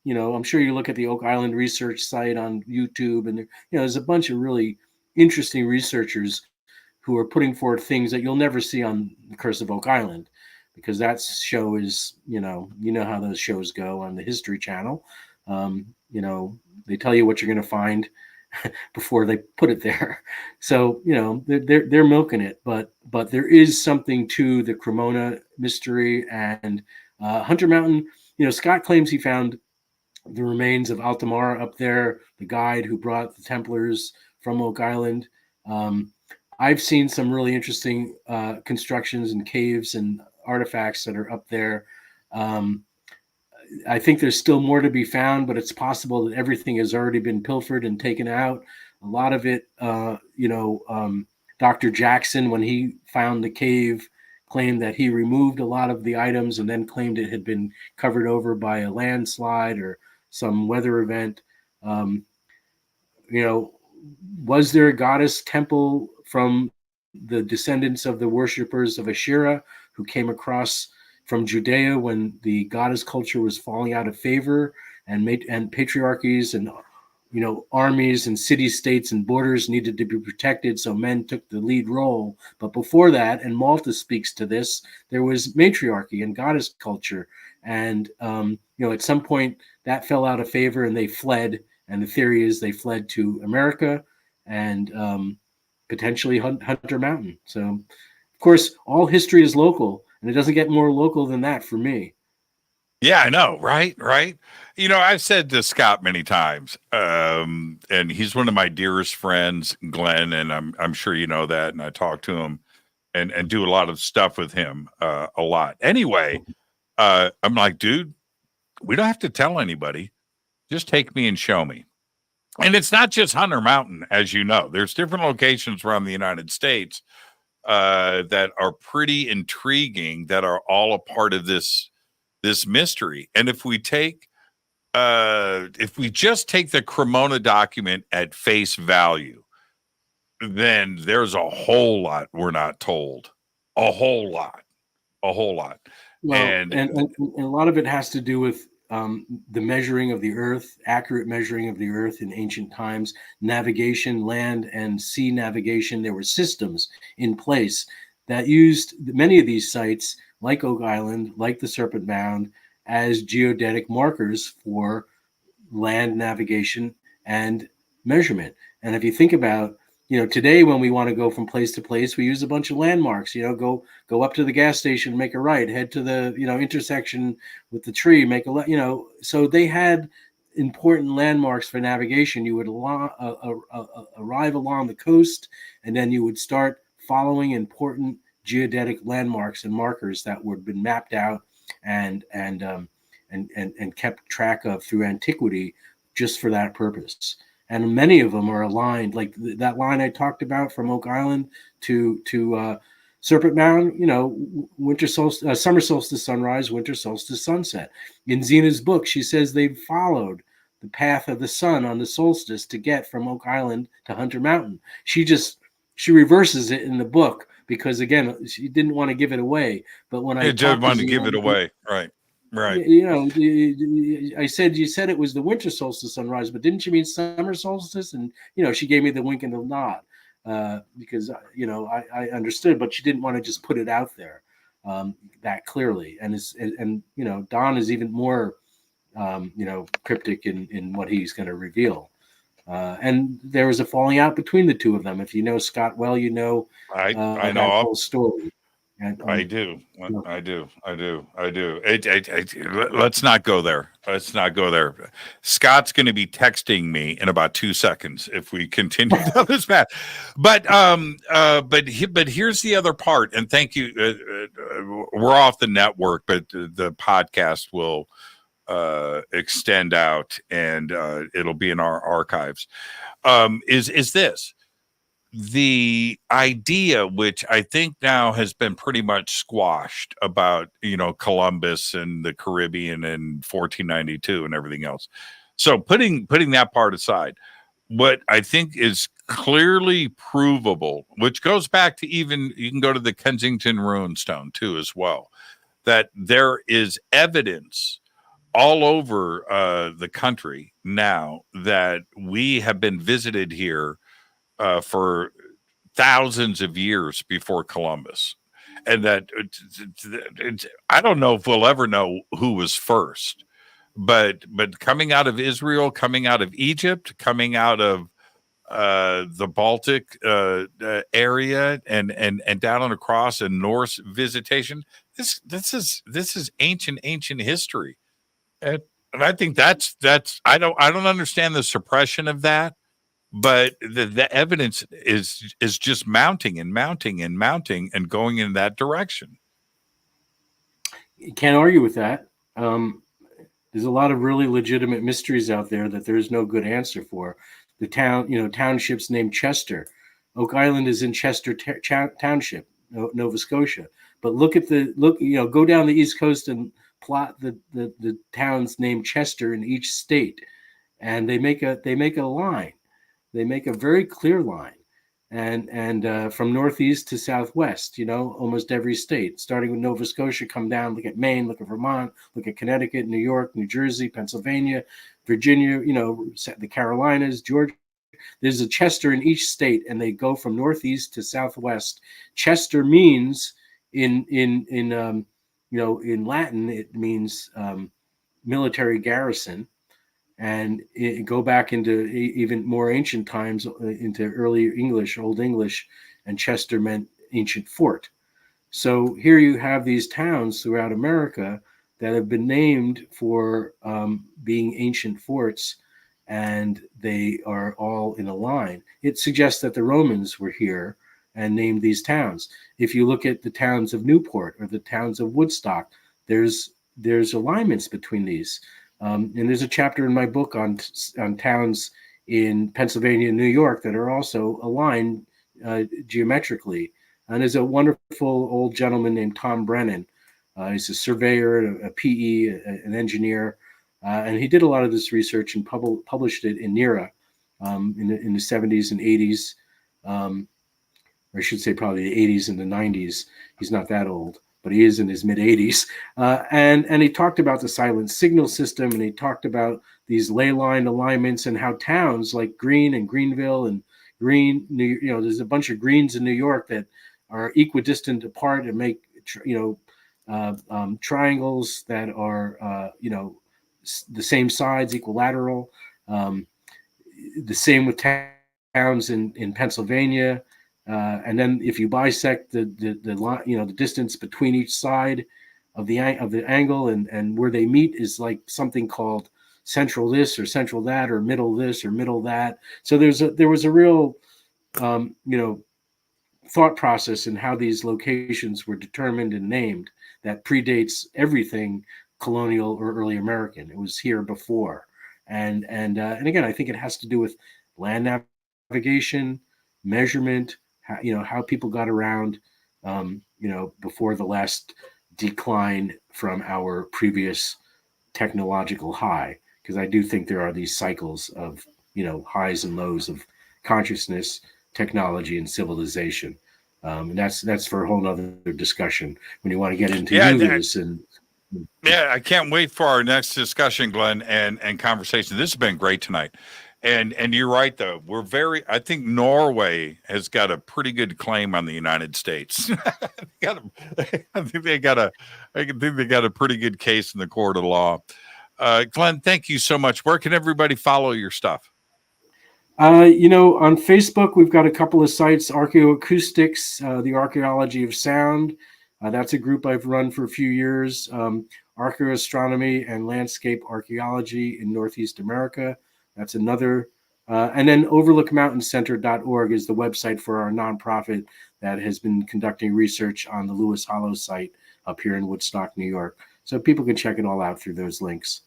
I'm sure you look at the Oak Island research site on YouTube, and there's a bunch of really interesting researchers who are putting forth things that you'll never see on The Curse of Oak Island, because that show is, how those shows go on the History Channel. They tell you what you're going to find before they put it there. So, they're milking it, but there is something to the Cremona mystery and Hunter Mountain. Scott claims he found the remains of Altamara up there, the guide who brought the Templars from Oak Island. I've seen some really interesting constructions and caves and artifacts that are up there. I think there's still more to be found, but it's possible that everything has already been pilfered and taken out. A lot of it, Dr. Jackson, when he found the cave, claimed that he removed a lot of the items and then claimed it had been covered over by a landslide or some weather event. Was there a goddess temple from the descendants of the worshippers of Asherah who came across from Judea when the goddess culture was falling out of favor, and patriarchies and armies and city states and borders needed to be protected, so men took the lead role. But before that, and Malta speaks to this, there was matriarchy and goddess culture, and at some point that fell out of favor and they fled. And the theory is they fled to America and potentially Hunter Mountain. So, of course, all history is local, and it doesn't get more local than that for me. Yeah, I know, right? I've said to Scott many times, and he's one of my dearest friends, Glenn, and I'm sure you know that, and I talk to him and do a lot of stuff with him a lot. Anyway, I'm like, dude, we don't have to tell anybody. Just take me and show me. And it's not just Hunter Mountain, as you know. There's different locations around the United States that are pretty intriguing, that are all a part of this mystery. And if we just take the Cremona document at face value, then there's a whole lot we're not told. A whole lot. Well, and a lot of it has to do with the measuring of the earth, accurate measuring of the earth in ancient times, navigation, land and sea navigation. There were systems in place that used many of these sites, like Oak Island, like the Serpent Mound, as geodetic markers for land navigation and measurement. And if you think about, today when we want to go from place to place, we use a bunch of landmarks. Go up to the gas station, make a right, head to the intersection with the tree, make a left. So they had important landmarks for navigation. You would arrive along the coast, and then you would start following important geodetic landmarks and markers that would have been mapped out and kept track of through antiquity, just for that purpose. And many of them are aligned, like that line I talked about from Oak Island to Serpent Mound. Winter solstice, summer solstice sunrise, winter solstice sunset. In Zena's book, she says they've followed the path of the sun on the solstice to get from Oak Island to Hunter Mountain. She reverses it in the book because, again, she didn't want to give it away. But when I didn't want to give it away, right. I said, you said it was the winter solstice sunrise, but didn't you mean summer solstice? And she gave me the wink and the nod because I understood, but she didn't want to just put it out there that clearly. And Don is even more cryptic in what he's going to reveal. And there was a falling out between the two of them. If you know Scott well, I know that whole story. And, I do. Let's not go there. Scott's going to be texting me in about 2 seconds if we continue down this path. But here's the other part. And thank you. We're off the network, but the podcast will extend out and it'll be in our archives. Is this? The idea, which I think now has been pretty much squashed, about Columbus and the Caribbean in 1492 and everything else. So putting that part aside, what I think is clearly provable, which goes back to even, you can go to the Kensington Rune Stone too as well, that there is evidence all over the country now that we have been visited here for thousands of years before Columbus. And that I don't know if we'll ever know who was first, but coming out of Israel, coming out of Egypt, coming out of the Baltic area, and down and across, and Norse visitation. This is ancient history, and I think that's I don't understand the suppression of that, but the evidence is just mounting and mounting and mounting and going in that direction. You can't argue with that. There's a lot of really legitimate mysteries out there that there is no good answer for. The townships named Chester. Oak Island is in Chester Township, Nova Scotia. But go down the East Coast and plot the towns named Chester in each state, and they make a line. They make a very clear line, and from northeast to southwest, almost every state, starting with Nova Scotia, come down, look at Maine, look at Vermont, look at Connecticut, New York, New Jersey, Pennsylvania, Virginia, the Carolinas, Georgia. There's a Chester in each state, and they go from northeast to southwest. Chester means in Latin, it means military garrison. And go back into even more ancient times, into early English, Old English, and Chester meant ancient fort. So here you have these towns throughout America that have been named for being ancient forts, and they are all in a line. It suggests that the Romans were here and named these towns. If you look at the towns of Newport or the towns of Woodstock, there's alignments between these. And there's a chapter in my book on towns in Pennsylvania and New York that are also aligned geometrically. And there's a wonderful old gentleman named Tom Brennan. He's a surveyor, a PE, an engineer, and he did a lot of this research and published it in NEARA in the 70s and 80s, or I should say probably the 80s and the 90s. He's not that old, but he is in his mid 80s. And he talked about the silent signal system, and he talked about these ley line alignments and how towns like Greene and Greenville and Greene, there's a bunch of Greens in New York that are equidistant apart and make, triangles that are, the same sides, equilateral. The same with towns in Pennsylvania. And then if you bisect the distance between each side of the angle and where they meet is like something called central this or central that or middle this or middle that. So there was a real thought process in how these locations were determined and named that predates everything colonial or early American. It was here before, and again, I think it has to do with land navigation, measurement. How people got around, before the last decline from our previous technological high. Because I do think there are these cycles of, highs and lows of consciousness, technology, and civilization. And that's for a whole nother discussion when you want to get into news and. Yeah, I can't wait for our next discussion, Glenn, and conversation. This has been great tonight. And you're right, though. I think Norway has got a pretty good claim on the United States. I think they got a pretty good case in the court of law. Glenn, thank you so much. Where can everybody follow your stuff? On Facebook, we've got a couple of sites, Archaeoacoustics, the archaeology of sound. That's a group I've run for a few years. Archaeoastronomy and landscape archaeology in Northeast America. That's another. And then overlookmountaincenter.org is the website for our nonprofit that has been conducting research on the Lewis Hollow site up here in Woodstock, New York. So people can check it all out through those links.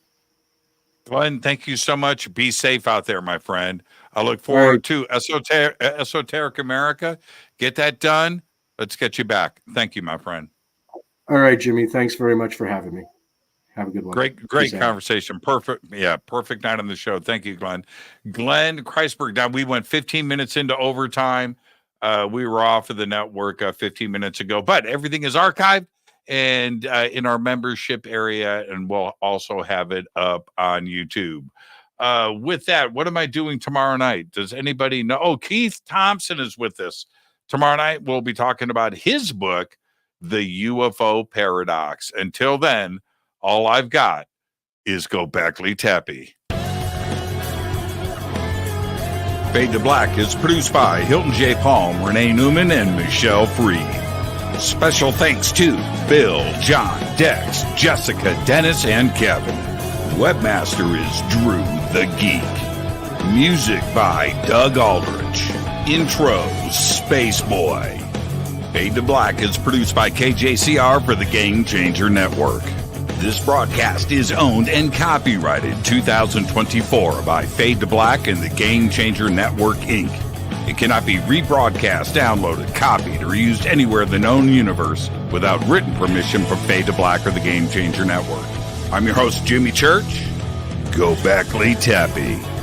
Glenn, thank you so much. Be safe out there, my friend. I look forward to Esoteric America. Get that done. Let's get you back. Thank you, my friend. All right, Jimmy. Thanks very much for having me. Have a good one. Great conversation. Perfect. Yeah, perfect night on the show. Thank you, Glenn. Glenn Kreisberg. Now, we went 15 minutes into overtime. We were off of the network 15 minutes ago, but everything is archived and in our membership area, and we'll also have it up on YouTube. With that, what am I doing tomorrow night? Does anybody know? Oh, Keith Thompson is with us. Tomorrow night, we'll be talking about his book, The UFO Paradox. Until then, all I've got is Gobekli Tepe. Fade to Black is produced by Hilton J. Palm, Renee Newman, and Michelle Freed. Special thanks to Bill, John, Dex, Jessica, Dennis, and Kevin. Webmaster is Drew the Geek. Music by Doug Aldrich. Intro, Space Boy. Fade to Black is produced by KJCR for the Game Changer Network. This broadcast is owned and copyrighted 2024 by Fade to Black and the Game Changer Network, Inc. It cannot be rebroadcast, downloaded, copied, or used anywhere in the known universe without written permission from Fade to Black or the Game Changer Network. I'm your host, Jimmy Church. Gobekli Tepe.